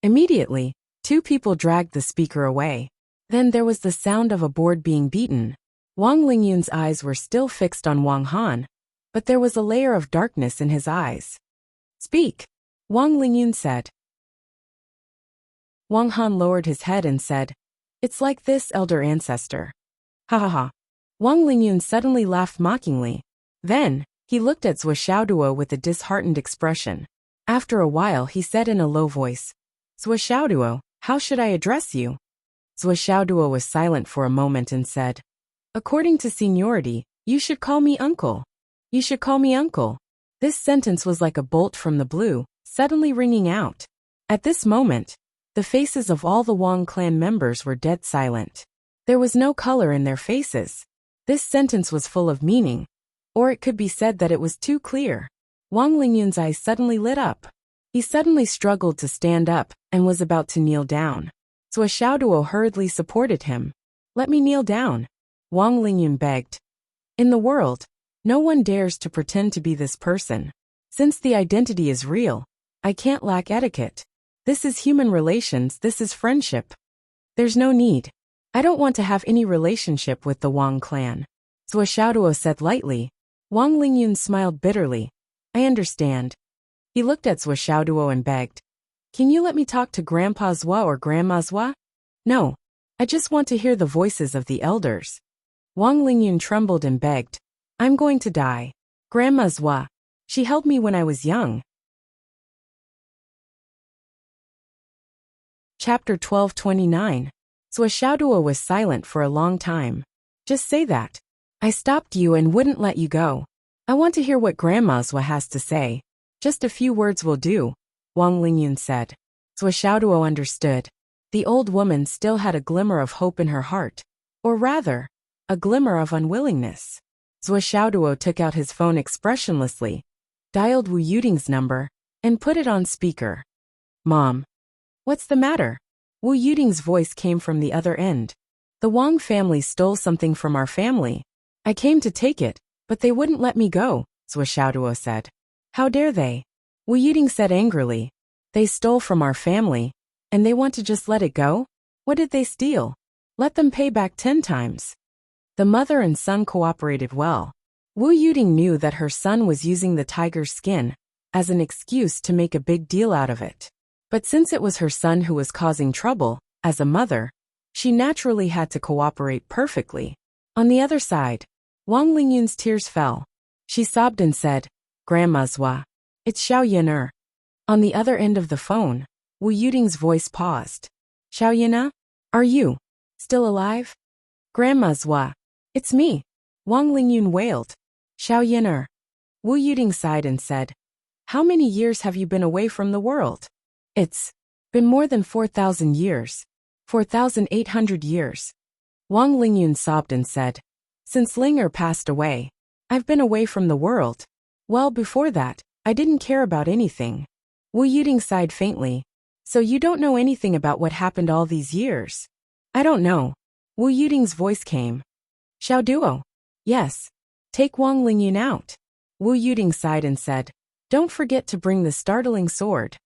Immediately, 2 people dragged the speaker away. Then there was the sound of a board being beaten. Wang Lingyun's eyes were still fixed on Wang Han, but there was a layer of darkness in his eyes. Speak, Wang Lingyun said. Wang Han lowered his head and said, It's like this, elder ancestor. Ha ha ha. Wang Lingyun suddenly laughed mockingly. Then, he looked at Zhuo Xiaoduo with a disheartened expression. After a while he said in a low voice, Zhuo Xiaoduo, how should I address you? Zhuo Xiaoduo was silent for a moment and said, According to seniority, you should call me uncle. You should call me uncle. This sentence was like a bolt from the blue, suddenly ringing out. At this moment, the faces of all the Wang clan members were dead silent. There was no color in their faces. This sentence was full of meaning. Or it could be said that it was too clear. Wang Lingyun's eyes suddenly lit up. He suddenly struggled to stand up and was about to kneel down. Zhuo Xiaoduo hurriedly supported him. Let me kneel down, Wang Lingyun begged. In the world, no one dares to pretend to be this person. Since the identity is real, I can't lack etiquette. This is human relations, this is friendship. There's no need. I don't want to have any relationship with the Wang clan. Zhou Xiaoduo said lightly. Wang Lingyun smiled bitterly. I understand. He looked at Zhou Xiaoduo and begged. Can you let me talk to Grandpa Zhua or Grandma Zhua? No. I just want to hear the voices of the elders. Wang Lingyun trembled and begged. I'm going to die. Grandma Zhua. She held me when I was young. Chapter 1229. Zhou Xiaoduo was silent for a long time. Just say that. I stopped you and wouldn't let you go. I want to hear what Grandma Zhua has to say. Just a few words will do, Wang Lingyun said. Zhou Xiaoduo understood. The old woman still had a glimmer of hope in her heart. Or rather, a glimmer of unwillingness. Zhou Xiaoduo took out his phone expressionlessly, dialed Wu Yuting's number, and put it on speaker. Mom. What's the matter? Wu Yuting's voice came from the other end. The Wang family stole something from our family. I came to take it, but they wouldn't let me go, Zhou Xiaoduo said. How dare they? Wu Yuting said angrily. They stole from our family, and they want to just let it go? What did they steal? Let them pay back 10 times. The mother and son cooperated well. Wu Yuting knew that her son was using the tiger's skin as an excuse to make a big deal out of it. But since it was her son who was causing trouble, as a mother, she naturally had to cooperate perfectly. On the other side, Wang Lingyun's tears fell. She sobbed and said, Grandma Zhua. It's Xiao Yinar. On the other end of the phone, Wu Yuting's voice paused. Xiao Yana? Are you still alive? Grandma Zhua. It's me. Wang Lingyun wailed. Xiao Yinar. Wu Yuting sighed and said, How many years have you been away from the world? It's been more than 4,000 years. 4,800 years. Wang Lingyun sobbed and said, Since Linger passed away, I've been away from the world. Well, before that, I didn't care about anything. Wu Yuting sighed faintly. So you don't know anything about what happened all these years? I don't know. Wu Yuting's voice came. Xiao Duo. Yes. Take Wang Lingyun out. Wu Yuting sighed and said, Don't forget to bring the startling sword.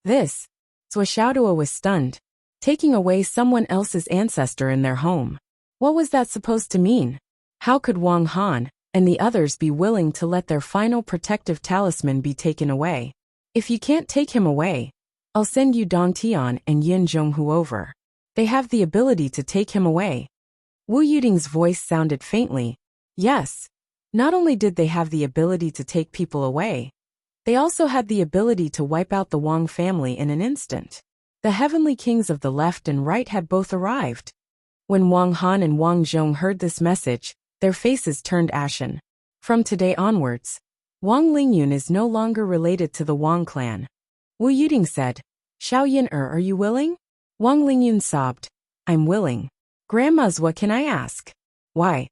This. Zhou Xiaoduo was stunned. Taking away someone else's ancestor in their home. What was that supposed to mean? How could Wang Han and the others be willing to let their final protective talisman be taken away? If you can't take him away, I'll send you Dong Tian and Yin Zhonghu over. They have the ability to take him away. Wu Yuting's voice sounded faintly. Yes. Not only did they have the ability to take people away, they also had the ability to wipe out the Wang family in an instant. The heavenly kings of the left and right had both arrived. When Wang Han and Wang Zhong heard this message, their faces turned ashen. From today onwards, Wang Lingyun is no longer related to the Wang clan. Wu Yuting said, Xiao Yinar, are you willing? Wang Lingyun sobbed. I'm willing. Grandma's, what can I ask? Why?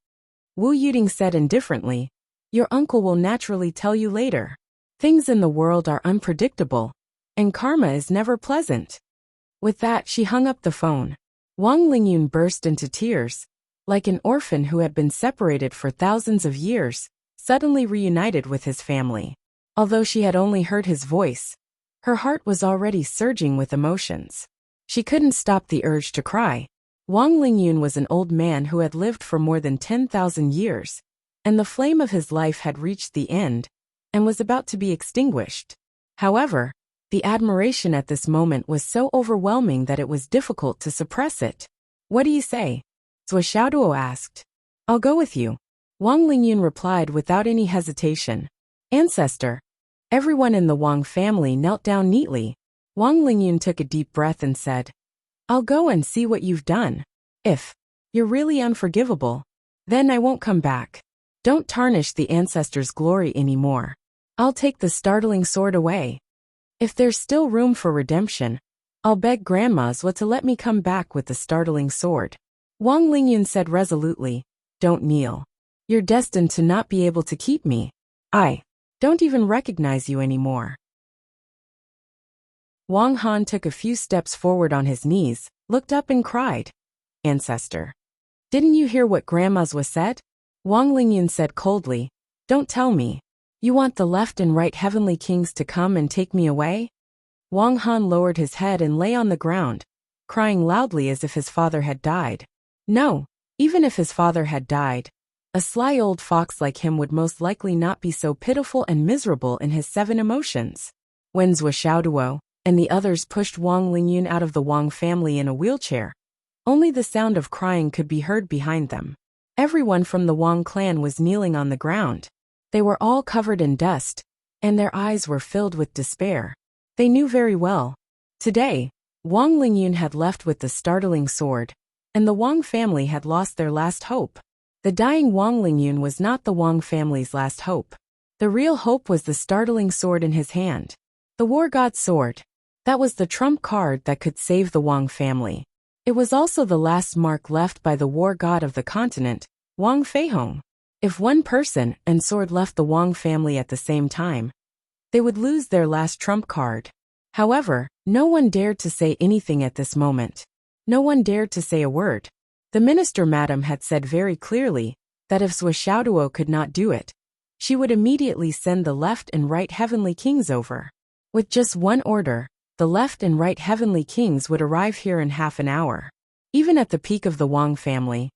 Wu Yuting said indifferently, Your uncle will naturally tell you later. Things in the world are unpredictable, and karma is never pleasant. With that, she hung up the phone. Wang Lingyun burst into tears, like an orphan who had been separated for thousands of years, suddenly reunited with his family. Although she had only heard his voice, her heart was already surging with emotions. She couldn't stop the urge to cry. Wang Lingyun was an old man who had lived for more than 10,000 years, and the flame of his life had reached the end and was about to be extinguished. However, the admiration at this moment was so overwhelming that it was difficult to suppress it. What do you say? Zhou Xiaoduo asked. I'll go with you. Wang Lingyun replied without any hesitation. Ancestor. Everyone in the Wang family knelt down neatly. Wang Lingyun took a deep breath and said, I'll go and see what you've done. If you're really unforgivable, then I won't come back. Don't tarnish the ancestors' glory anymore. I'll take the startling sword away. If there's still room for redemption, I'll beg Grandma's to let me come back with the startling sword. Wang Lingyun said resolutely, Don't kneel. You're destined to not be able to keep me. I don't even recognize you anymore. Wang Han took a few steps forward on his knees, looked up and cried, Ancestor. Didn't you hear what Grandma's was said? Wang Lingyun said coldly. Don't tell me. You want the left and right heavenly kings to come and take me away? Wang Han lowered his head and lay on the ground, crying loudly as if his father had died. No, even if his father had died, a sly old fox like him would most likely not be so pitiful and miserable in his 7 emotions. When Zhou Xiaoduo and the others pushed Wang Lingyun out of the Wang family in a wheelchair, only the sound of crying could be heard behind them. Everyone from the Wang clan was kneeling on the ground. They were all covered in dust, and their eyes were filled with despair. They knew very well. Today, Wang Lingyun had left with the startling sword, and the Wang family had lost their last hope. The dying Wang Lingyun was not the Wang family's last hope. The real hope was the startling sword in his hand. The war god's sword. That was the trump card that could save the Wang family. It was also the last mark left by the war god of the continent, Wang Feihong. If one person and sword left the Wang family at the same time, they would lose their last trump card. However, no one dared to say anything at this moment. No one dared to say a word. The minister madam had said very clearly that if Zhou Xiaoduo could not do it, she would immediately send the left and right heavenly kings over. With just one order, the left and right heavenly kings would arrive here in half an hour. Even at the peak of the Wang family,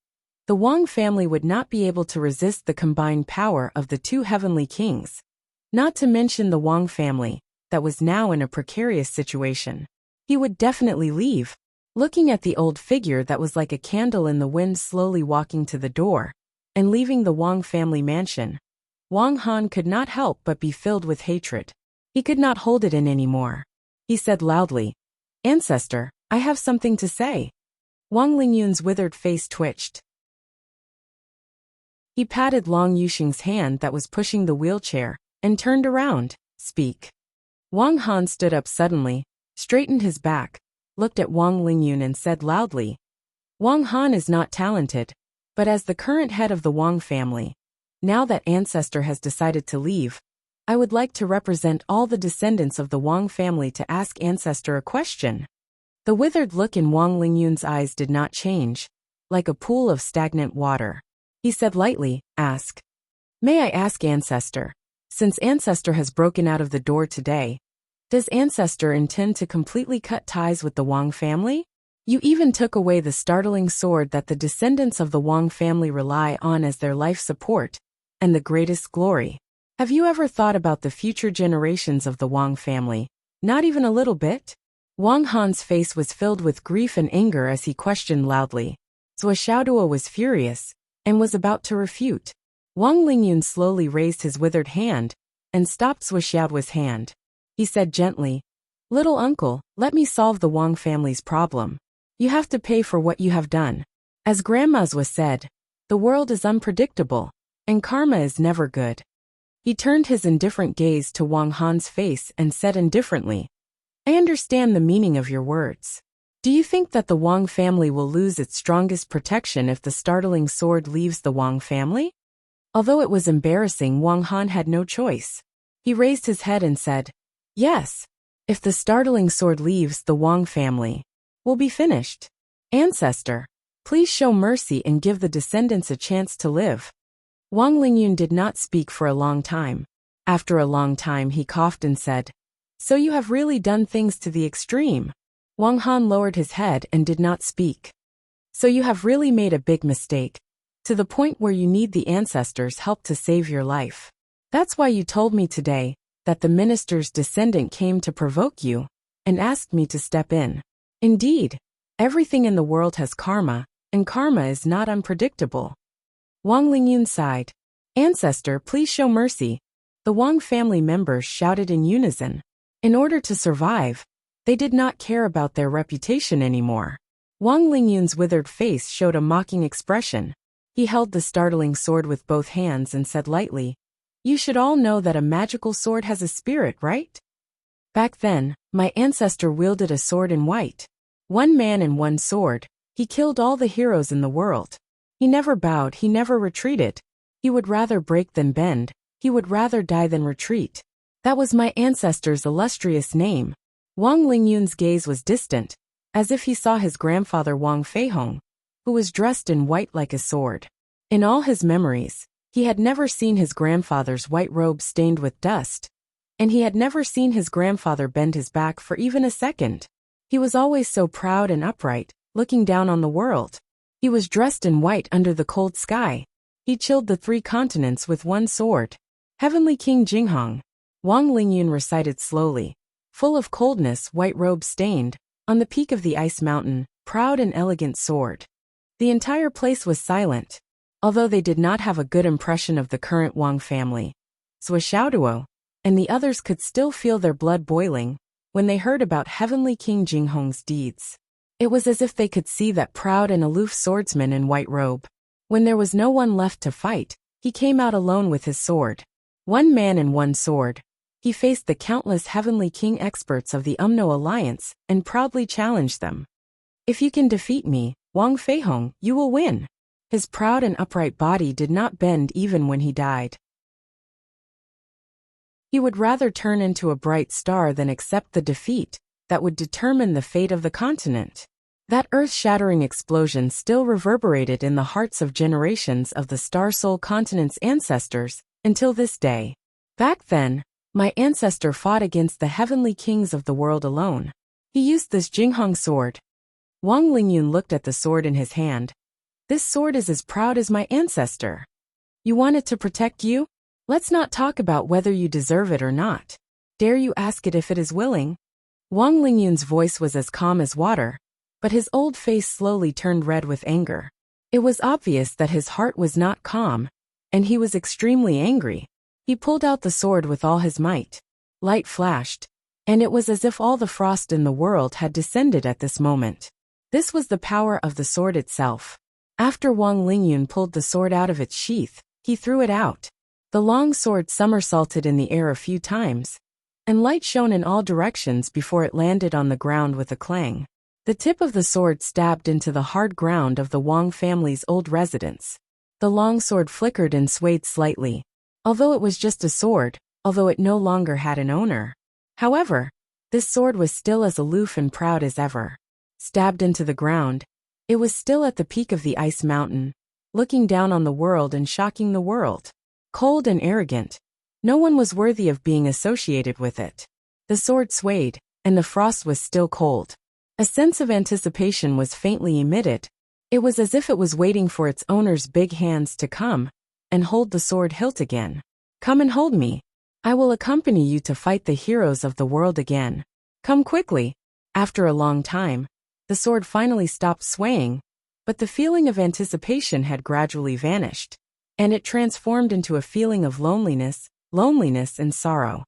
the Wang family would not be able to resist the combined power of the 2 heavenly kings. Not to mention the Wang family, that was now in a precarious situation. He would definitely leave. Looking at the old figure that was like a candle in the wind slowly walking to the door and leaving the Wang family mansion, Wang Han could not help but be filled with hatred. He could not hold it in anymore. He said loudly, Ancestor, I have something to say. Wang Lingyun's withered face twitched. He patted Long Yuxing's hand that was pushing the wheelchair and turned around. Speak. Wang Han stood up suddenly, straightened his back, looked at Wang Lingyun and said loudly, Wang Han is not talented, but as the current head of the Wang family, now that Ancestor has decided to leave, I would like to represent all the descendants of the Wang family to ask Ancestor a question. The withered look in Wang Lingyun's eyes did not change, like a pool of stagnant water. He said lightly, Ask. May I ask Ancestor, since Ancestor has broken out of the door today, does Ancestor intend to completely cut ties with the Wang family? You even took away the startling sword that the descendants of the Wang family rely on as their life support and the greatest glory. Have you ever thought about the future generations of the Wang family? Not even a little bit? Wang Han's face was filled with grief and anger as he questioned loudly. Zhou Xiaoduo was furious and was about to refute. Wang Lingyun slowly raised his withered hand and stopped Zhou Xiaoduo's hand. He said gently, Little uncle, let me solve the Wang family's problem. You have to pay for what you have done. As Grandma's was said, the world is unpredictable, and karma is never good. He turned his indifferent gaze to Wang Han's face and said indifferently, I understand the meaning of your words. Do you think that the Wang family will lose its strongest protection if the startling sword leaves the Wang family? Although it was embarrassing, Wang Han had no choice. He raised his head and said, Yes. If the startling sword leaves the Wang family, we'll be finished. Ancestor, please show mercy and give the descendants a chance to live. Wang Lingyun did not speak for a long time. After a long time he coughed and said, So you have really done things to the extreme. Wang Han lowered his head and did not speak. So you have really made a big mistake, to the point where you need the ancestors' help to save your life. That's why you told me today that the minister's descendant came to provoke you and asked me to step in. Indeed, everything in the world has karma, and karma is not unpredictable. Wang Lingyun sighed. Ancestor, please show mercy. The Wang family members shouted in unison. In order to survive, they did not care about their reputation anymore. Wang Lingyun's withered face showed a mocking expression. He held the startling sword with both hands and said lightly, You should all know that a magical sword has a spirit, right? Back then, my ancestor wielded a sword in white. One man and one sword. He killed all the heroes in the world. He never bowed, he never retreated. He would rather break than bend. He would rather die than retreat. That was my ancestor's illustrious name. Wang Lingyun's gaze was distant, as if he saw his grandfather Wang Feihong. who was dressed in white like a sword. In all his memories, he had never seen his grandfather's white robe stained with dust, and he had never seen his grandfather bend his back for even a second. He was always so proud and upright, looking down on the world. He was dressed in white under the cold sky. He chilled the 3 continents with one sword. Heavenly King Jinghong, Wang Lingyun recited slowly, full of coldness, white robe stained, on the peak of the ice mountain, proud and elegant sword. The entire place was silent, although they did not have a good impression of the current Wang family. Sui Xiaoduo and the others could still feel their blood boiling when they heard about Heavenly King Jinghong's deeds. It was as if they could see that proud and aloof swordsman in white robe. When there was no one left to fight, he came out alone with his sword. One man and one sword. He faced the countless Heavenly King experts of the Umno Alliance and proudly challenged them. If you can defeat me, Wang Feihong, you will win. His proud and upright body did not bend even when he died. He would rather turn into a bright star than accept the defeat that would determine the fate of the continent. That earth-shattering explosion still reverberated in the hearts of generations of the Star Soul continent's ancestors until this day. Back then, my ancestor fought against the heavenly kings of the world alone. He used this Jinghong sword. Wang Lingyun looked at the sword in his hand. This sword is as proud as my ancestor. You want it to protect you? Let's not talk about whether you deserve it or not. Dare you ask it if it is willing? Wang Lingyun's voice was as calm as water, but his old face slowly turned red with anger. It was obvious that his heart was not calm, and he was extremely angry. He pulled out the sword with all his might. Light flashed, and it was as if all the frost in the world had descended at this moment. This was the power of the sword itself. After Wang Lingyun pulled the sword out of its sheath, he threw it out. The long sword somersaulted in the air a few times, and light shone in all directions before it landed on the ground with a clang. The tip of the sword stabbed into the hard ground of the Wang family's old residence. The long sword flickered and swayed slightly, although it was just a sword, although it no longer had an owner. However, this sword was still as aloof and proud as ever. Stabbed into the ground, it was still at the peak of the ice mountain, looking down on the world and shocking the world. Cold and arrogant, no one was worthy of being associated with it. The sword swayed, and the frost was still cold. A sense of anticipation was faintly emitted. It was as if it was waiting for its owner's big hands to come and hold the sword hilt again. Come and hold me. I will accompany you to fight the heroes of the world again. Come quickly. After a long time, the sword finally stopped swaying, but the feeling of anticipation had gradually vanished, and it transformed into a feeling of loneliness and sorrow.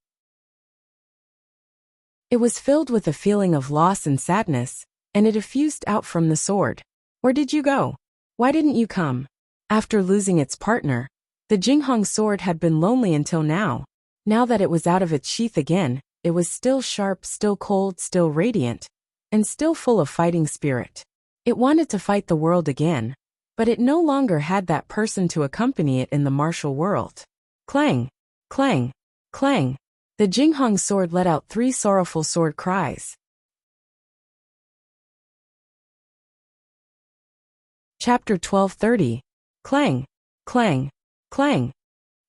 It was filled with a feeling of loss and sadness, and it effused out from the sword. Where did you go? Why didn't you come? After losing its partner, the Jinghong sword had been lonely until now. Now that it was out of its sheath again, it was still sharp, still cold, still radiant, and still full of fighting spirit. It wanted to fight the world again, but it no longer had that person to accompany it in the martial world. Clang! Clang! Clang! The Jinghong sword let out 3 sorrowful sword cries. Chapter 1230. Clang! Clang! Clang!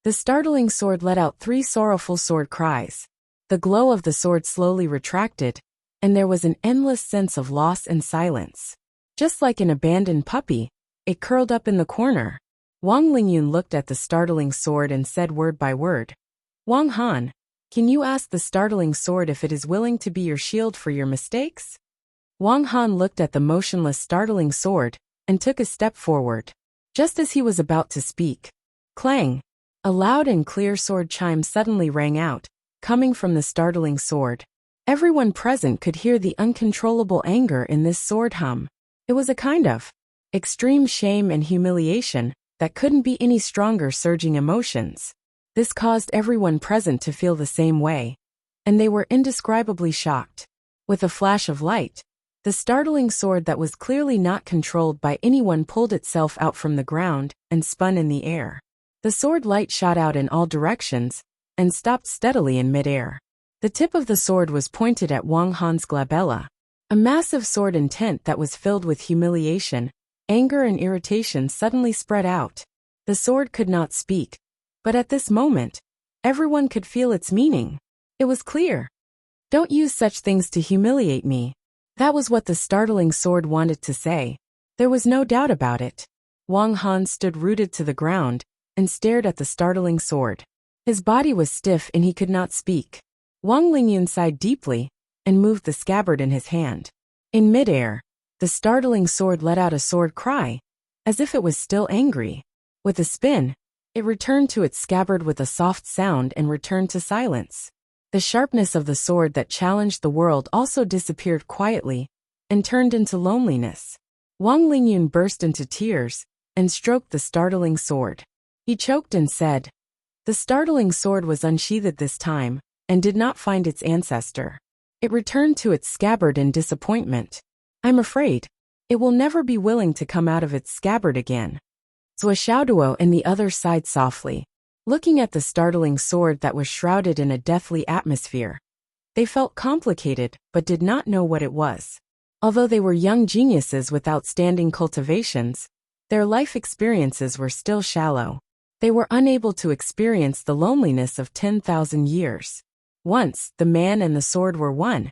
The startling sword let out 3 sorrowful sword cries. The glow of the sword slowly retracted, and there was an endless sense of loss and silence. Just like an abandoned puppy, it curled up in the corner. Wang Lingyun looked at the startling sword and said word by word, Wang Han, can you ask the startling sword if it is willing to be your shield for your mistakes? Wang Han looked at the motionless startling sword and took a step forward. Just as he was about to speak, clang! A loud and clear sword chime suddenly rang out, coming from the startling sword. Everyone present could hear the uncontrollable anger in this sword hum. It was a kind of extreme shame and humiliation that couldn't be any stronger surging emotions. This caused everyone present to feel the same way, and they were indescribably shocked. With a flash of light, the startling sword that was clearly not controlled by anyone pulled itself out from the ground and spun in the air. The sword light shot out in all directions and stopped steadily in midair. The tip of the sword was pointed at Wang Han's glabella, a massive sword intent that was filled with humiliation Anger and irritation suddenly spread out. The sword could not speak, but at this moment, everyone could feel its meaning. It was clear. Don't use such things to humiliate me. That was what the startling sword wanted to say. There was no doubt about it. Wang Han stood rooted to the ground and stared at the startling sword. His body was stiff and he could not speak. Wang Lingyun sighed deeply and moved the scabbard in his hand. In midair, the startling sword let out a sword cry, as if it was still angry. With a spin, it returned to its scabbard with a soft sound and returned to silence. The sharpness of the sword that challenged the world also disappeared quietly and turned into loneliness. Wang Lingyun burst into tears and stroked the startling sword. He choked and said, "The startling sword was unsheathed this time and did not find its ancestor. It returned to its scabbard in disappointment. I'm afraid it will never be willing to come out of its scabbard again." Zhou Xiaoduo and the others sighed softly, looking at the startling sword that was shrouded in a deathly atmosphere. They felt complicated but did not know what it was. Although they were young geniuses with outstanding cultivations, their life experiences were still shallow. They were unable to experience the loneliness of 10,000 years. Once, the man and the sword were one,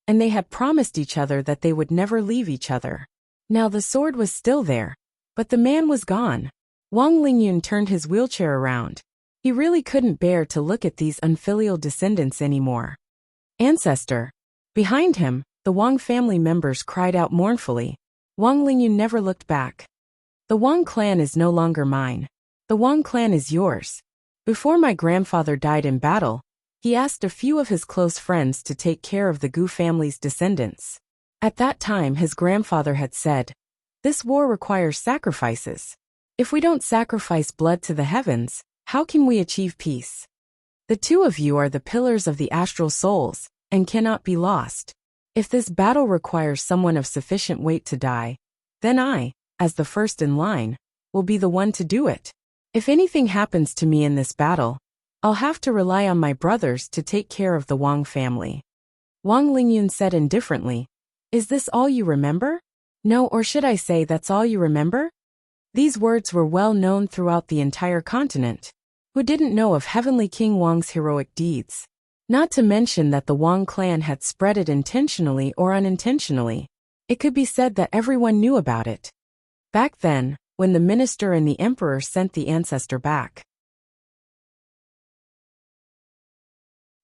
and they had promised each other that they would never leave each other. Now the sword was still there, but the man was gone. Wang Lingyun turned his wheelchair around. He really couldn't bear to look at these unfilial descendants anymore. "Ancestor!" Behind him, the Wang family members cried out mournfully. Wang Lingyun never looked back. "The Wang clan is no longer mine. The Wang clan is yours. Before my grandfather died in battle, he asked a few of his close friends to take care of the Gu family's descendants. At that time his grandfather had said, 'This war requires sacrifices. If we don't sacrifice blood to the heavens, how can we achieve peace? The two of you are the pillars of the astral souls, and cannot be lost. If this battle requires someone of sufficient weight to die, then I, as the first in line, will be the one to do it. If anything happens to me in this battle, I'll have to rely on my brothers to take care of the Wang family." Wang Lingyun said indifferently, "Is this all you remember? No, or should I say that's all you remember?" These words were well known throughout the entire continent. Who didn't know of Heavenly King Wang's heroic deeds? Not to mention that the Wang clan had spread it intentionally or unintentionally. It could be said that everyone knew about it. Back then, when the minister and the emperor sent the ancestor back,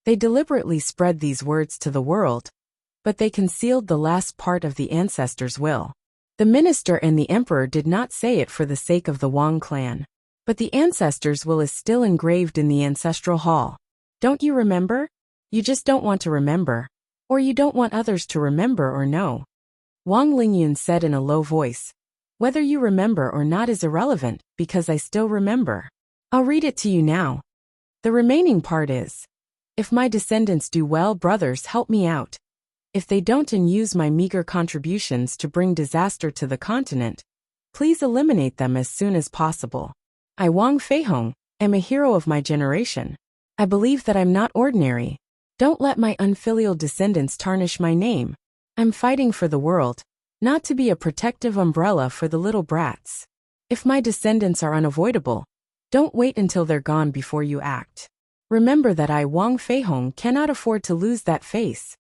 they deliberately spread these words to the world, but they concealed the last part of the ancestor's will. The minister and the emperor did not say it for the sake of the Wang clan, but the ancestor's will is still engraved in the ancestral hall. Don't you remember? You just don't want to remember, or you don't want others to remember or know. Wang Lingyun said in a low voice, "Whether you remember or not is irrelevant, because I still remember. I'll read it to you now. The remaining part is, if my descendants do well, brothers, help me out. If they don't and use my meager contributions to bring disaster to the continent, please eliminate them as soon as possible. I, Wang Feihong, am a hero of my generation. I believe that I'm not ordinary. Don't let my unfilial descendants tarnish my name. I'm fighting for the world, not to be a protective umbrella for the little brats. If my descendants are unavoidable, don't wait until they're gone before you act. Remember that I, Wang Feihong, cannot afford to lose that face.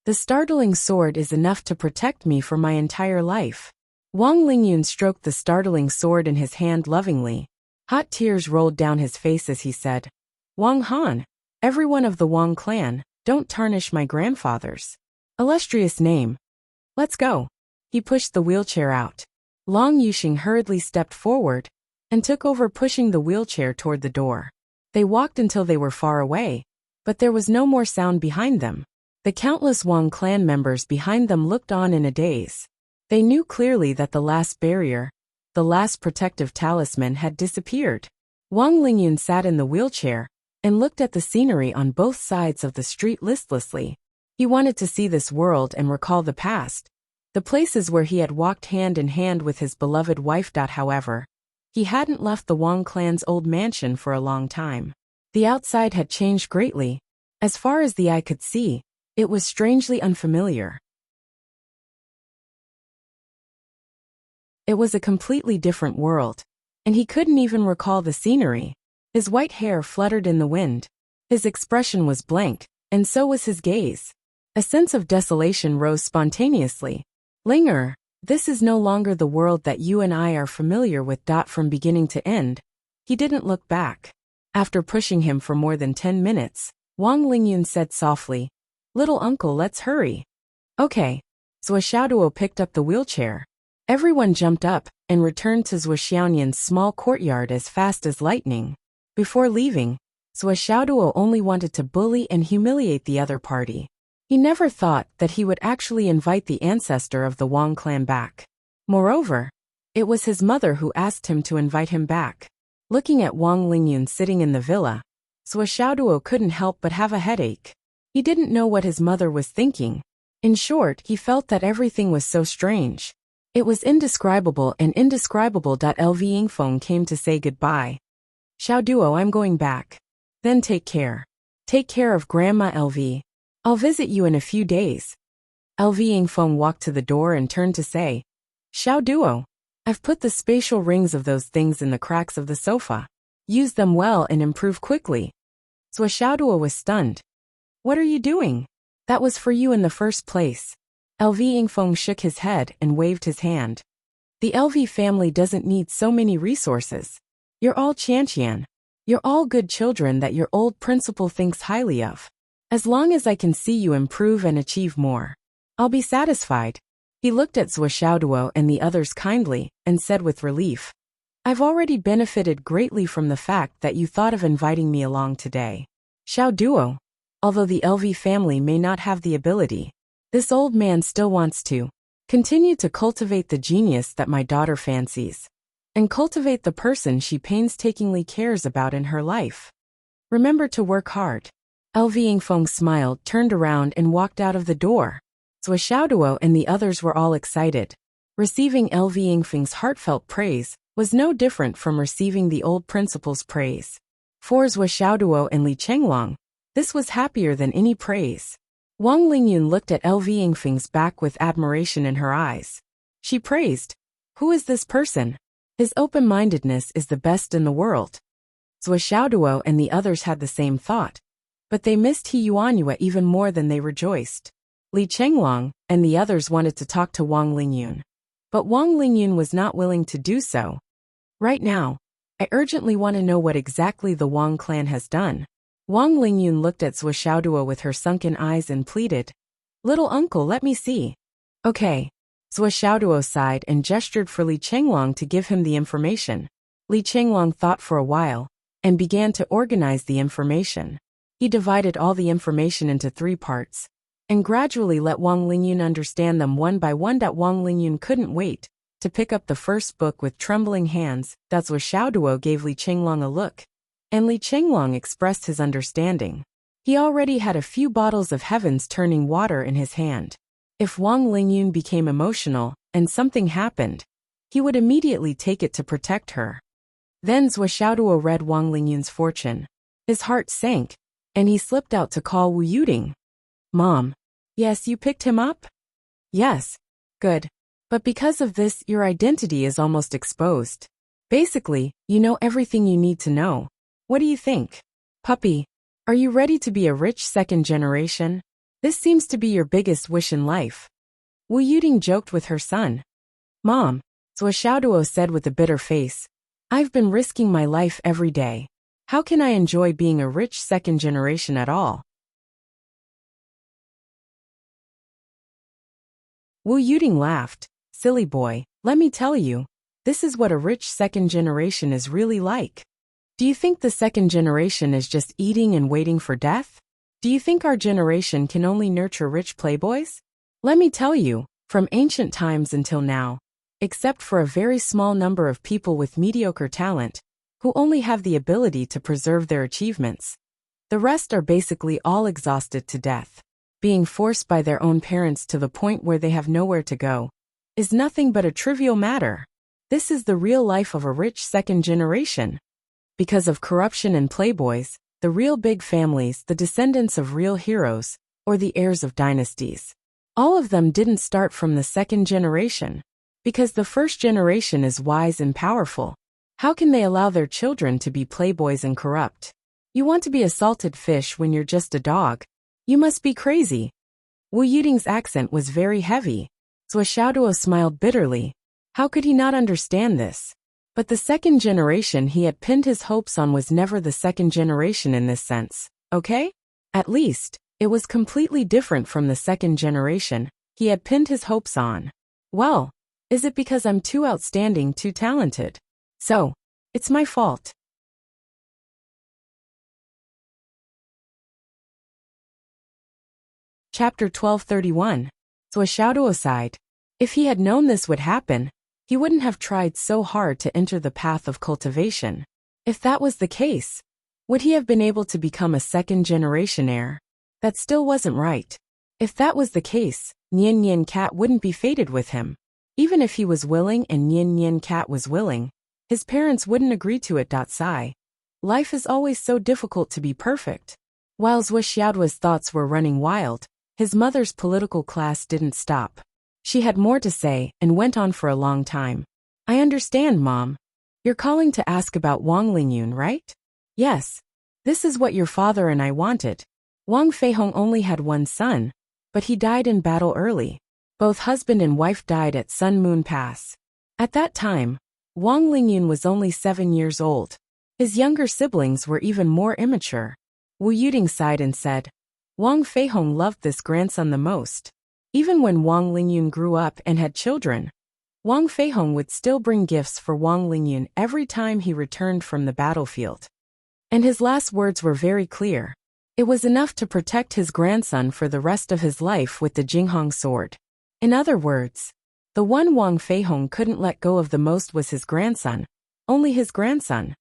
The startling sword is enough to protect me for my entire life." Wang Lingyun stroked the startling sword in his hand lovingly. Hot tears rolled down his face as he said, "Wang Han, everyone of the Wang clan, don't tarnish my grandfather's illustrious name. Let's go." He pushed the wheelchair out. Long Yuxing hurriedly stepped forward and took over, pushing the wheelchair toward the door. They walked until they were far away, but there was no more sound behind them. The countless Wang clan members behind them looked on in a daze. They knew clearly that the last barrier, the last protective talisman, had disappeared. Wang Lingyun sat in the wheelchair and looked at the scenery on both sides of the street listlessly. He wanted to see this world and recall the past, the places where he had walked hand in hand with his beloved wife. However, he hadn't left the Wang clan's old mansion for a long time. The outside had changed greatly. As far as the eye could see, it was strangely unfamiliar. It was a completely different world, and he couldn't even recall the scenery. His white hair fluttered in the wind. His expression was blank, and so was his gaze. A sense of desolation rose spontaneously. Linger, this is no longer the world that you and I are familiar with. From beginning to end. He didn't look back. After pushing him for more than 10 minutes, Wang Lingyun said softly, "Little uncle, let's hurry." Okay. Zhuo picked up the wheelchair. Everyone jumped up and returned to Zhuo small courtyard as fast as lightning. Before leaving, Zhuo only wanted to bully and humiliate the other party. He never thought that he would actually invite the ancestor of the Wang clan back. Moreover, it was his mother who asked him to invite him back. Looking at Wang Lingyun sitting in the villa, Zhuo couldn't help but have a headache. He didn't know what his mother was thinking. In short, he felt that everything was so strange. It was indescribable and indescribable. Lv Yingfeng came to say goodbye. "Xiaoduo, I'm going back. Then take care. Take care of Grandma LV. I'll visit you in a few days." Lv Yingfeng walked to the door and turned to say, "Xiaoduo, I've put the spatial rings of those things in the cracks of the sofa. Use them well and improve quickly." Xiaoduo was stunned. "What are you doing? That was for you in the first place." Lv Yingfeng shook his head and waved his hand. "The LV family doesn't need so many resources. You're all Qianqian. You're all good children that your old principal thinks highly of. As long as I can see you improve and achieve more, I'll be satisfied." He looked at Xiaoduo and the others kindly and said with relief, "I've already benefited greatly from the fact that you thought of inviting me along today. Xiaoduo, although the LV family may not have the ability, this old man still wants to continue to cultivate the genius that my daughter fancies, and cultivate the person she painstakingly cares about in her life. Remember to work hard." Lv Yingfeng smiled, turned around and walked out of the door. Xiaoduo and the others were all excited. Receiving Lv Yingfeng's heartfelt praise was no different from receiving the old principal's praise. For Xiaoduo and Li Chenglong, this was happier than any praise. Wang Lingyun looked at Lv Yingfeng's back with admiration in her eyes. She praised, "Who is this person? His open-mindedness is the best in the world." Xiaoduo and the others had the same thought, but they missed He Yuanyue even more than they rejoiced. Li Chenglong and the others wanted to talk to Wang Lingyun, but Wang Lingyun was not willing to do so. "Right now, I urgently want to know what exactly the Wang clan has done." Wang Lingyun looked at Xiaoduo with her sunken eyes and pleaded, "Little uncle, let me see." "Okay." Xiaoduo sighed and gestured for Li Chenglong to give him the information. Li Chenglong thought for a while and began to organize the information. He divided all the information into 3 parts and gradually let Wang Lingyun understand them one by one. Wang Lingyun couldn't wait to pick up the first book with trembling hands. That's when Xiaoduo gave Li Chenglong a look, and Li Chenglong expressed his understanding. He already had a few bottles of heaven's turning water in his hand. If Wang Lingyun became emotional and something happened, he would immediately take it to protect her. Then Xiaoduo read Wang Lingyun's fortune. His heart sank, and he slipped out to call Wu Yuding. "Mom." "Yes, you picked him up?" "Yes." "Good. But because of this, your identity is almost exposed. Basically, you know everything you need to know. What do you think? Puppy, are you ready to be a rich second generation? This seems to be your biggest wish in life." Wu Yuding joked with her son. "Mom," Xiaoduo said with a bitter face, "I've been risking my life every day. How can I enjoy being a rich second generation at all?" Wu Yuding laughed. "Silly boy, let me tell you, this is what a rich second generation is really like. Do you think the second generation is just eating and waiting for death? Do you think our generation can only nurture rich playboys? Let me tell you, from ancient times until now, except for a very small number of people with mediocre talent, who only have the ability to preserve their achievements, the rest are basically all exhausted to death. Being forced by their own parents to the point where they have nowhere to go is nothing but a trivial matter. This is the real life of a rich second generation. Because of corruption and playboys, the real big families, the descendants of real heroes, or the heirs of dynasties, all of them didn't start from the second generation. Because the first generation is wise and powerful. How can they allow their children to be playboys and corrupt? You want to be a salted fish when you're just a dog? You must be crazy. Wu Yuding's accent was very heavy. Zhou Xiaoduo smiled bitterly. How could he not understand this? But the second generation he had pinned his hopes on was never the second generation in this sense, okay? At least, it was completely different from the second generation he had pinned his hopes on. Well, is it because I'm too outstanding, too talented? So, it's my fault. Chapter 1231. Zhou Xiaoduo sighed. If he had known this would happen, he wouldn't have tried so hard to enter the path of cultivation. If that was the case, would he have been able to become a second-generation heir? That still wasn't right. If that was the case, Nian Nian Cat wouldn't be fated with him. Even if he was willing and Nian Nian Cat was willing, his parents wouldn't agree to it. Sigh. Life is always so difficult to be perfect. While Zhou Xiaoduo's thoughts were running wild, his mother's political class didn't stop. She had more to say and went on for a long time. I understand, Mom. You're calling to ask about Wang Lingyun, right? Yes. This is what your father and I wanted. Wang Feihong only had one son, but he died in battle early. Both husband and wife died at Sun Moon Pass. At that time, Wang Lingyun was only 7 years old. His younger siblings were even more immature. Wu Yuding sighed and said, Wang Feihong loved this grandson the most. Even when Wang Lingyun grew up and had children, Wang Feihong would still bring gifts for Wang Lingyun every time he returned from the battlefield. And his last words were very clear. It was enough to protect his grandson for the rest of his life with the Jinghong sword. In other words, the one Wang Feihong couldn't let go of the most was his grandson, only his grandson.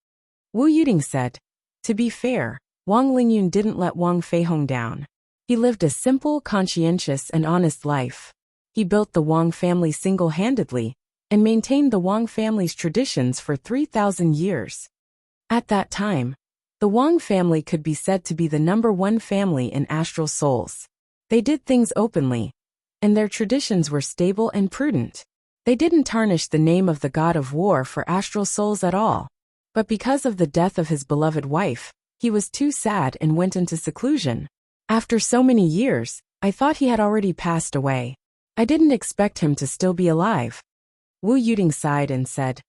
Wu Yuding said, to be fair, Wang Lingyun didn't let Wang Feihong down. He lived a simple, conscientious, and honest life. He built the Wang family single-handedly and maintained the Wang family's traditions for 3,000 years. At that time, the Wang family could be said to be the #1 family in astral souls. They did things openly, and their traditions were stable and prudent. They didn't tarnish the name of the god of war for astral souls at all. But because of the death of his beloved wife, he was too sad and went into seclusion. After so many years, I thought he had already passed away. I didn't expect him to still be alive. Wu Yuding sighed and said,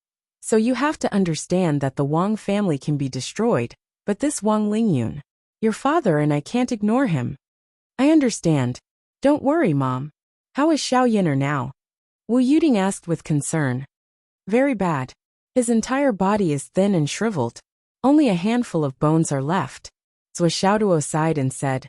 so you have to understand that the Wang family can be destroyed, but this Wang Lingyun, your father and I can't ignore him. I understand. Don't worry, Mom. How is Xiao Yin'er now? Wu Yuding asked with concern. Very bad. His entire body is thin and shriveled. Only a handful of bones are left. Zhou Xiaoduo sighed and said,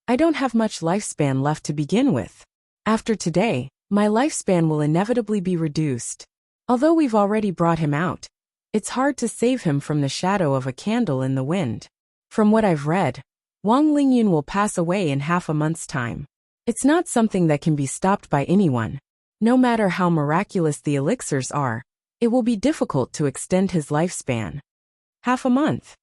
I don't have much lifespan left to begin with. After today, my lifespan will inevitably be reduced. Although we've already brought him out, it's hard to save him from the shadow of a candle in the wind. From what I've read, Wang Lingyun will pass away in half a month's time. It's not something that can be stopped by anyone. No matter how miraculous the elixirs are, it will be difficult to extend his lifespan. Half a month.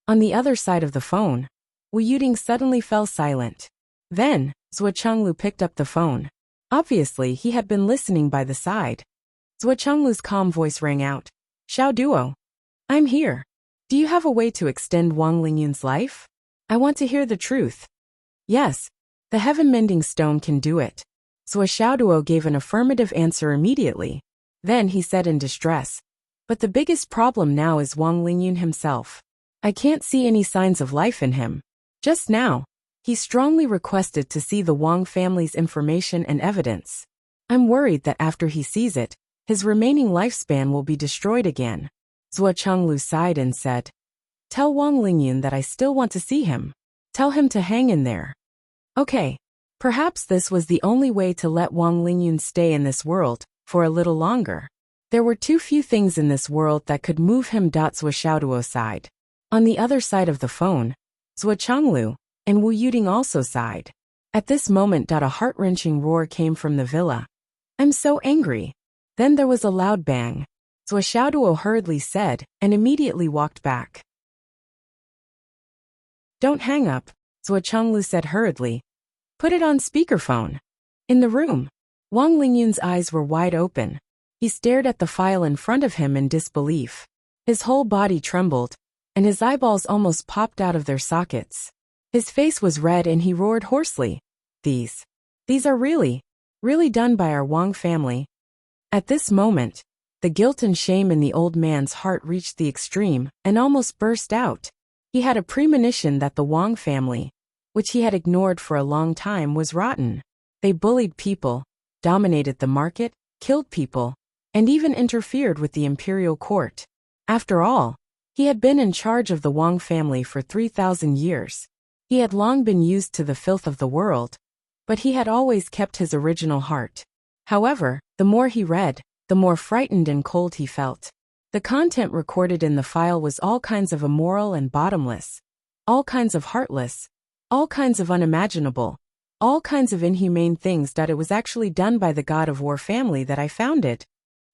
On the other side of the phone, Wu Yuding suddenly fell silent. Then, Zhuo Chenglu picked up the phone. Obviously, he had been listening by the side. Zhuo Chenglu's calm voice rang out. Xiao Duo. I'm here. Do you have a way to extend Wang Lingyun's life? I want to hear the truth. Yes, the heaven-mending stone can do it. Zhuo Xiaoduo gave an affirmative answer immediately. Then he said in distress, but the biggest problem now is Wang Lingyun himself. I can't see any signs of life in him. Just now, he strongly requested to see the Wang family's information and evidence. I'm worried that after he sees it, his remaining lifespan will be destroyed again. Zhuo Chenglu sighed and said, tell Wang Lingyun that I still want to see him. Tell him to hang in there. Okay. Perhaps this was the only way to let Wang Lingyun stay in this world for a little longer. There were too few things in this world that could move him. Zhuo Xiaoduo sighed. On the other side of the phone, Zhuo Chenglu and Wu Yuding also sighed. At this moment, a heart-wrenching roar came from the villa. I'm so angry. Then there was a loud bang. Zhuo Xiaoduo hurriedly said, and immediately walked back. Don't hang up, Zhuo Chenglu said hurriedly. Put it on speakerphone. In the room, Wang Lingyun's eyes were wide open. He stared at the file in front of him in disbelief. His whole body trembled, and his eyeballs almost popped out of their sockets. His face was red and he roared hoarsely. These are really done by our Wang family. At this moment, the guilt and shame in the old man's heart reached the extreme and almost burst out. He had a premonition that the Wang family, which he had ignored for a long time, was rotten. They bullied people, dominated the market, killed people, and even interfered with the imperial court. After all, he had been in charge of the Wang family for 3,000 years. He had long been used to the filth of the world, but he had always kept his original heart. However, the more he read, the more frightened and cold he felt. The content recorded in the file was all kinds of immoral and bottomless, all kinds of heartless, all kinds of unimaginable, all kinds of inhumane things. That it was actually done by the God of War family that I founded.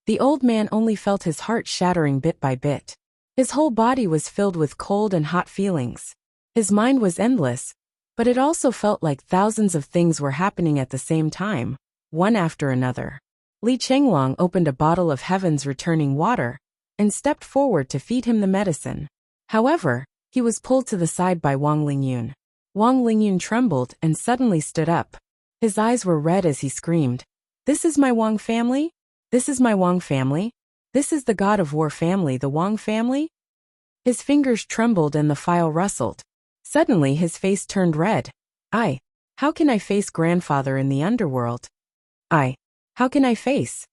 The old man only felt his heart shattering bit by bit. His whole body was filled with cold and hot feelings. His mind was endless, but it also felt like thousands of things were happening at the same time, one after another. Li Chenglong opened a bottle of heaven's returning water and stepped forward to feed him the medicine. However, he was pulled to the side by Wang Lingyun. Wang Lingyun trembled and suddenly stood up. His eyes were red as he screamed, "This is my Wang family? This is my Wang family? This is the God of War family, the Wang family?" His fingers trembled and the file rustled. Suddenly his face turned red. How can I face grandfather in the underworld? How can I face?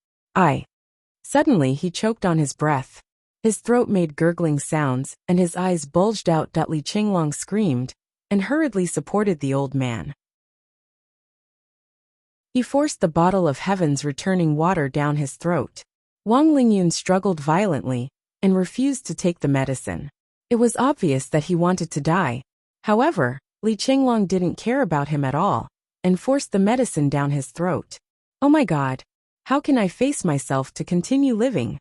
Suddenly he choked on his breath. His throat made gurgling sounds and his eyes bulged out. Li Chenglong screamed and hurriedly supported the old man. He forced the bottle of heaven's returning water down his throat. Wang Lingyun struggled violently and refused to take the medicine. It was obvious that he wanted to die. However, Li Chenglong didn't care about him at all and forced the medicine down his throat. "Oh my God! How can I face myself to continue living?"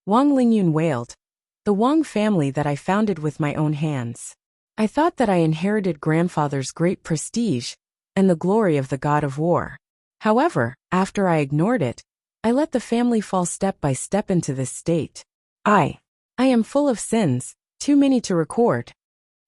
Wang Lingyun wailed. "The Wang family that I founded with my own hands. I thought that I inherited grandfather's great prestige and the glory of the God of War. However, after I ignored it, I let the family fall step by step into this state. I am full of sins, too many to record.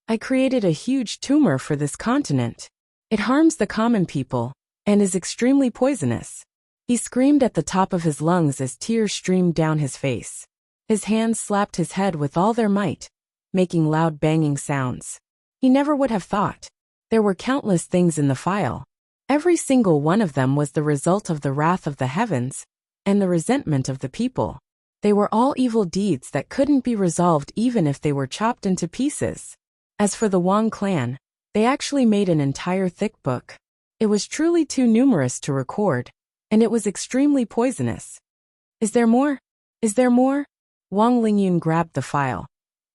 I created a huge tumor for this continent. It harms the common people and is extremely poisonous." He screamed at the top of his lungs as tears streamed down his face. His hands slapped his head with all their might, making loud banging sounds. He never would have thought. There were countless things in the file. Every single one of them was the result of the wrath of the heavens and the resentment of the people. They were all evil deeds that couldn't be resolved even if they were chopped into pieces. As for the Wang clan, they actually made an entire thick book. It was truly too numerous to record, and it was extremely poisonous. Is there more? Is there more? Wang Lingyun grabbed the file.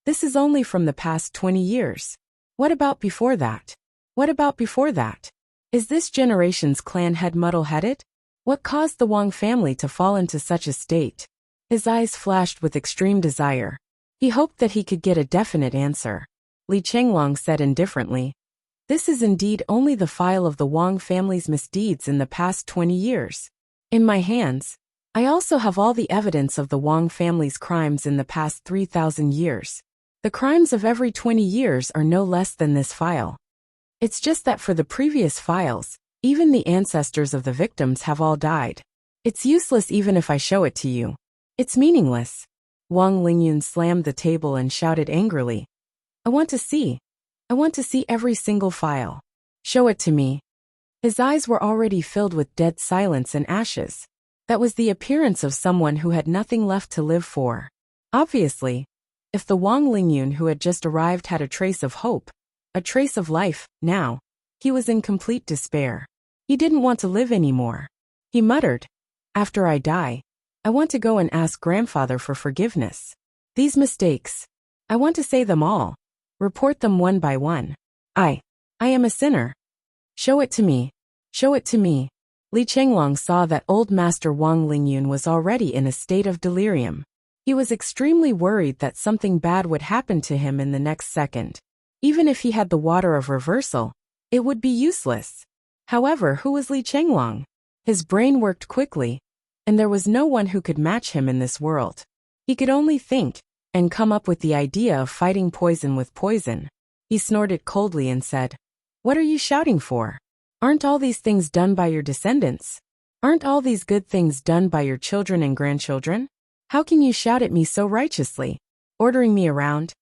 This is only from the past 20 years. What about before that? What about before that? Is this generation's clan head muddle-headed? What caused the Wang family to fall into such a state? His eyes flashed with extreme desire. He hoped that he could get a definite answer. Li Chenglong said indifferently, "This is indeed only the file of the Wang family's misdeeds in the past 20 years. In my hands, I also have all the evidence of the Wang family's crimes in the past 3,000 years. The crimes of every 20 years are no less than this file. It's just that for the previous files, even the ancestors of the victims have all died. It's useless even if I show it to you. It's meaningless." Wang Lingyun slammed the table and shouted angrily, I want to see every single file. Show it to me." His eyes were already filled with dead silence and ashes. That was the appearance of someone who had nothing left to live for. Obviously, if the Wang Lingyun who had just arrived had a trace of hope, a trace of life, now, he was in complete despair. He didn't want to live anymore. He muttered, "After I die, I want to go and ask grandfather for forgiveness. These mistakes, I want to say them all. Report them one by one. I am a sinner. Show it to me. Show it to me." Li Chenglong saw that old Master Wang Lingyun was already in a state of delirium. He was extremely worried that something bad would happen to him in the next second. Even if he had the water of reversal, it would be useless. However, who was Li Chenglong? His brain worked quickly. and there was no one who could match him in this world. He could only think and come up with the idea of fighting poison with poison. He snorted coldly and said, "What are you shouting for? Aren't all these things done by your descendants? Aren't all these good things done by your children and grandchildren? How can you shout at me so righteously, ordering me around?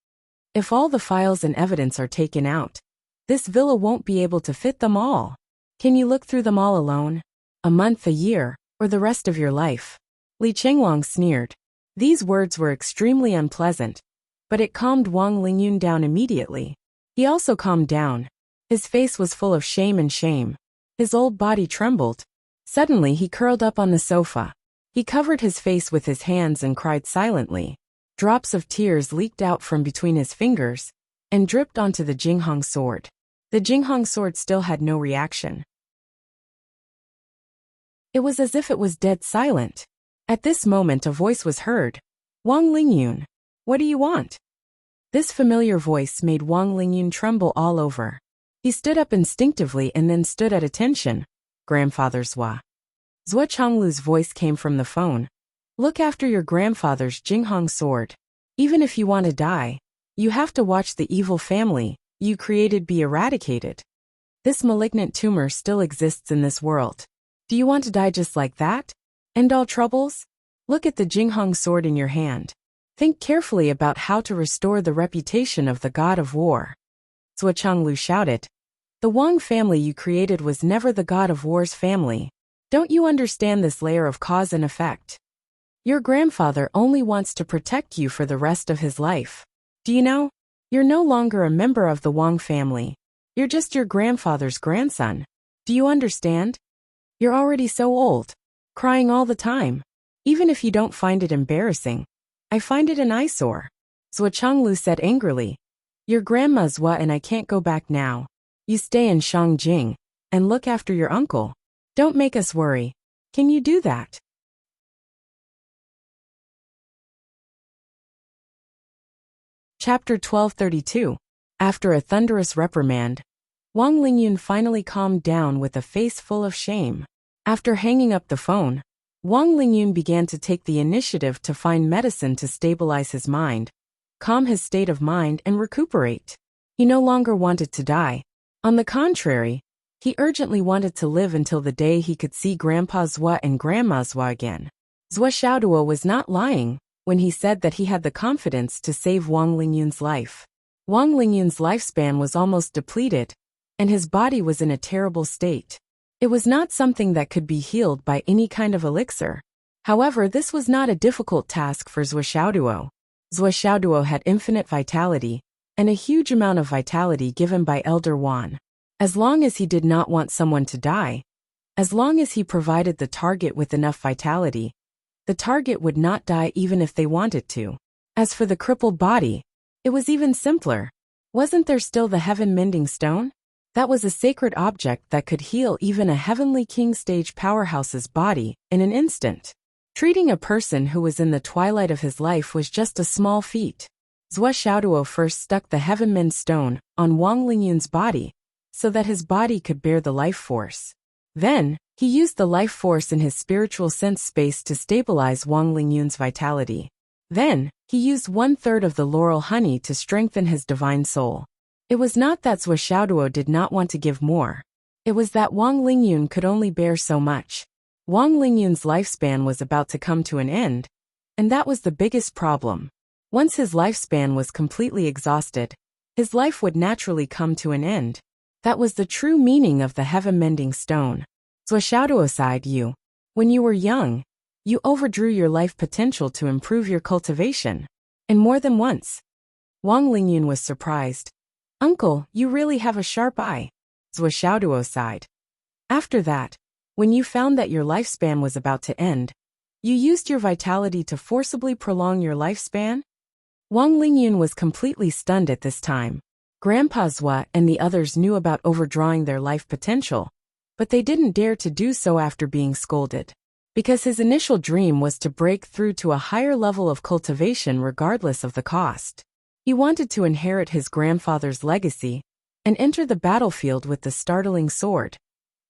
If all the files and evidence are taken out, this villa won't be able to fit them all. Can you look through them all alone? A month, a year, or the rest of your life?" Li Chenglong sneered. These words were extremely unpleasant, but it calmed Wang Lingyun down immediately. He also calmed down. His face was full of shame and shame. His old body trembled. Suddenly he curled up on the sofa. He covered his face with his hands and cried silently. Drops of tears leaked out from between his fingers and dripped onto the Jinghong sword. The Jinghong sword still had no reaction. It was as if it was dead silent. At this moment a voice was heard. "Wang Lingyun, what do you want?" This familiar voice made Wang Lingyun tremble all over. He stood up instinctively and then stood at attention. "Grandfather Zhua." Zhua Chonglu's voice came from the phone. "Look after your grandfather's Jinghong sword. Even if you want to die, you have to watch the evil family you created be eradicated. This malignant tumor still exists in this world. Do you want to die just like that? End all troubles? Look at the Jinghong sword in your hand. Think carefully about how to restore the reputation of the god of war." Zhua Chonglu shouted. "The Wang family you created was never the god of war's family. Don't you understand this layer of cause and effect? Your grandfather only wants to protect you for the rest of his life. Do you know? You're no longer a member of the Wang family. You're just your grandfather's grandson. Do you understand? You're already so old, crying all the time. Even if you don't find it embarrassing, I find it an eyesore." Zhua Chonglu said angrily. "Your grandma Zhua and I can't go back now. You stay in Shangjing and look after your uncle. Don't make us worry. Can you do that?" Chapter 1232. After a thunderous reprimand, Wang Lingyun finally calmed down with a face full of shame. After hanging up the phone, Wang Lingyun began to take the initiative to find medicine to stabilize his mind, calm his state of mind and recuperate. He no longer wanted to die. On the contrary, he urgently wanted to live until the day he could see Grandpa Zhua and Grandma Zhua again. Zhua Xiaoduo was not lying when he said that he had the confidence to save Wang Lingyun's life. Wang Lingyun's lifespan was almost depleted, and his body was in a terrible state. It was not something that could be healed by any kind of elixir. However, this was not a difficult task for Zhua Xiaoduo. Zhua Xiaoduo had infinite vitality, and a huge amount of vitality given by Elder Wan. As long as he did not want someone to die, as long as he provided the target with enough vitality, the target would not die even if they wanted to. As for the crippled body, it was even simpler. Wasn't there still the heaven-mending stone? That was a sacred object that could heal even a heavenly king-stage powerhouse's body in an instant. Treating a person who was in the twilight of his life was just a small feat. Zhua Xiaoduo first stuck the heaven-mend stone on Wang Lingyun's body so that his body could bear the life force. Then, he used the life force in his spiritual sense space to stabilize Wang Lingyun's vitality. Then, he used 1/3 of the laurel honey to strengthen his divine soul. It was not that Zhua Xiaoduo did not want to give more. It was that Wang Lingyun could only bear so much. Wang Lingyun's lifespan was about to come to an end, and that was the biggest problem. Once his lifespan was completely exhausted, his life would naturally come to an end. That was the true meaning of the heaven-mending stone. Zhua Xiaoduo sighed. When you were young, you overdrew your life potential to improve your cultivation. And more than once. Wang Lingyun was surprised. "Uncle, you really have a sharp eye." Zhua Xiaoduo sighed. "After that, when you found that your lifespan was about to end, you used your vitality to forcibly prolong your lifespan?" Wang Lingyun was completely stunned at this time. Grandpa Zhua and the others knew about overdrawing their life potential, but they didn't dare to do so after being scolded. Because his initial dream was to break through to a higher level of cultivation regardless of the cost. He wanted to inherit his grandfather's legacy and enter the battlefield with the startling sword,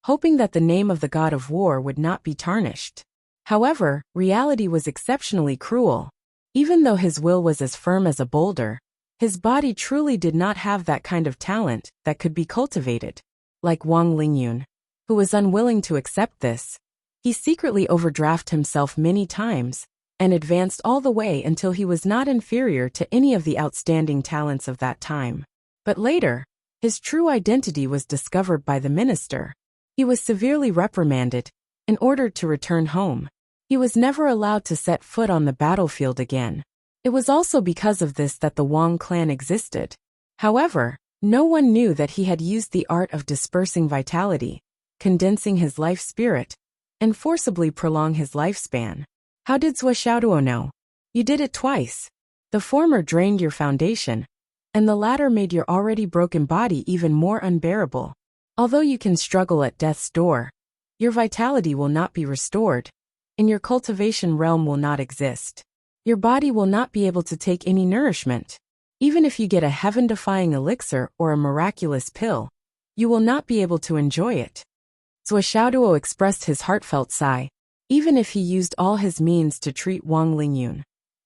hoping that the name of the god of war would not be tarnished. However, reality was exceptionally cruel. Even though his will was as firm as a boulder, his body truly did not have that kind of talent that could be cultivated. Like Wang Lingyun, who was unwilling to accept this, he secretly overdrafted himself many times and advanced all the way until he was not inferior to any of the outstanding talents of that time. But later, his true identity was discovered by the minister. He was severely reprimanded and ordered to return home. He was never allowed to set foot on the battlefield again. It was also because of this that the Wang clan existed. However, no one knew that he had used the art of dispersing vitality, condensing his life spirit, and forcibly prolong his lifespan. How did Zhou Xiaoduo know? You did it twice. The former drained your foundation, and the latter made your already broken body even more unbearable. Although you can struggle at death's door, your vitality will not be restored, and your cultivation realm will not exist. Your body will not be able to take any nourishment. Even if you get a heaven-defying elixir or a miraculous pill, you will not be able to enjoy it. Zhou Xiaoduo expressed his heartfelt sigh. Even if he used all his means to treat Wang Lingyun,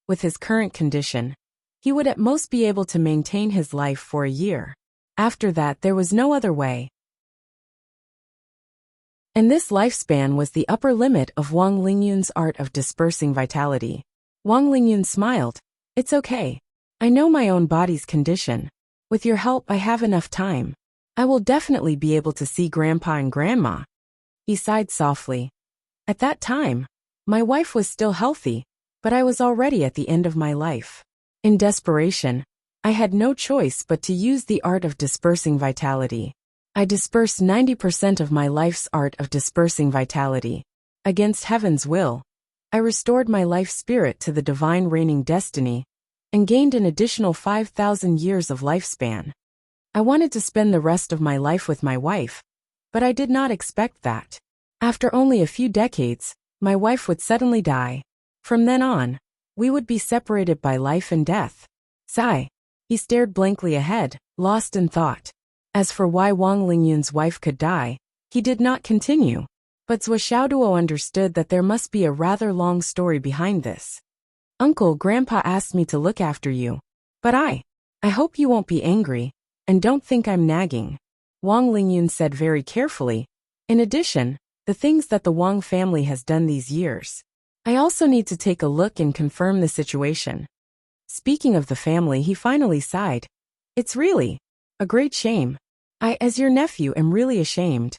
with his current condition, he would at most be able to maintain his life for a year. After that, there was no other way. And this lifespan was the upper limit of Wang Lingyun's art of dispersing vitality. Wang Lingyun smiled. It's okay. I know my own body's condition. With your help, I have enough time. I will definitely be able to see Grandpa and Grandma. He sighed softly. At that time, my wife was still healthy, but I was already at the end of my life. In desperation, I had no choice but to use the art of dispersing vitality. I dispersed 90% of my life's art of dispersing vitality. Against heaven's will, I restored my life spirit to the divine reigning destiny and gained an additional 5,000 years of lifespan. I wanted to spend the rest of my life with my wife, but I did not expect that. After only a few decades, my wife would suddenly die. From then on, we would be separated by life and death. Sigh. He stared blankly ahead, lost in thought. As for why Wang Lingyun's wife could die, he did not continue. But Zhou Xiaoduo understood that there must be a rather long story behind this. Uncle, Grandpa asked me to look after you. But I hope you won't be angry, and don't think I'm nagging. Wang Lingyun said very carefully. In addition, the things that the Wang family has done these years. I also need to take a look and confirm the situation. Speaking of the family, he finally sighed. It's really a great shame. I, as your nephew, am really ashamed.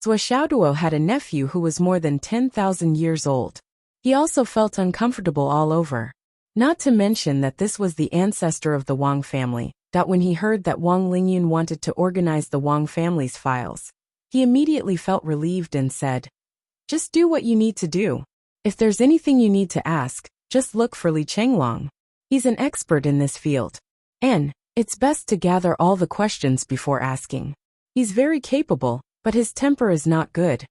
Zhou Xiaoduo had a nephew who was more than 10,000 years old. He also felt uncomfortable all over. Not to mention that this was the ancestor of the Wang family, that when he heard that Wang Lingyun wanted to organize the Wang family's files, he immediately felt relieved and said, just do what you need to do. If there's anything you need to ask, just look for Li Chenglong. He's an expert in this field. And it's best to gather all the questions before asking. He's very capable, but his temper is not good.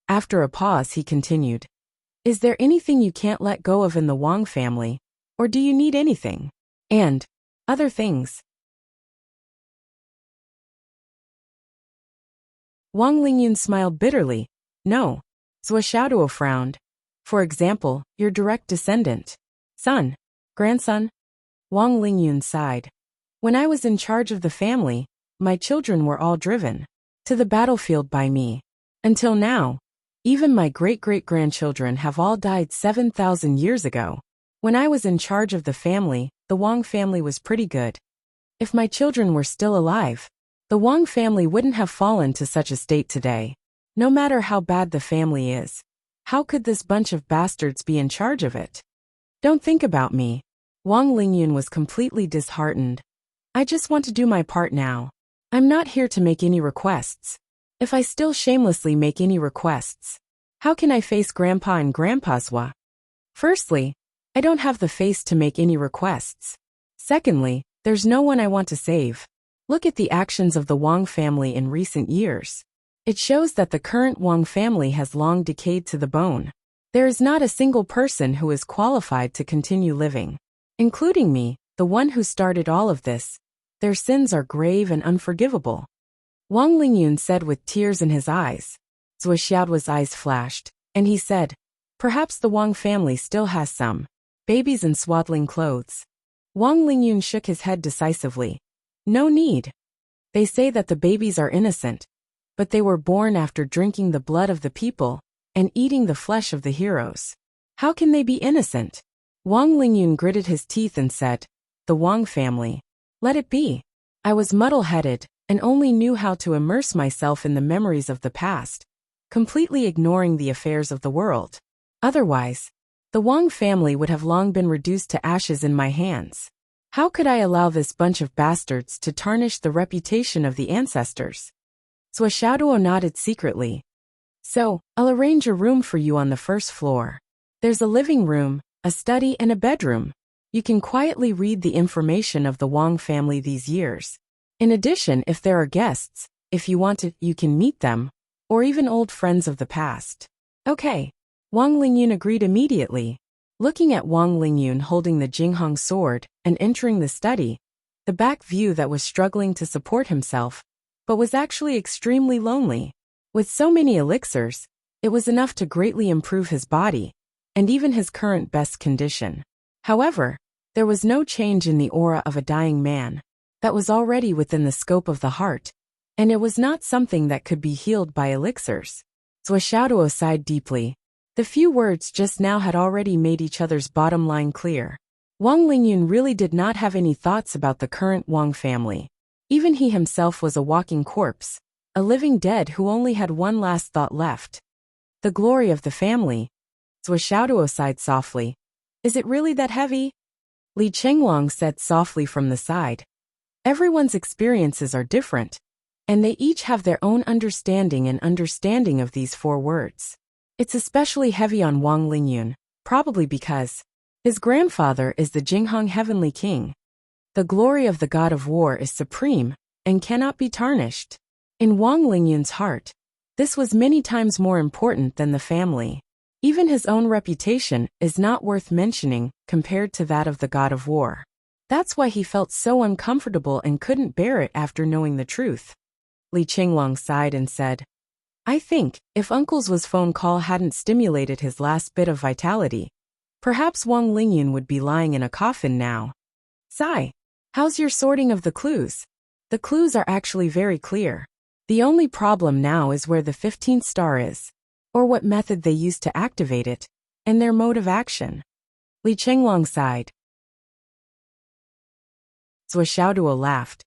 After a pause, he continued. Is there anything you can't let go of in the Wang family, or do you need anything? And other things. Wang Lingyun smiled bitterly. No. Zhou Xiaoduo frowned. For example, your direct descendant. Son. Grandson. Wang Lingyun sighed. When I was in charge of the family, my children were all driven to the battlefield by me. Until now, even my great-great-grandchildren have all died 7,000 years ago. When I was in charge of the family, the Wang family was pretty good. If my children were still alive, the Wang family wouldn't have fallen to such a state today. No matter how bad the family is, how could this bunch of bastards be in charge of it? Don't think about me. Wang Lingyun was completely disheartened. I just want to do my part now. I'm not here to make any requests. If I still shamelessly make any requests, how can I face Grandpa and Grandpa's wa? Firstly, I don't have the face to make any requests. Secondly, there's no one I want to save. Look at the actions of the Wang family in recent years. It shows that the current Wang family has long decayed to the bone. There is not a single person who is qualified to continue living. Including me, the one who started all of this. Their sins are grave and unforgivable. Wang Lingyun said with tears in his eyes. Zhou Xiaoduo's eyes flashed, and he said, Perhaps the Wang family still has some babies in swaddling clothes. Wang Lingyun shook his head decisively. No need. They say that the babies are innocent, but they were born after drinking the blood of the people and eating the flesh of the heroes. How can they be innocent? Wang Lingyun gritted his teeth and said, the Wang family. Let it be. I was muddle-headed and only knew how to immerse myself in the memories of the past, completely ignoring the affairs of the world. Otherwise, the Wang family would have long been reduced to ashes in my hands. How could I allow this bunch of bastards to tarnish the reputation of the ancestors? Swishaoduo nodded secretly. So, I'll arrange a room for you on the first floor. There's a living room, a study and a bedroom. You can quietly read the information of the Wang family these years. In addition, if there are guests, if you want to, you can meet them, or even old friends of the past. Okay. Wang Lingyun agreed immediately. Looking at Wang Lingyun holding the Jinghong sword and entering the study, the back view that was struggling to support himself, but was actually extremely lonely. With so many elixirs, it was enough to greatly improve his body, and even his current best condition. However, there was no change in the aura of a dying man. That was already within the scope of the heart, and it was not something that could be healed by elixirs. Swishaoduo sighed deeply. The few words just now had already made each other's bottom line clear. Wang Lingyun really did not have any thoughts about the current Wang family. Even he himself was a walking corpse, a living dead who only had one last thought left. The glory of the family. Swishaoduo sighed softly. Is it really that heavy? Li Chenglong said softly from the side. Everyone's experiences are different, and they each have their own understanding of these 4 words. It's especially heavy on Wang Lingyun, probably because his grandfather is the Jinghong Heavenly King. The glory of the god of war is supreme and cannot be tarnished. In Wang Lingyun's heart, this was many times more important than the family. Even his own reputation is not worth mentioning compared to that of the god of war. That's why he felt so uncomfortable and couldn't bear it after knowing the truth. Li Chenglong sighed and said, I think, if Uncle's phone call hadn't stimulated his last bit of vitality, perhaps Wang Lingyun would be lying in a coffin now. Sigh. How's your sorting of the clues? The clues are actually very clear. The only problem now is where the 15th star is, or what method they use to activate it, and their mode of action. Li Chenglong sighed. Swishaoduo laughed.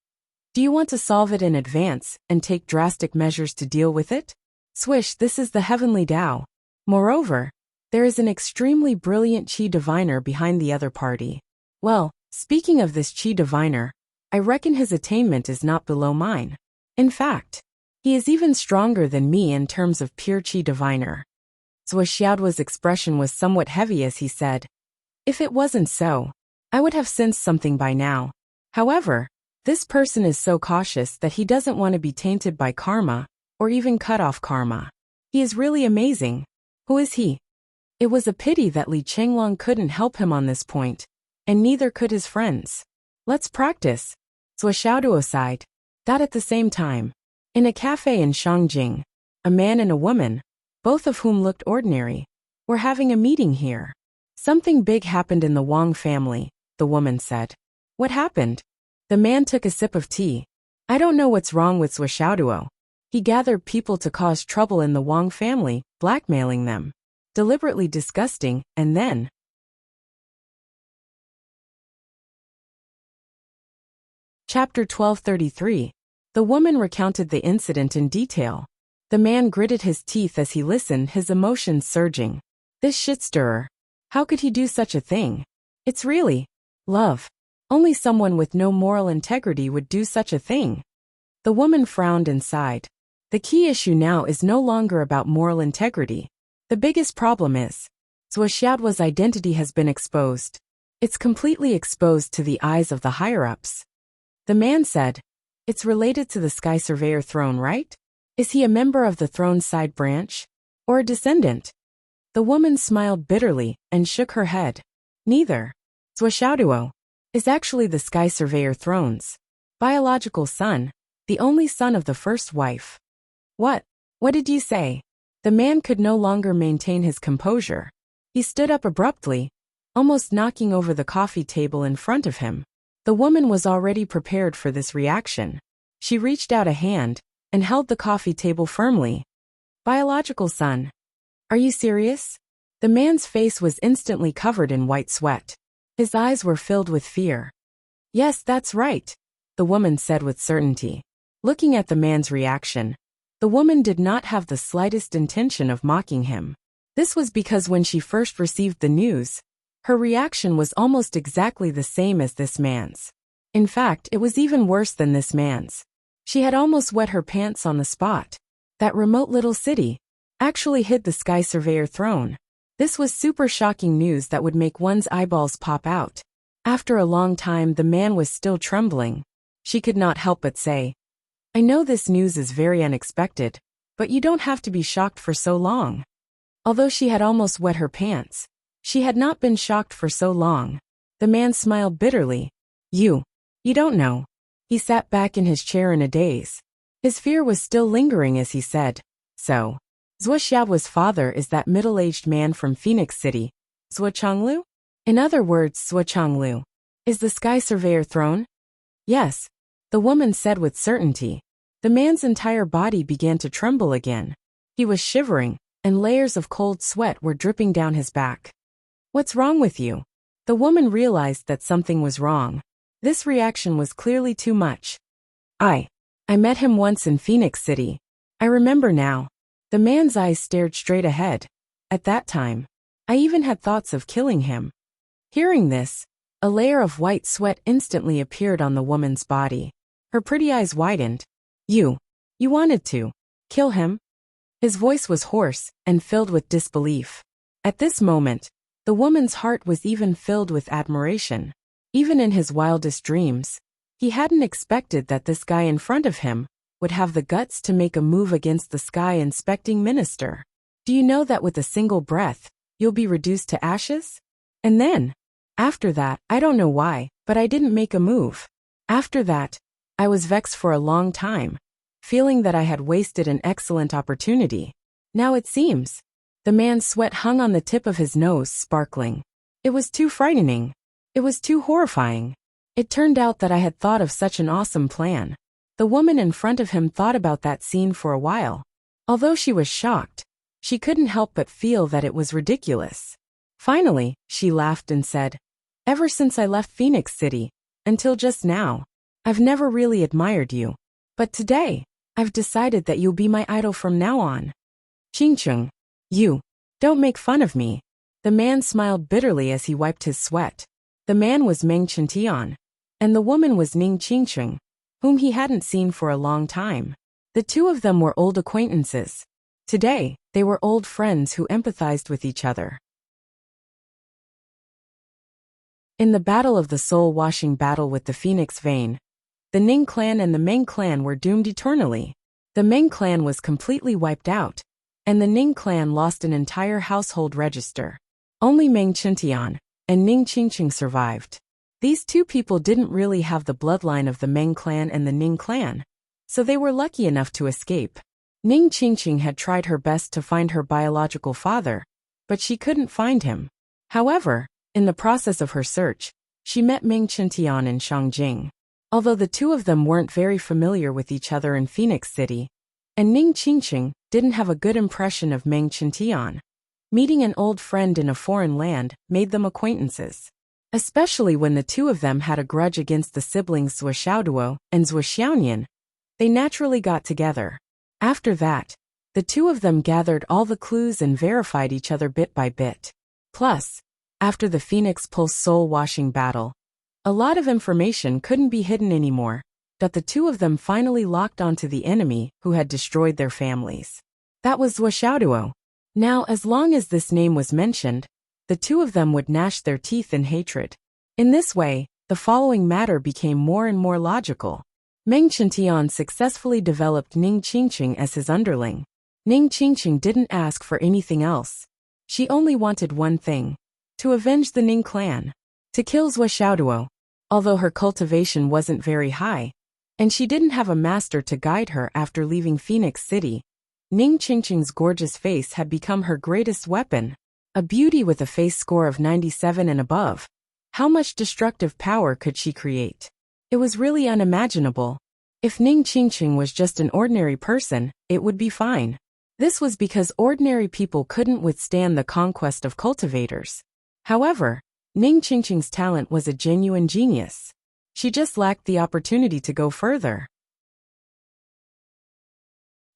Do you want to solve it in advance and take drastic measures to deal with it? Swish, this is the heavenly Tao. Moreover, there is an extremely brilliant Qi diviner behind the other party. Well, speaking of this Qi diviner, I reckon his attainment is not below mine. In fact, he is even stronger than me in terms of pure Qi diviner. Swishaoduo's expression was somewhat heavy as he said, if it wasn't so, I would have sensed something by now. However, this person is so cautious that he doesn't want to be tainted by karma, or even cut off karma. He is really amazing. Who is he? It was a pity that Li Chenglong couldn't help him on this point, and neither could his friends. Let's practice. Swishaoduo sighed. That at the same time, in a cafe in Shangjing, a man and a woman, both of whom looked ordinary, were having a meeting here. Something big happened in the Wang family, the woman said. What happened? The man took a sip of tea. I don't know what's wrong with Swishaoduo. He gathered people to cause trouble in the Wang family, blackmailing them. Deliberately disgusting, and then... Chapter 1233. The woman recounted the incident in detail. The man gritted his teeth as he listened, his emotions surging. This shit-stirrer. How could he do such a thing? It's really... love. Only someone with no moral integrity would do such a thing. The woman frowned and sighed. The key issue now is no longer about moral integrity. The biggest problem is, Swishaoduo's identity has been exposed. It's completely exposed to the eyes of the higher-ups. The man said, it's related to the Sky Surveyor throne, right? Is he a member of the throne's side branch? Or a descendant? The woman smiled bitterly and shook her head. Neither. Swishaoduo is actually the Sky Surveyor throne's biological son, the only son of the first wife. What? What did you say? The man could no longer maintain his composure. He stood up abruptly, almost knocking over the coffee table in front of him. The woman was already prepared for this reaction. She reached out a hand and held the coffee table firmly. Biological son. Are you serious? The man's face was instantly covered in white sweat. His eyes were filled with fear. Yes, that's right, the woman said with certainty. Looking at the man's reaction, the woman did not have the slightest intention of mocking him. This was because when she first received the news, her reaction was almost exactly the same as this man's. In fact, it was even worse than this man's. She had almost wet her pants on the spot. That remote little city actually hid the Sky Surveyor throne. This was super shocking news that would make one's eyeballs pop out. After a long time, the man was still trembling. She could not help but say, I know this news is very unexpected, but you don't have to be shocked for so long. Although she had almost wet her pants, she had not been shocked for so long. The man smiled bitterly. You don't know. He sat back in his chair in a daze. His fear was still lingering as he said, So, Zuoxiao's father is that middle-aged man from Phoenix City, Zuo Chonglu? In other words, Zuo Chonglu is the Sky Surveyor throne? Yes, the woman said with certainty. The man's entire body began to tremble again. He was shivering, and layers of cold sweat were dripping down his back. What's wrong with you? The woman realized that something was wrong. This reaction was clearly too much. I met him once in Phoenix City. I remember now. The man's eyes stared straight ahead. At that time, I even had thoughts of killing him. Hearing this, a layer of white sweat instantly appeared on the woman's body. Her pretty eyes widened. You wanted to kill him? His voice was hoarse and filled with disbelief. At this moment, the woman's heart was even filled with admiration. Even in his wildest dreams, he hadn't expected that this guy in front of him would have the guts to make a move against the sky inspecting minister. Do you know that with a single breath, you'll be reduced to ashes? And then, after that, I don't know why, but I didn't make a move. After that, I was vexed for a long time, feeling that I had wasted an excellent opportunity. Now it seems. The man's sweat hung on the tip of his nose, sparkling. It was too frightening. It was too horrifying. It turned out that I had thought of such an awesome plan. The woman in front of him thought about that scene for a while. Although she was shocked, she couldn't help but feel that it was ridiculous. Finally, she laughed and said, Ever since I left Phoenix City, until just now, I've never really admired you. But today, I've decided that you'll be my idol from now on. Qingcheng, you don't make fun of me. The man smiled bitterly as he wiped his sweat. The man was Meng Chintian, and the woman was Ning Qingcheng, whom he hadn't seen for a long time. The two of them were old acquaintances. Today, they were old friends who empathized with each other. In the Battle of the Soul-Washing Battle with the Phoenix Vein, the Ning clan and the Meng clan were doomed eternally. The Meng clan was completely wiped out, and the Ning clan lost an entire household register. Only Meng Chintian and Ning Qingcheng survived. These two people didn't really have the bloodline of the Meng clan and the Ning clan, so they were lucky enough to escape. Ning Qingcheng had tried her best to find her biological father, but she couldn't find him. However, in the process of her search, she met Meng Chintian in Shangjing. Although the two of them weren't very familiar with each other in Phoenix City, and Ning Qingcheng didn't have a good impression of Meng Chintian, meeting an old friend in a foreign land made them acquaintances. Especially when the two of them had a grudge against the siblings Zuoxiaoduo and Zuoxiaonian, they naturally got together. After that, the two of them gathered all the clues and verified each other bit by bit. Plus, after the Phoenix Pulse soul-washing battle, a lot of information couldn't be hidden anymore, that the two of them finally locked onto the enemy who had destroyed their families. That was Zuoxiaoduo. Now, as long as this name was mentioned, the two of them would gnash their teeth in hatred. In this way, the following matter became more and more logical. Meng Chintian successfully developed Ning Qingcheng as his underling. Ning Qingcheng didn't ask for anything else. She only wanted one thing: to avenge the Ning clan, to kill Zuoxiaoduo. Although her cultivation wasn't very high, and she didn't have a master to guide her after leaving Phoenix City, Ning Qingcheng's gorgeous face had become her greatest weapon. A beauty with a face score of 97 and above. How much destructive power could she create? It was really unimaginable. If Ning Qingqing was just an ordinary person, it would be fine. This was because ordinary people couldn't withstand the conquest of cultivators. However, Ning Qingqing's talent was a genuine genius. She just lacked the opportunity to go further.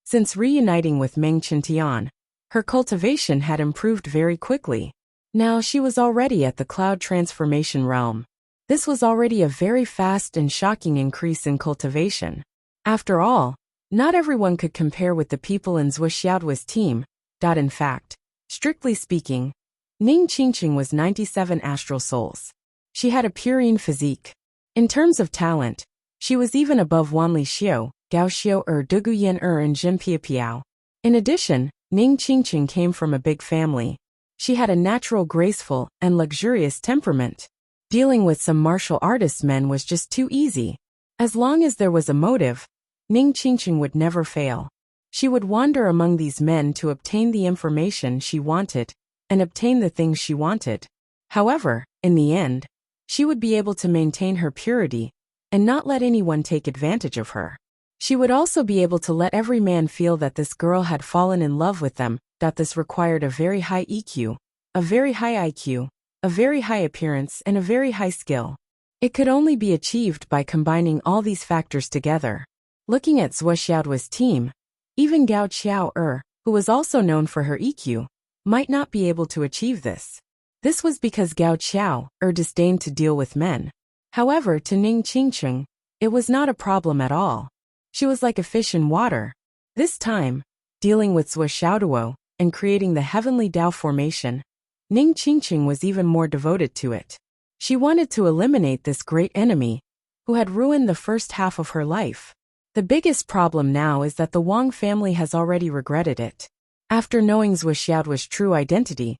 Since reuniting with Meng Qintian, her cultivation had improved very quickly. Now she was already at the cloud transformation realm. This was already a very fast and shocking increase in cultivation. After all, not everyone could compare with the people in Wuxia's team. In fact, strictly speaking, Ning Qingqing was 97 astral souls. She had a purine physique. In terms of talent, she was even above Wanli Xiu, Gao Xiu Duguyan and Jin Piapiao. In addition, Ning Qingqing came from a big family. She had a natural graceful and luxurious temperament. Dealing with some martial artist men was just too easy. As long as there was a motive, Ning Qingqing would never fail. She would wander among these men to obtain the information she wanted and obtain the things she wanted. However, in the end, she would be able to maintain her purity and not let anyone take advantage of her. She would also be able to let every man feel that this girl had fallen in love with them, that this required a very high EQ, a very high IQ, a very high appearance and a very high skill. It could only be achieved by combining all these factors together. Looking at Wuxia's team, even Gao Qiao, who was also known for her EQ, might not be able to achieve this. This was because Gao Qiao disdained to deal with men. However, to Ning Qingqing, it was not a problem at all. She was like a fish in water. This time, dealing with Wuxiaoduo and creating the heavenly Dao formation, Ning Qingqing was even more devoted to it. She wanted to eliminate this great enemy, who had ruined the first half of her life. The biggest problem now is that the Wang family has already regretted it. After knowing Wuxia's true identity,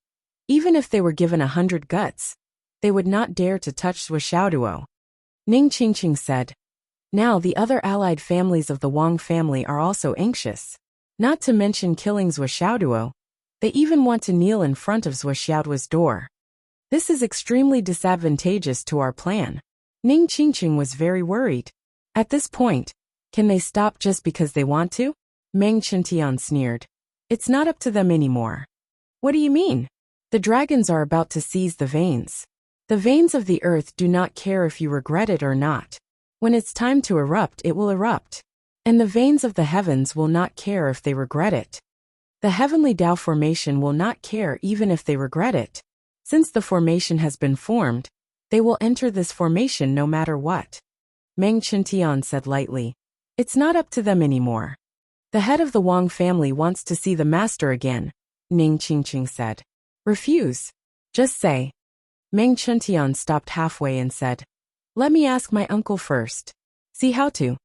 even if they were given 100 guts, they would not dare to touch Wuxiaoduo. Ning Qingqing said. Now the other allied families of the Wang family are also anxious. Not to mention killing Wuxiaoduo, they even want to kneel in front of Wuxia's door. This is extremely disadvantageous to our plan. Ning Qingqing was very worried. At this point, can they stop just because they want to? Meng Qintian sneered. It's not up to them anymore. What do you mean? The dragons are about to seize the veins. The veins of the earth do not care if you regret it or not. When it's time to erupt, it will erupt. And the veins of the heavens will not care if they regret it. The heavenly Dao formation will not care even if they regret it. Since the formation has been formed, they will enter this formation no matter what. Meng Qintian said lightly. It's not up to them anymore. The head of the Wang family wants to see the master again, Ning Qingqing said. Refuse. Just say. Meng Qintian stopped halfway and said, let me ask my uncle first. See how to.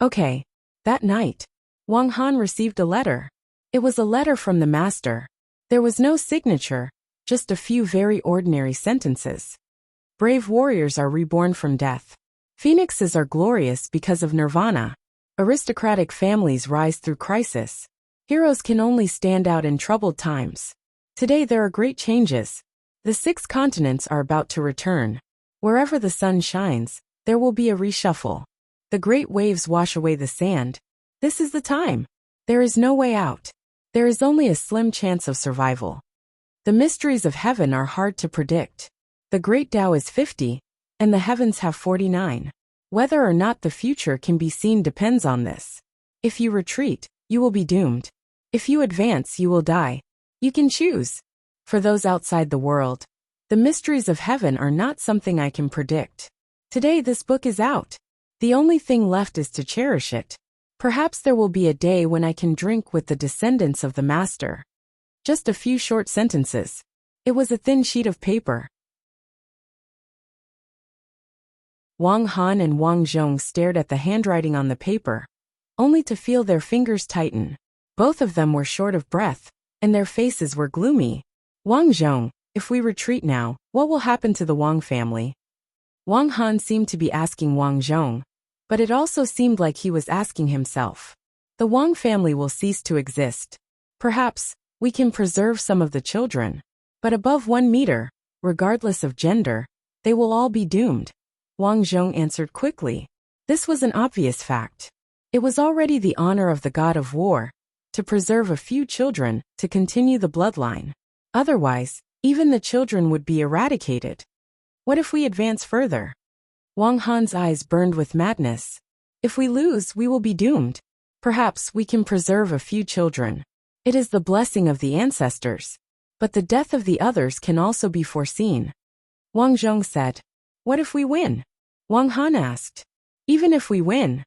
Okay. That night, Wang Han received a letter. It was a letter from the master. There was no signature, just a few very ordinary sentences. Brave warriors are reborn from death. Phoenixes are glorious because of nirvana. Aristocratic families rise through crisis. Heroes can only stand out in troubled times. Today there are great changes. The 6 continents are about to return. Wherever the sun shines, there will be a reshuffle. The great waves wash away the sand. This is the time. There is no way out. There is only a slim chance of survival. The mysteries of heaven are hard to predict. The great Tao is 50, and the heavens have 49. Whether or not the future can be seen depends on this. If you retreat, you will be doomed. If you advance, you will die. You can choose. For those outside the world, the mysteries of heaven are not something I can predict. Today this book is out. The only thing left is to cherish it. Perhaps there will be a day when I can drink with the descendants of the master. Just a few short sentences. It was a thin sheet of paper. Wang Han and Wang Zhong stared at the handwriting on the paper, only to feel their fingers tighten. Both of them were short of breath, and their faces were gloomy. Wang Zhong, if we retreat now, what will happen to the Wang family? Wang Han seemed to be asking Wang Zhong, but it also seemed like he was asking himself. The Wang family will cease to exist. Perhaps, we can preserve some of the children. But above 1 meter, regardless of gender, they will all be doomed. Wang Zhong answered quickly. This was an obvious fact. It was already the honor of the god of war to preserve a few children to continue the bloodline. Otherwise, even the children would be eradicated. What if we advance further? Wang Han's eyes burned with madness. If we lose, we will be doomed. Perhaps we can preserve a few children. It is the blessing of the ancestors. But the death of the others can also be foreseen. Wang Zhong said. What if we win? Wang Han asked. Even if we win,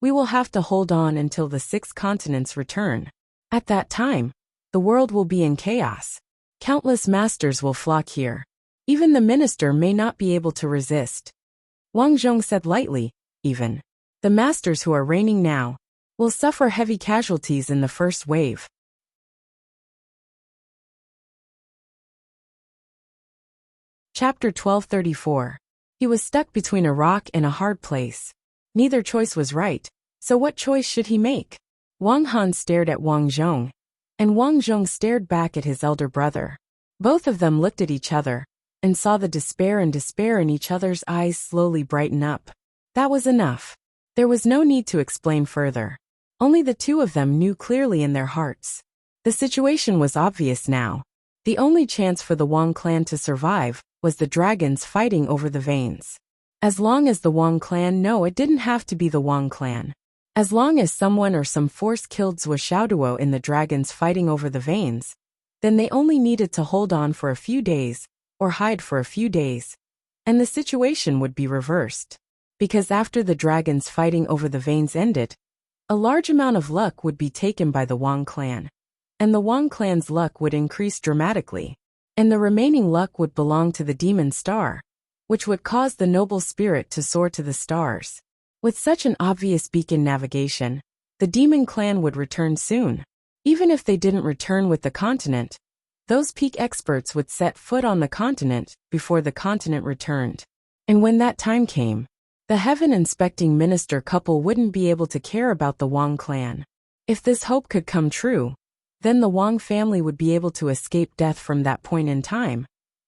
we will have to hold on until the 6 continents return. At that time, the world will be in chaos. Countless masters will flock here. Even the minister may not be able to resist. Wang Zhong said lightly, even the masters who are reigning now will suffer heavy casualties in the first wave. Chapter 1234. He was stuck between a rock and a hard place. Neither choice was right, so what choice should he make? Wang Han stared at Wang Zhong, and Wang Zhong stared back at his elder brother. Both of them looked at each other, and saw the despair in each other's eyes slowly brighten up. That was enough. There was no need to explain further. Only the two of them knew clearly in their hearts. The situation was obvious now. The only chance for the Wang clan to survive was the dragons fighting over the veins. As long as the Wang clan, no, it didn't have to be the Wang clan. As long as someone or some force killed Zhou Xiaoduo in the dragons fighting over the veins, then they only needed to hold on for a few days, or hide for a few days, and the situation would be reversed. Because after the dragons fighting over the veins ended, a large amount of luck would be taken by the Wang clan, and the Wang clan's luck would increase dramatically, and the remaining luck would belong to the demon star, which would cause the noble spirit to soar to the stars. With such an obvious beacon navigation, the demon clan would return soon. Even if they didn't return with the continent, those peak experts would set foot on the continent before the continent returned. And when that time came, the heaven-inspecting minister couple wouldn't be able to care about the Wang clan. If this hope could come true, then the Wang family would be able to escape death from that point in time,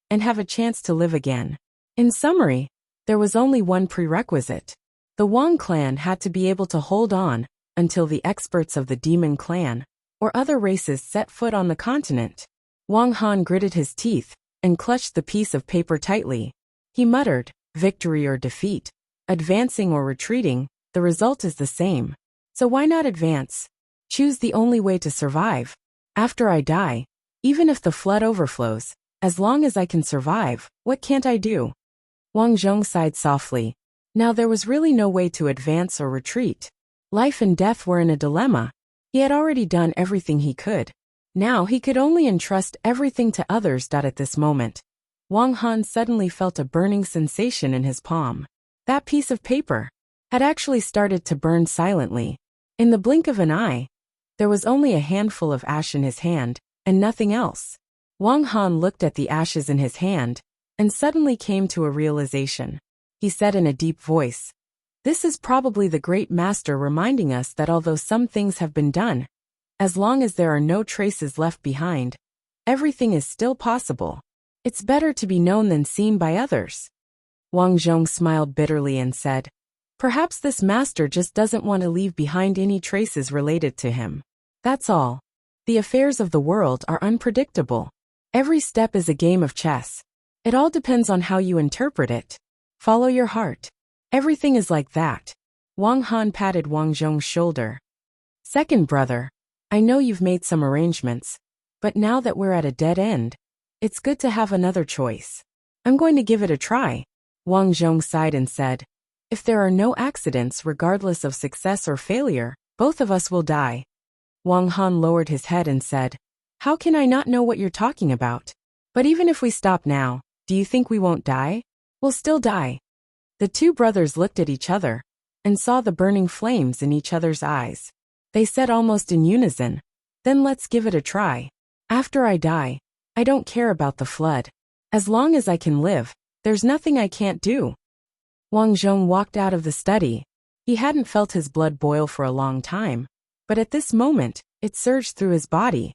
and have a chance to live again. In summary, there was only one prerequisite. The Wang clan had to be able to hold on until the experts of the demon clan or other races set foot on the continent. Wang Han gritted his teeth and clutched the piece of paper tightly. He muttered, victory or defeat, advancing or retreating, the result is the same. So why not advance? Choose the only way to survive. After I die, even if the flood overflows, as long as I can survive, what can't I do? Wang Zhong sighed softly. Now there was really no way to advance or retreat. Life and death were in a dilemma. He had already done everything he could. Now he could only entrust everything to others. At this moment, Wang Han suddenly felt a burning sensation in his palm. That piece of paper had actually started to burn silently. In the blink of an eye, there was only a handful of ash in his hand, and nothing else. Wang Han looked at the ashes in his hand, and suddenly came to a realization. He said in a deep voice, "This is probably the great master reminding us that although some things have been done, as long as there are no traces left behind, everything is still possible. It's better to be known than seen by others." Wang Zhong smiled bitterly and said, "Perhaps this master just doesn't want to leave behind any traces related to him. That's all. The affairs of the world are unpredictable. Every step is a game of chess. It all depends on how you interpret it. Follow your heart. Everything is like that." Wang Han patted Wang Zhong's shoulder. "Second brother, I know you've made some arrangements, but now that we're at a dead end, it's good to have another choice. I'm going to give it a try." Wang Zhong sighed and said, "If there are no accidents regardless of success or failure, both of us will die." Wang Han lowered his head and said, "How can I not know what you're talking about? But even if we stop now, do you think we won't die? We'll still die." The two brothers looked at each other and saw the burning flames in each other's eyes. They said almost in unison, "Then let's give it a try. After I die, I don't care about the flood. As long as I can live, there's nothing I can't do." Wang Zhong walked out of the study. He hadn't felt his blood boil for a long time, but at this moment, it surged through his body.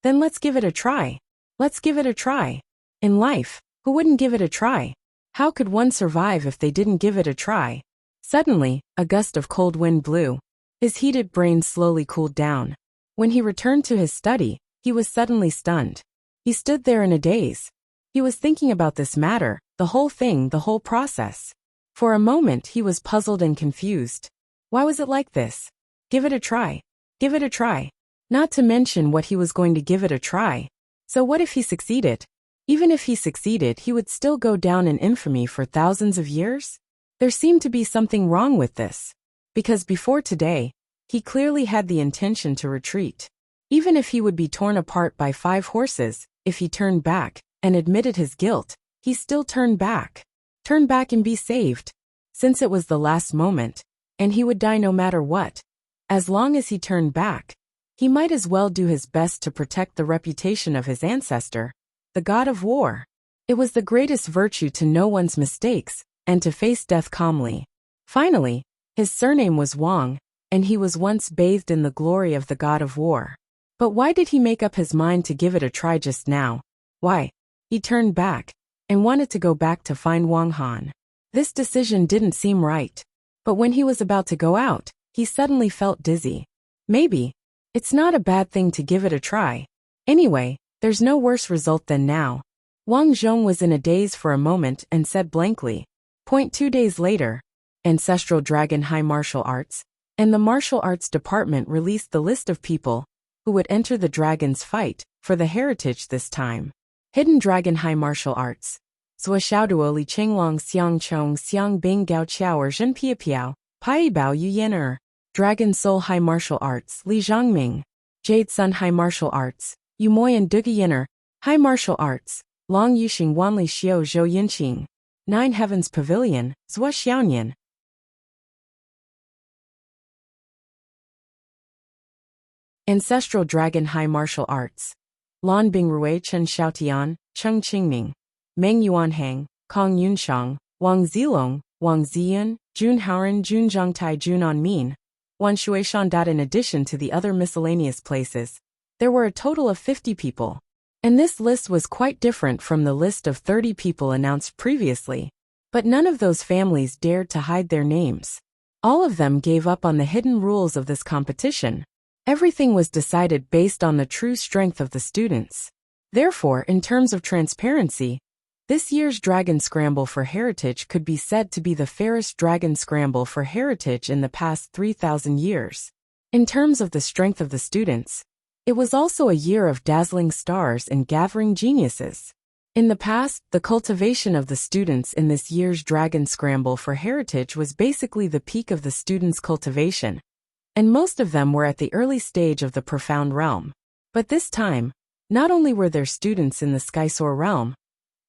Then let's give it a try. Let's give it a try. In life, who wouldn't give it a try? How could one survive if they didn't give it a try? Suddenly, a gust of cold wind blew. His heated brain slowly cooled down. When he returned to his study, he was suddenly stunned. He stood there in a daze. He was thinking about this matter, the whole thing, the whole process. For a moment he was puzzled and confused. Why was it like this? Give it a try. Give it a try. Not to mention what he was going to give it a try. So what if he succeeded? Even if he succeeded, he would still go down in infamy for thousands of years? There seemed to be something wrong with this. Because before today, he clearly had the intention to retreat. Even if he would be torn apart by 5 horses, if he turned back and admitted his guilt, he still turned back. Turn back and be saved. Since it was the last moment, and he would die no matter what. As long as he turned back, he might as well do his best to protect the reputation of his ancestor, the god of war. It was the greatest virtue to know one's mistakes and to face death calmly. Finally, his surname was Wang, and he was once bathed in the glory of the god of war. But why did he make up his mind to give it a try just now? Why? He turned back and wanted to go back to find Wang Han. This decision didn't seem right. But when he was about to go out, he suddenly felt dizzy. Maybe it's not a bad thing to give it a try. Anyway, there's no worse result than now. Wang Zhong was in a daze for a moment and said blankly. 2 days later, Ancestral Dragon High Martial Arts and the Martial Arts Department released the list of people who would enter the dragon's fight for the heritage this time. Hidden Dragon High Martial Arts. Zua Xiaoduo Li Qinglong Xiang Chong Xiang Bing Gao Qiao Zhen Pia Piao, Pai Bao Yu Yan Dragon Soul High Martial Arts Li Zhangming. Jade Sun High Martial Arts, Yu Moyan Duge Yan High Martial Arts, Long Yuxing Wanli Xiao Zhou Yinqing. 9 Heavens Pavilion, Zua Xiaoyan. Ancestral Dragon High Martial Arts. Lan Bingrui Chen Xiaotian, Cheng Qingming. Meng Yuanhang, Kong Yunshang, Wang Zilong, Wang Ziyun, Jun Haoran Jun Zhangtai Jun Anmin. Wan Shuishan. In addition to the other miscellaneous places, there were a total of 50 people. And this list was quite different from the list of 30 people announced previously. But none of those families dared to hide their names. All of them gave up on the hidden rules of this competition. Everything was decided based on the true strength of the students. Therefore, in terms of transparency, this year's Dragon Scramble for Heritage could be said to be the fairest Dragon Scramble for Heritage in the past 3,000 years. In terms of the strength of the students, it was also a year of dazzling stars and gathering geniuses. In the past, the cultivation of the students in this year's Dragon Scramble for Heritage was basically the peak of the students' cultivation, and most of them were at the early stage of the profound realm. But this time, not only were there students in the Skysoar realm,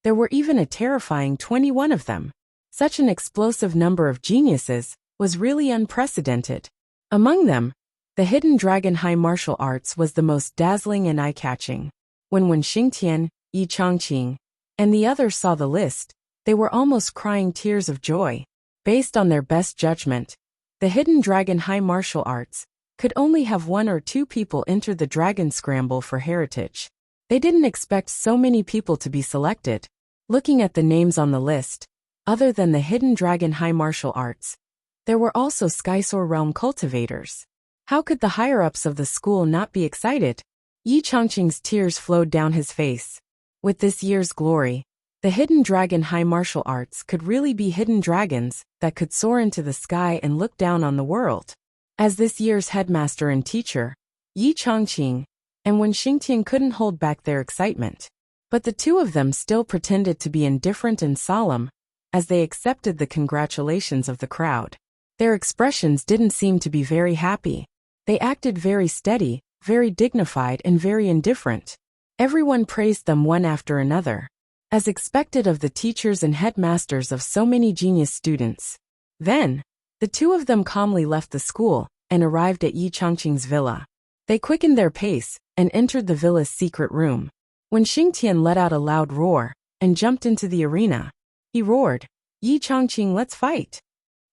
there were even a terrifying 21 of them. Such an explosive number of geniuses was really unprecedented. Among them, the Hidden Dragon High Martial Arts was the most dazzling and eye-catching. When Wen Xingtian, Yi Changqing, and the others saw the list, they were almost crying tears of joy. Based on their best judgment, the Hidden Dragon High Martial Arts could only have 1 or 2 people enter the Dragon Scramble for Heritage. They didn't expect so many people to be selected. Looking at the names on the list, other than the Hidden Dragon High Martial Arts, there were also Skysoar Realm cultivators. How could the higher-ups of the school not be excited? Yi Changqing's tears flowed down his face. With this year's glory, the Hidden Dragon High Martial Arts could really be hidden dragons that could soar into the sky and look down on the world. As this year's headmaster and teacher, Yi Changqing and Wen Xingtian couldn't hold back their excitement. But the two of them still pretended to be indifferent and solemn, as they accepted the congratulations of the crowd. Their expressions didn't seem to be very happy. They acted very steady, very dignified and very indifferent. Everyone praised them one after another, as expected of the teachers and headmasters of so many genius students. Then, the two of them calmly left the school and arrived at Yi Changqing's villa. They quickened their pace and entered the villa's secret room. When Xingtian let out a loud roar and jumped into the arena, he roared, "Yi Changqing, let's fight!"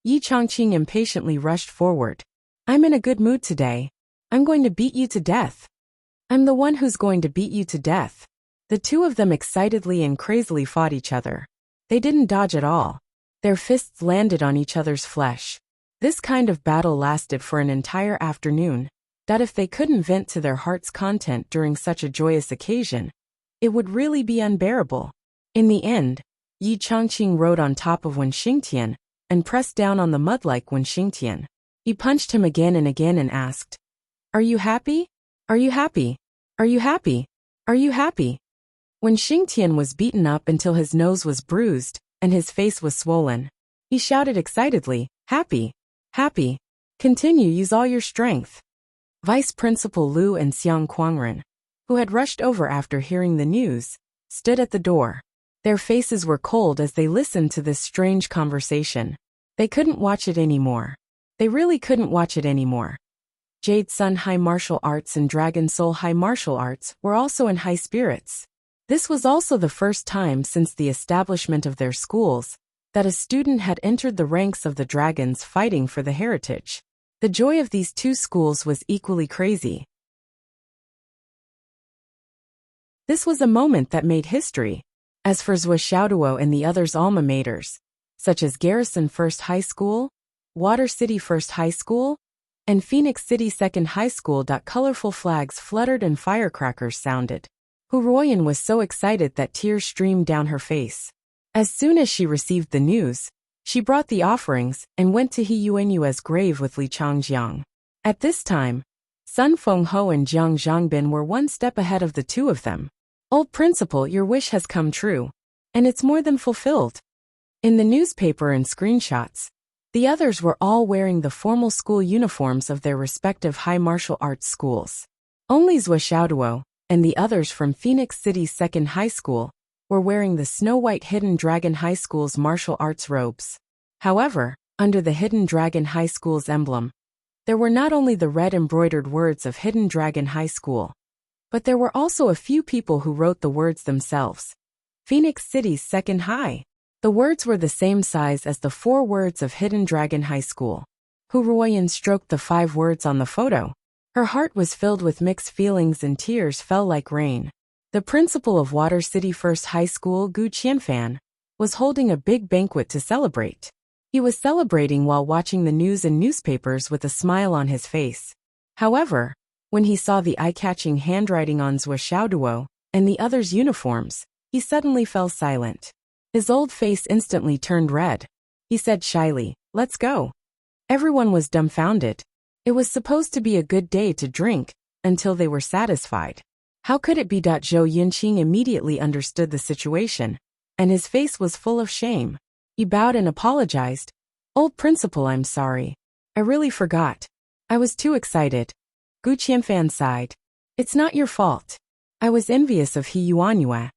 Yi Changqing impatiently rushed forward. "I'm in a good mood today. I'm going to beat you to death." I'm the one who's going to beat you to death. The two of them excitedly and crazily fought each other. They didn't dodge at all. Their fists landed on each other's flesh. This kind of battle lasted for an entire afternoon. That if they couldn't vent to their heart's content during such a joyous occasion, it would really be unbearable. In the end, Yi Chongqing rode on top of Wen Xingtian and pressed down on the mud like Wen Xingtian. He punched him again and asked, "Are you happy? Are you happy? Are you happy? Are you happy?" Wen Xingtian was beaten up until his nose was bruised and his face was swollen. He shouted excitedly, "Happy! Happy! Continue, use all your strength." Vice Principal Liu and Xiang Quangren, who had rushed over after hearing the news, stood at the door. Their faces were cold as they listened to this strange conversation. They couldn't watch it anymore. They really couldn't watch it anymore. Jade Sun High Martial Arts and Dragon Soul High Martial Arts were also in high spirits. This was also the first time since the establishment of their schools that a student had entered the ranks of the dragons fighting for the heritage. The joy of these two schools was equally crazy. This was a moment that made history. As for Zhou Xiaoduo and the others' alma maters, such as Garrison First High School, Water City First High School, and Phoenix City Second High School, colorful flags fluttered and firecrackers sounded. Hu Ruoyan was so excited that tears streamed down her face. As soon as she received the news, she brought the offerings and went to He Yuanyue's grave with Li Changjiang. At this time, Sun Fengho and Jiang Zhangbin were one step ahead of the two of them. "Old principal, your wish has come true. And it's more than fulfilled." In the newspaper and screenshots, the others were all wearing the formal school uniforms of their respective high martial arts schools. Only Zhou Xiaoduo and the others from Phoenix City's Second High School were wearing the Snow White Hidden Dragon High School's martial arts robes. However, under the Hidden Dragon High School's emblem, there were not only the red embroidered words of Hidden Dragon High School, but there were also a few people who wrote the words themselves. Phoenix City's Second High. The words were the same size as the 4 words of Hidden Dragon High School. Hu Ruoyan stroked the 5 words on the photo. Her heart was filled with mixed feelings and tears fell like rain. The principal of Water City First High School, Gu Qianfan, was holding a big banquet to celebrate. He was celebrating while watching the news and newspapers with a smile on his face. However, when he saw the eye-catching handwriting on Zhou Xiaoduo and the others' uniforms, he suddenly fell silent. His old face instantly turned red. He said shyly, "Let's go." Everyone was dumbfounded. It was supposed to be a good day to drink, until they were satisfied. How could it be? Zhou Yunqing immediately understood the situation, and his face was full of shame. He bowed and apologized. "Old principal, I'm sorry. I really forgot. I was too excited." Gu Qianfan sighed. "It's not your fault. I was envious of He Yuanyue."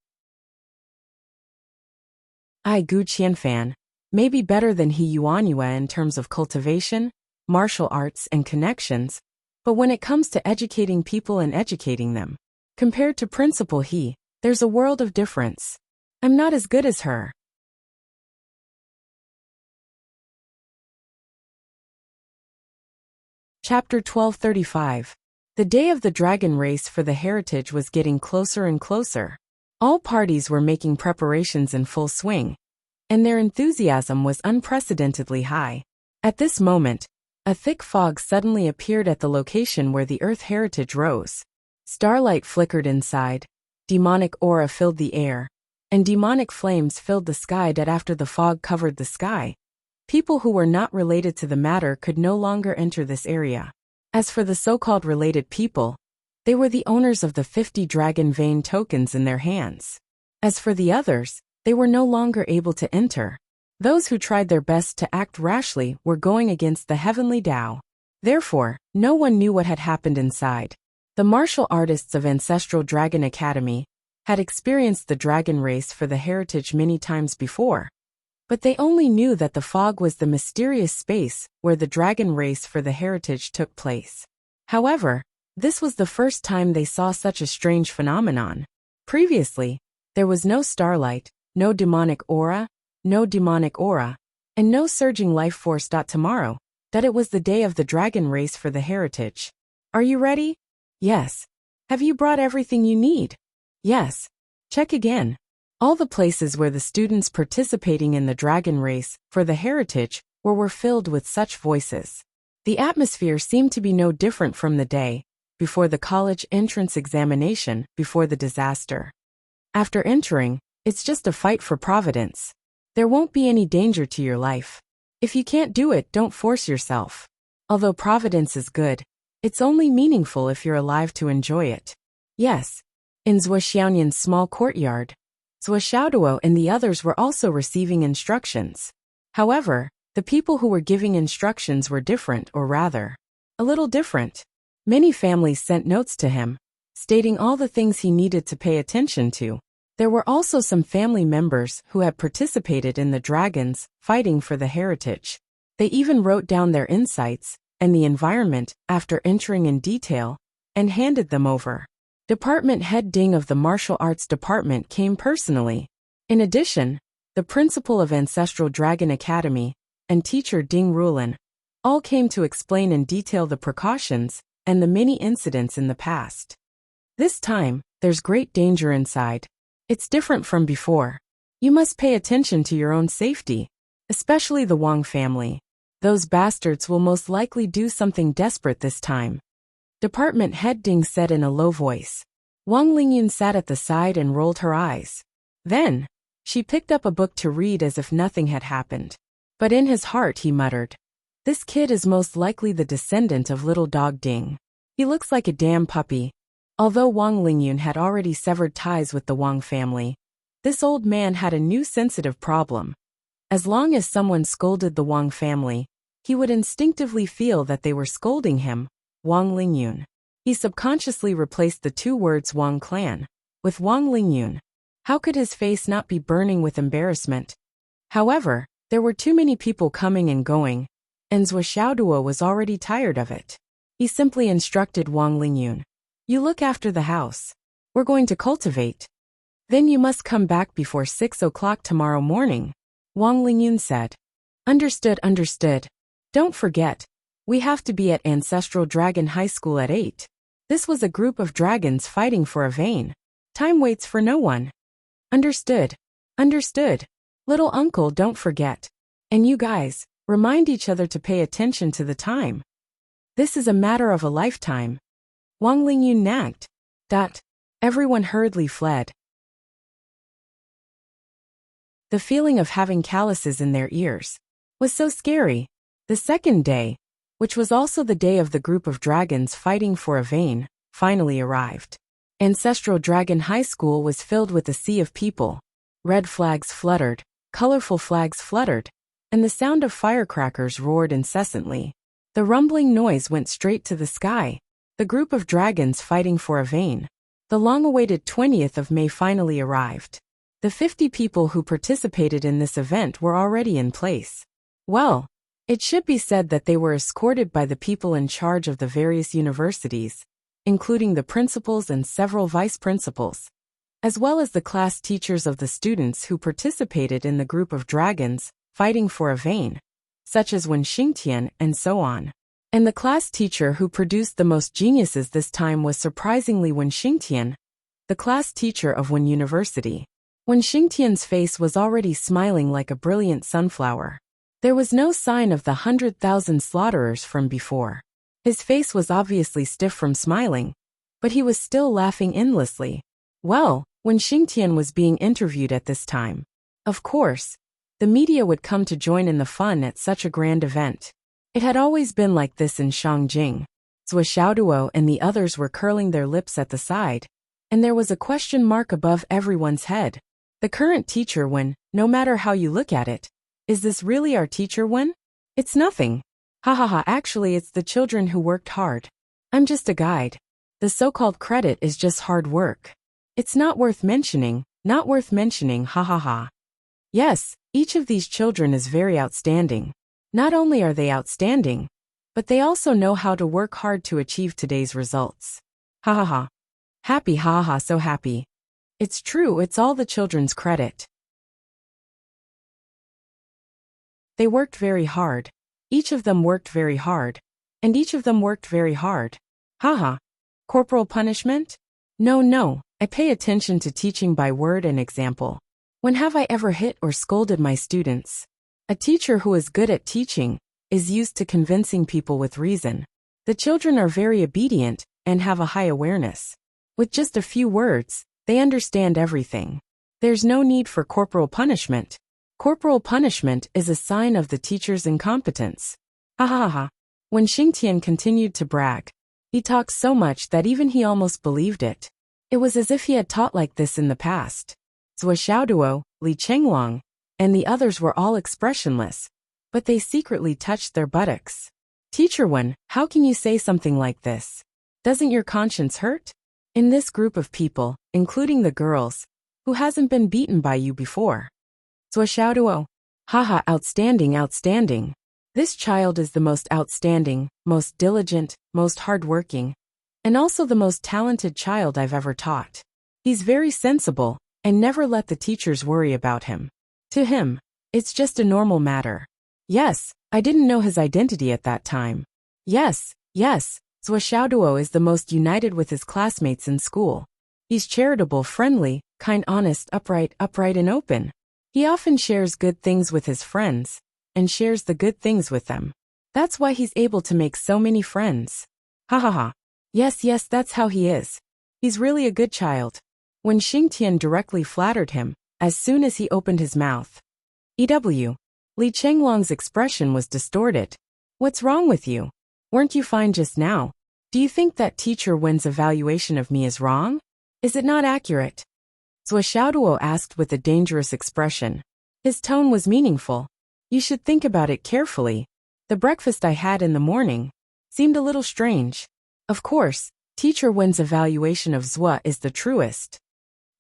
Gu Qianfan, may be better than He Yuanyue in terms of cultivation, martial arts, and connections, but when it comes to educating people and educating them, compared to Principal He, there's a world of difference. I'm not as good as her. Chapter 1235. The day of the dragon race for the heritage was getting closer and closer. All parties were making preparations in full swing, and their enthusiasm was unprecedentedly high. At this moment, a thick fog suddenly appeared at the location where the Earth heritage rose. Starlight flickered inside, demonic aura filled the air, and demonic flames filled the sky. That after the fog covered the sky, people who were not related to the matter could no longer enter this area. As for the so-called related people, they were the owners of the 50 dragon vein tokens in their hands. As for the others, they were no longer able to enter. Those who tried their best to act rashly were going against the heavenly Tao. Therefore, no one knew what had happened inside. The martial artists of Ancestral Dragon Academy had experienced the dragon race for the heritage many times before, but they only knew that the fog was the mysterious space where the dragon race for the heritage took place. However, this was the first time they saw such a strange phenomenon. Previously, there was no starlight, no demonic aura, and no surging life force. Tomorrow, that it was the day of the dragon race for the heritage. Are you ready? Yes. Have you brought everything you need? Yes. Check again. All the places where the students participating in the dragon race for the heritage were filled with such voices. The atmosphere seemed to be no different from the day before the college entrance examination before the disaster. After entering, it's just a fight for Providence. There won't be any danger to your life. If you can't do it, don't force yourself. Although Providence is good, it's only meaningful if you're alive to enjoy it. Yes. In Zhuoxiaoyan's small courtyard, Zhuo Xiaoduo and the others were also receiving instructions. However, the people who were giving instructions were different, or rather, a little different. Many families sent notes to him, stating all the things he needed to pay attention to. There were also some family members who had participated in the dragons fighting for the heritage. They even wrote down their insights and the environment after entering in detail and handed them over. Department head Ding of the martial arts department came personally. In addition, the principal of Ancestral Dragon Academy and teacher Ding Rulin all came to explain in detail the precautions and the many incidents in the past. This time, there's great danger inside. It's different from before. You must pay attention to your own safety, especially the Wang family. Those bastards will most likely do something desperate this time. Department head Ding said in a low voice. Wang Lingyun sat at the side and rolled her eyes. Then, she picked up a book to read as if nothing had happened. But in his heart he muttered, "This kid is most likely the descendant of little dog Ding. He looks like a damn puppy." Although Wang Lingyun had already severed ties with the Wang family, this old man had a new sensitive problem. As long as someone scolded the Wang family, he would instinctively feel that they were scolding him, Wang Lingyun. He subconsciously replaced the two words Wang clan with Wang Lingyun. How could his face not be burning with embarrassment? However, there were too many people coming and going, and Zhuo Xiaoduo was already tired of it. He simply instructed Wang Lingyun, "You look after the house. We're going to cultivate. Then you must come back before 6 o'clock tomorrow morning," Wang Lingyun said. Understood, understood. Don't forget, we have to be at Ancestral Dragon High School at 8. This was a group of dragons fighting for a vein. Time waits for no one. Understood. Understood. Little uncle, don't forget. And you guys, remind each other to pay attention to the time. This is a matter of a lifetime. Wang Lingyun nagged. Everyone hurriedly fled. The feeling of having calluses in their ears was so scary. The second day, which was also the day of the group of dragons fighting for a vein, finally arrived. Ancestral Dragon High School was filled with a sea of people. Red flags fluttered, colorful flags fluttered, and the sound of firecrackers roared incessantly. The rumbling noise went straight to the sky. The group of dragons fighting for a vein. The long-awaited 20th of May finally arrived. The 50 people who participated in this event were already in place. Well, it should be said that they were escorted by the people in charge of the various universities, including the principals and several vice principals, as well as the class teachers of the students who participated in the group of dragons fighting for a vein, such as Wen Xingtian and so on. And the class teacher who produced the most geniuses this time was surprisingly Wen Xingtian, the class teacher of Wen University. Wen Xingtian's face was already smiling like a brilliant sunflower. There was no sign of the 100,000 slaughterers from before. His face was obviously stiff from smiling, but he was still laughing endlessly. Well, when Xingtian was being interviewed at this time, of course, the media would come to join in the fun at such a grand event. It had always been like this in Shangjing. Zhuo Xiaoduo and the others were curling their lips at the side, and there was a question mark above everyone's head. The current teacher Wen, no matter how you look at it, is this really our teacher Wen? It's nothing. Ha ha ha, actually it's the children who worked hard. I'm just a guide. The so-called credit is just hard work. It's not worth mentioning, ha ha ha. Yes, each of these children is very outstanding. Not only are they outstanding, but they also know how to work hard to achieve today's results. Ha ha ha. Happy, ha ha, so happy. It's true, it's all the children's credit. They worked very hard. Each of them worked very hard. And each of them worked very hard. Ha ha. Corporal punishment? No, no, I pay attention to teaching by word and example. When have I ever hit or scolded my students? A teacher who is good at teaching is used to convincing people with reason. The children are very obedient and have a high awareness. With just a few words, they understand everything. There's no need for corporal punishment. Corporal punishment is a sign of the teacher's incompetence. Ha ha ha. When Xingtian continued to brag, he talked so much that even he almost believed it. It was as if he had taught like this in the past. Zhou Xiaoduo, Li Chenglong, and the others were all expressionless, but they secretly touched their buttocks. Teacher Wen, how can you say something like this? Doesn't your conscience hurt? In this group of people, including the girls, who hasn't been beaten by you before? Zhou Xiaoduo, haha, outstanding, outstanding. This child is the most outstanding, most diligent, most hardworking, and also the most talented child I've ever taught. He's very sensible, and never let the teachers worry about him. To him, it's just a normal matter. Yes, I didn't know his identity at that time. Yes, Zhou Xiaoduo is the most united with his classmates in school. He's charitable, friendly, kind, honest, upright and open. He often shares good things with his friends, and shares the good things with them. That's why he's able to make so many friends. Ha ha ha. Yes, that's how he is. He's really a good child. When Xingtian directly flattered him, as soon as he opened his mouth. EW. Li Chenglong's expression was distorted. What's wrong with you? Weren't you fine just now? Do you think that teacher Wen's evaluation of me is wrong? Is it not accurate? Zhou Xiaoduo asked with a dangerous expression. His tone was meaningful. You should think about it carefully. The breakfast I had in the morning seemed a little strange. Of course, teacher Wen's evaluation of Zhua is the truest.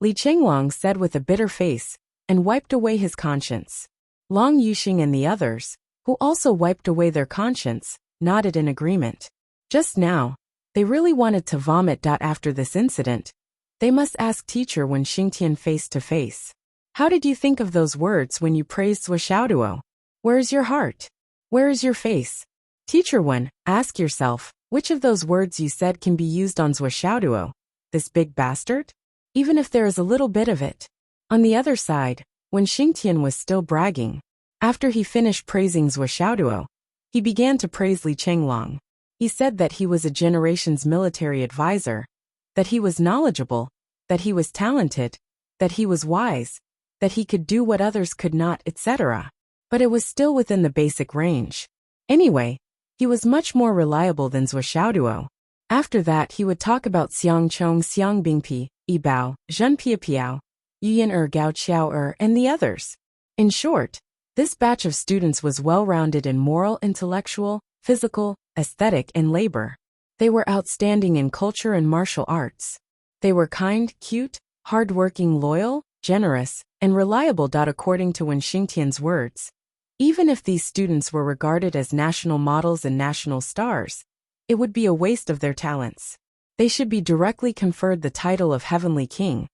Li Chenglong said with a bitter face, and wiped away his conscience. Long Yuxing and the others, who also wiped away their conscience, nodded in agreement. Just now, they really wanted to vomit. After this incident, they must ask teacher Wen Xingtian face to face. How did you think of those words when you praised Zhou Xiaoduo? Where is your heart? Where is your face? Teacher Wen, ask yourself, which of those words you said can be used on Zhou Xiaoduo, this big bastard? Even if there is a little bit of it. On the other side, when Xingtian was still bragging, after he finished praising Zhou Xiaoduo, he began to praise Li Chenglong. He said that he was a generation's military advisor, that he was knowledgeable, that he was talented, that he was wise, that he could do what others could not, etc. But it was still within the basic range. Anyway, he was much more reliable than Zhou Xiaoduo. After that he would talk about Xiang Chong, Xiang Bingpi, Yibao, Zhen Piapiao, Yuyan Gao Qiao and the others. In short, this batch of students was well-rounded in moral, intellectual, physical, aesthetic, and labor. They were outstanding in culture and martial arts. They were kind, cute, hard-working, loyal, generous, and reliable. According to Wen Xingtian's words, even if these students were regarded as national models and national stars, it would be a waste of their talents. They should be directly conferred the title of Heavenly King,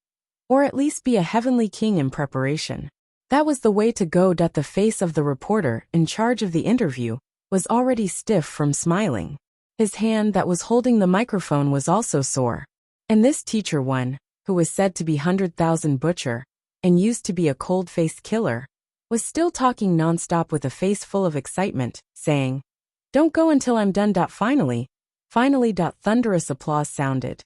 or at least be a Heavenly King in preparation. That was the way to go. The face of the reporter in charge of the interview was already stiff from smiling. His hand that was holding the microphone was also sore. And this teacher Wen, who was said to be 100,000 butcher, and used to be a cold-faced killer, was still talking non-stop with a face full of excitement, saying, "Don't go until I'm done." Finally, thunderous applause sounded.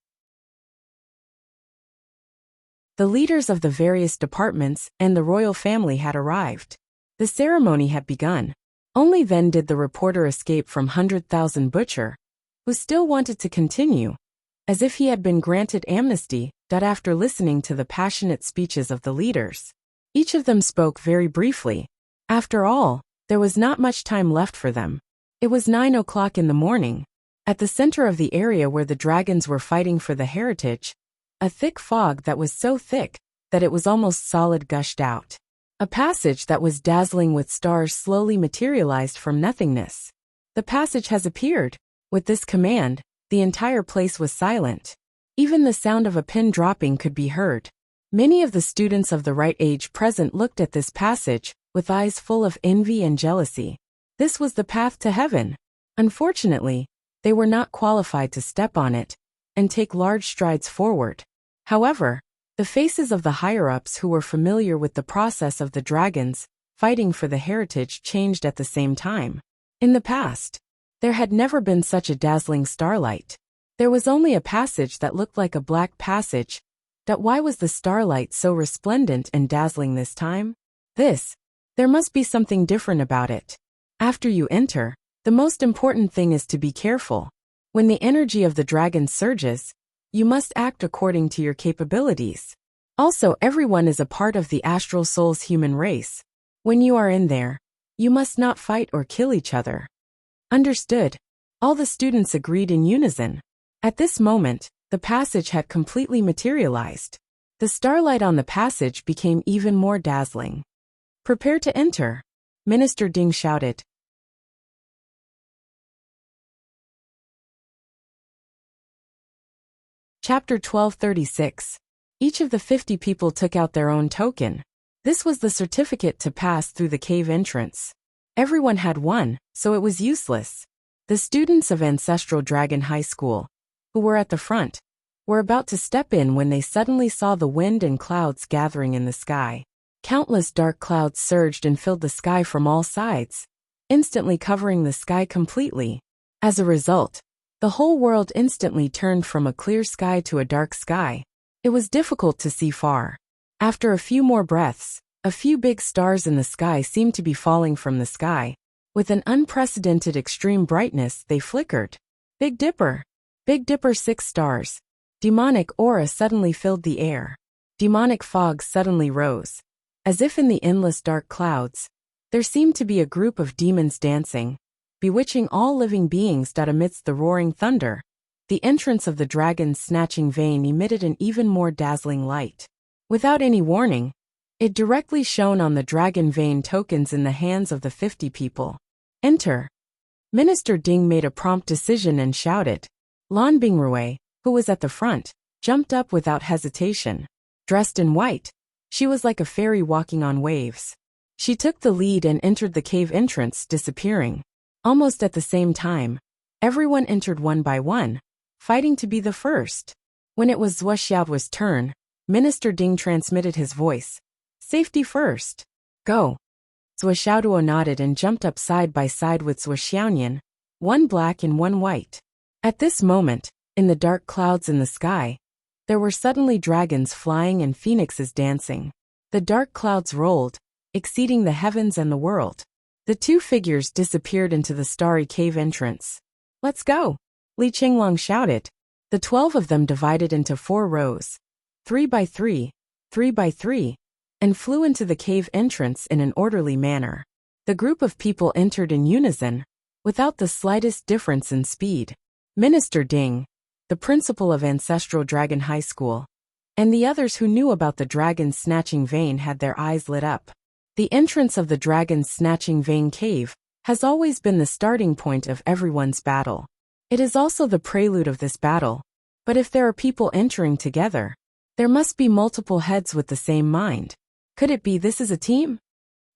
The leaders of the various departments and the royal family had arrived. The ceremony had begun. Only then did the reporter escape from 100,000 butcher, who still wanted to continue, as if he had been granted amnesty. After listening to the passionate speeches of the leaders, each of them spoke very briefly. After all, there was not much time left for them. It was 9 o'clock in the morning. At the center of the area where the dragons were fighting for the heritage, a thick fog that was so thick that it was almost solid gushed out. A passage that was dazzling with stars slowly materialized from nothingness. The passage has appeared. With this command, the entire place was silent. Even the sound of a pin dropping could be heard. Many of the students of the right age present looked at this passage with eyes full of envy and jealousy. This was the path to heaven. Unfortunately, they were not qualified to step on it, and take large strides forward. However, the faces of the higher-ups who were familiar with the process of the dragons fighting for the heritage changed at the same time. In the past, there had never been such a dazzling starlight. There was only a passage that looked like a black passage. Why was the starlight so resplendent and dazzling this time? There must be something different about it. After you enter, the most important thing is to be careful. When the energy of the dragon surges, you must act according to your capabilities. Also, everyone is a part of the astral soul's human race. When you are in there, you must not fight or kill each other. Understood. All the students agreed in unison. At this moment, the passage had completely materialized. The starlight on the passage became even more dazzling. Prepare to enter, Minister Ding shouted. Chapter 1236. Each of the 50 people took out their own token. This was the certificate to pass through the cave entrance. Everyone had one, so it was useless. The students of Ancestral Dragon High School, who were at the front, were about to step in when they suddenly saw the wind and clouds gathering in the sky. Countless dark clouds surged and filled the sky from all sides, instantly covering the sky completely. As a result, the whole world instantly turned from a clear sky to a dark sky. It was difficult to see far. After a few more breaths, a few big stars in the sky seemed to be falling from the sky. With an unprecedented extreme brightness, they flickered. Big Dipper! Big Dipper 6 stars. Demonic aura suddenly filled the air. Demonic fog suddenly rose. As if in the endless dark clouds, there seemed to be a group of demons dancing, bewitching all living beings. Amidst the roaring thunder, the entrance of the dragon's snatching vein emitted an even more dazzling light. Without any warning, it directly shone on the dragon vein tokens in the hands of the 50 people. Enter. Minister Ding made a prompt decision and shouted. Lan Bingrui, who was at the front, jumped up without hesitation. Dressed in white, she was like a fairy walking on waves. She took the lead and entered the cave entrance, disappearing. Almost at the same time, everyone entered one by one, fighting to be the first. When it was Zhuo Xiaoduo's turn, Minister Ding transmitted his voice. Safety first. Go. Zhuo Xiaoduo nodded and jumped up side by side with Zhuo Xiaonian, one black and one white. At this moment, in the dark clouds in the sky, there were suddenly dragons flying and phoenixes dancing. The dark clouds rolled, exceeding the heavens and the world. The two figures disappeared into the starry cave entrance. Let's go, Li Qinglong shouted. The 12 of them divided into 4 rows, 3 by 3, 3 by 3, and flew into the cave entrance in an orderly manner. The group of people entered in unison, without the slightest difference in speed. Minister Ding, the principal of Ancestral Dragon High School, and the others who knew about the dragon's snatching vein had their eyes lit up. The entrance of the dragon's snatching vein cave has always been the starting point of everyone's battle. It is also the prelude of this battle, but if there are people entering together, there must be multiple heads with the same mind. Could it be this is a team?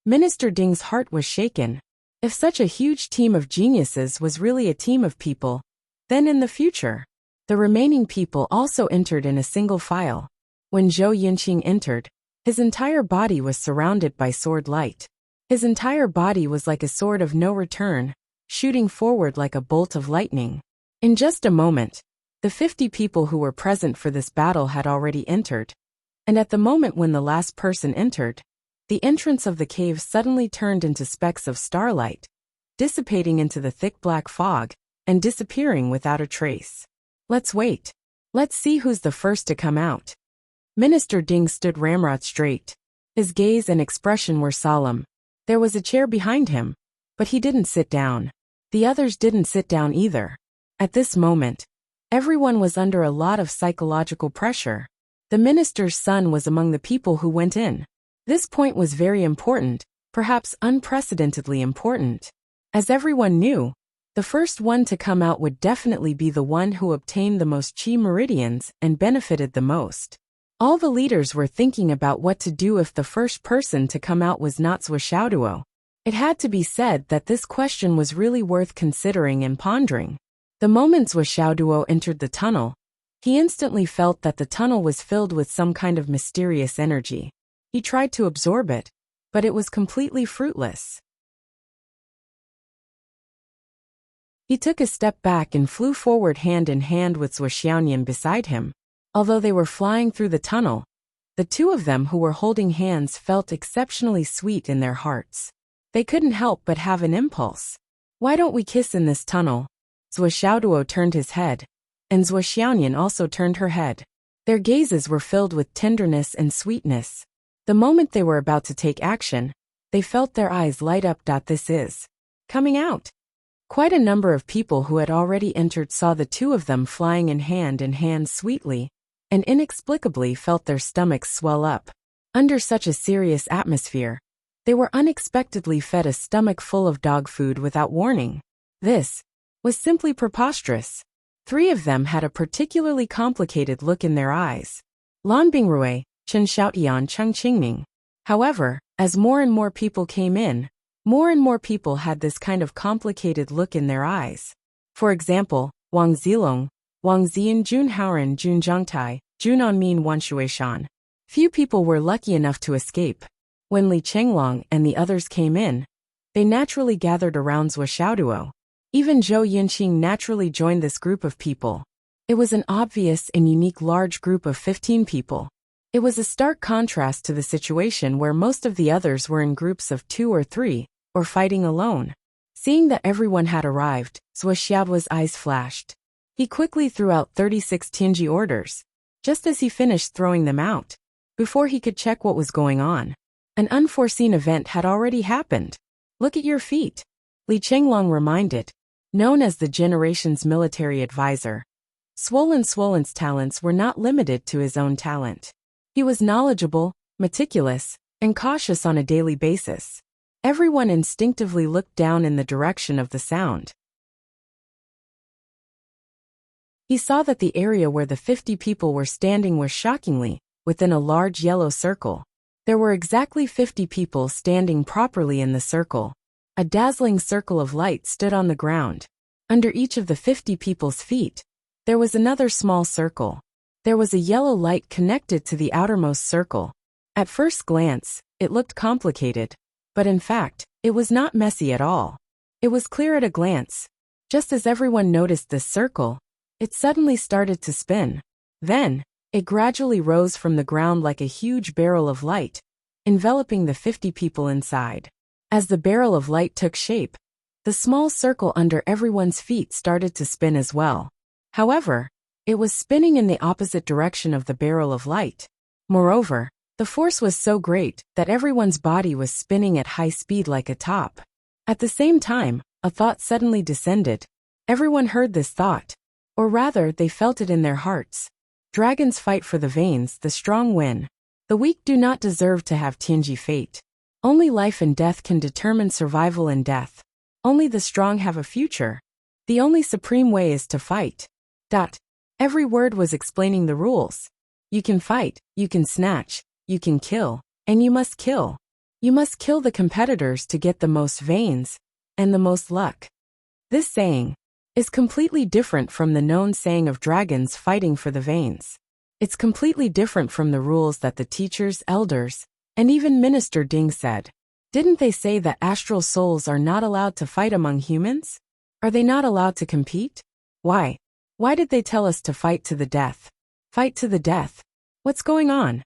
Minister Ding's heart was shaken. If such a huge team of geniuses was really a team of people, then in the future, the remaining people also entered in a single file. When Zhou Yinqing entered, his entire body was surrounded by sword light. His entire body was like a sword of no return, shooting forward like a bolt of lightning. In just a moment, the 50 people who were present for this battle had already entered. And at the moment when the last person entered, the entrance of the cave suddenly turned into specks of starlight, dissipating into the thick black fog, and disappearing without a trace. Let's wait. Let's see who's the first to come out. Minister Ding stood ramrod straight. His gaze and expression were solemn. There was a chair behind him, but he didn't sit down. The others didn't sit down either. At this moment, everyone was under a lot of psychological pressure. The minister's son was among the people who went in. This point was very important, perhaps unprecedentedly important. As everyone knew, the first one to come out would definitely be the one who obtained the most chi meridians and benefited the most. All the leaders were thinking about what to do if the first person to come out was not Zhuo Xiaoduo. It had to be said that this question was really worth considering and pondering. The moment Zhuo Xiaoduo entered the tunnel, He instantly felt that the tunnel was filled with some kind of mysterious energy. He tried to absorb it, but it was completely fruitless. He took a step back and flew forward hand in hand with Zhuoxiaoyan beside him. Although they were flying through the tunnel, the two of them who were holding hands felt exceptionally sweet in their hearts. They couldn't help but have an impulse. Why don't we kiss in this tunnel? Zhuoxiaoduo turned his head, and Zhuoxiaoyan also turned her head. Their gazes were filled with tenderness and sweetness. The moment they were about to take action, they felt their eyes light up. This is coming out. Quite a number of people who had already entered saw the two of them flying in hand sweetly, and inexplicably felt their stomachs swell up. Under such a serious atmosphere, they were unexpectedly fed a stomach full of dog food without warning. This was simply preposterous. Three of them had a particularly complicated look in their eyes. Lan Bingrui, Chen Xiaotian, Cheng Qingming. However, as more and more people came in, more and more people had this kind of complicated look in their eyes. For example, Wang Zilong, Wang Ziyan, Jun Haoran, Jun Zhangtai, Jun Anmin, Wan Shuishan. Few people were lucky enough to escape. When Li Chenglong and the others came in, they naturally gathered around Zhuoxiaoduo. Even Zhou Yinqing naturally joined this group of people. It was an obvious and unique large group of 15 people. It was a stark contrast to the situation where most of the others were in groups of 2 or 3, or fighting alone. Seeing that everyone had arrived, Zhuoxiaoduo's eyes flashed. He quickly threw out 36 Tianji orders. Just as he finished throwing them out, before he could check what was going on, an unforeseen event had already happened. Look at your feet, Li Chenglong reminded, known as the generation's military advisor. Swollen's talents were not limited to his own talent. He was knowledgeable, meticulous, and cautious on a daily basis. Everyone instinctively looked down in the direction of the sound. He saw that the area where the 50 people were standing was shockingly within a large yellow circle. There were exactly 50 people standing properly in the circle. A dazzling circle of light stood on the ground. Under each of the 50 people's feet, there was another small circle. There was a yellow light connected to the outermost circle. At first glance, it looked complicated, but in fact, it was not messy at all. It was clear at a glance. Just as everyone noticed this circle, it suddenly started to spin. Then, it gradually rose from the ground like a huge barrel of light, enveloping the 50 people inside. As the barrel of light took shape, the small circle under everyone's feet started to spin as well. However, it was spinning in the opposite direction of the barrel of light. Moreover, the force was so great that everyone's body was spinning at high speed like a top. At the same time, a thought suddenly descended. Everyone heard this thought. Or rather, they felt it in their hearts. Dragons fight for the veins, the strong win. The weak do not deserve to have Tianji fate. Only life and death can determine survival and death. Only the strong have a future. The only supreme way is to fight. Every word was explaining the rules. You can fight, you can snatch, you can kill, and you must kill. You must kill the competitors to get the most veins, and the most luck. This saying is completely different from the known saying of dragons fighting for the veins. It's completely different from the rules that the teachers, elders, and even Minister Ding said. Didn't they say that astral souls are not allowed to fight among humans? Are they not allowed to compete? Why? Why did they tell us to fight to the death? Fight to the death? What's going on?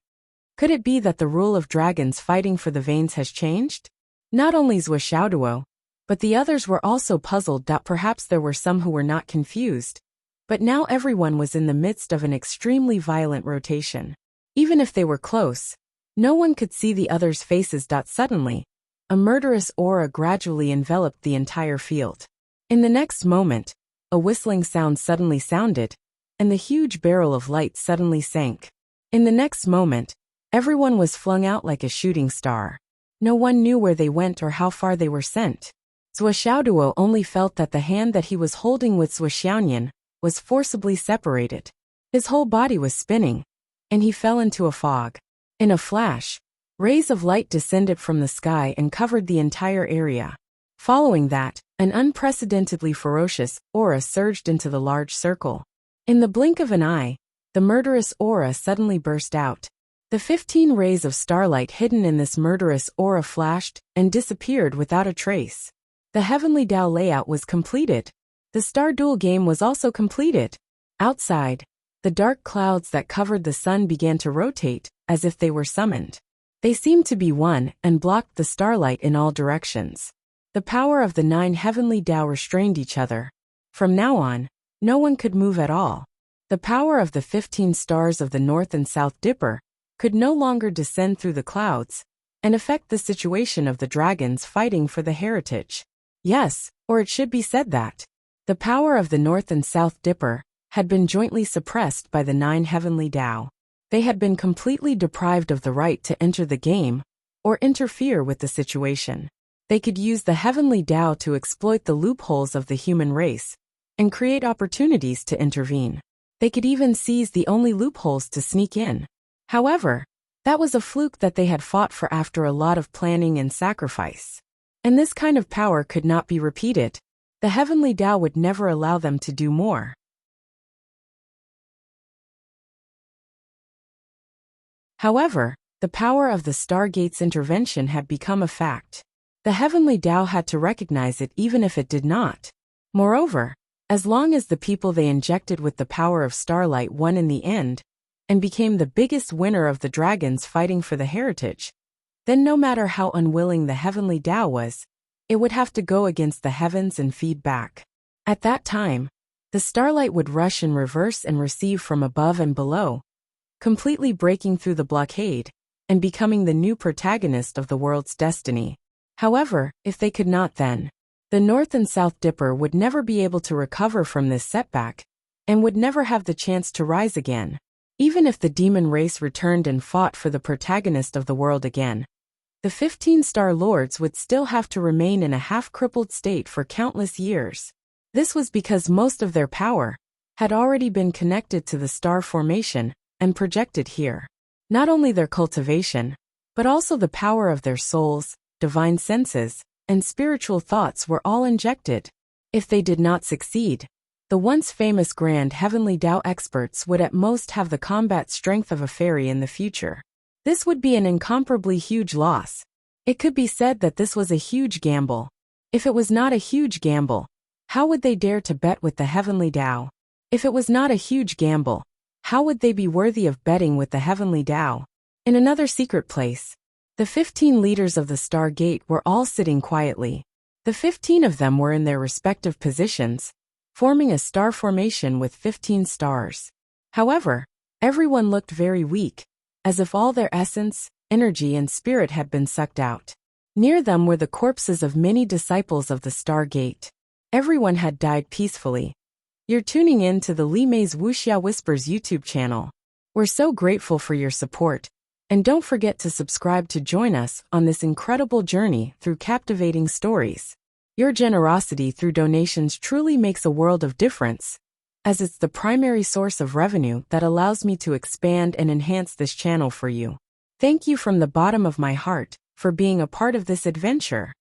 Could it be that the rule of dragons fighting for the veins has changed? Not only Zhuoxiaoduo, but the others were also puzzled. Perhaps there were some who were not confused. But now everyone was in the midst of an extremely violent rotation. Even if they were close, no one could see the others' faces. Suddenly, a murderous aura gradually enveloped the entire field. In the next moment, a whistling sound suddenly sounded, and the huge barrel of light suddenly sank. In the next moment, everyone was flung out like a shooting star. No one knew where they went or how far they were sent. Zhuoxiaoduo only felt that the hand that he was holding with Zhuoxiaoyan was forcibly separated. His whole body was spinning, and he fell into a fog. In a flash, rays of light descended from the sky and covered the entire area. Following that, an unprecedentedly ferocious aura surged into the large circle. In the blink of an eye, the murderous aura suddenly burst out. The 15 rays of starlight hidden in this murderous aura flashed and disappeared without a trace. The heavenly Tao layout was completed. The star duel game was also completed. Outside, the dark clouds that covered the sun began to rotate, as if they were summoned. They seemed to be one and blocked the starlight in all directions. The power of the 9 heavenly Tao restrained each other. From now on, no one could move at all. The power of the 15 stars of the North and South Dipper could no longer descend through the clouds and affect the situation of the dragons fighting for the heritage. Yes, or it should be said that the power of the North and South Dipper had been jointly suppressed by the 9 heavenly Tao. They had been completely deprived of the right to enter the game or interfere with the situation. They could use the heavenly Tao to exploit the loopholes of the human race and create opportunities to intervene. They could even seize the only loopholes to sneak in. However, that was a fluke that they had fought for after a lot of planning and sacrifice. And this kind of power could not be repeated. The heavenly Tao would never allow them to do more. However, the power of the Stargate's intervention had become a fact. The heavenly Tao had to recognize it even if it did not. Moreover, as long as the people they injected with the power of starlight won in the end, and became the biggest winner of the dragons fighting for the heritage, then no matter how unwilling the heavenly Tao was, it would have to go against the heavens and feed back. At that time, the starlight would rush in reverse and receive from above and below, completely breaking through the blockade and becoming the new protagonist of the world's destiny. However, if they could not, then the North and South Dipper would never be able to recover from this setback and would never have the chance to rise again. Even if the demon race returned and fought for the protagonist of the world again, the 15 Star Lords would still have to remain in a half-crippled state for countless years. This was because most of their power had already been connected to the star formation and projected here. Not only their cultivation, but also the power of their souls, divine senses, and spiritual thoughts were all injected. If they did not succeed, the once famous Grand Heavenly Tao experts would at most have the combat strength of a fairy in the future. This would be an incomparably huge loss. It could be said that this was a huge gamble. If it was not a huge gamble, how would they dare to bet with the Heavenly Tao? If it was not a huge gamble, how would they be worthy of betting with the Heavenly Tao? In another secret place, the 15 leaders of the Star Gate were all sitting quietly. The 15 of them were in their respective positions, forming a star formation with 15 stars. However, everyone looked very weak, as if all their essence, energy and spirit had been sucked out. Near them were the corpses of many disciples of the Star Gate. Everyone had died peacefully. You're tuning in to the Li Mei's Wuxia Whispers YouTube channel. We're so grateful for your support, and don't forget to subscribe to join us on this incredible journey through captivating stories. Your generosity through donations truly makes a world of difference, as it's the primary source of revenue that allows me to expand and enhance this channel for you. Thank you from the bottom of my heart for being a part of this adventure.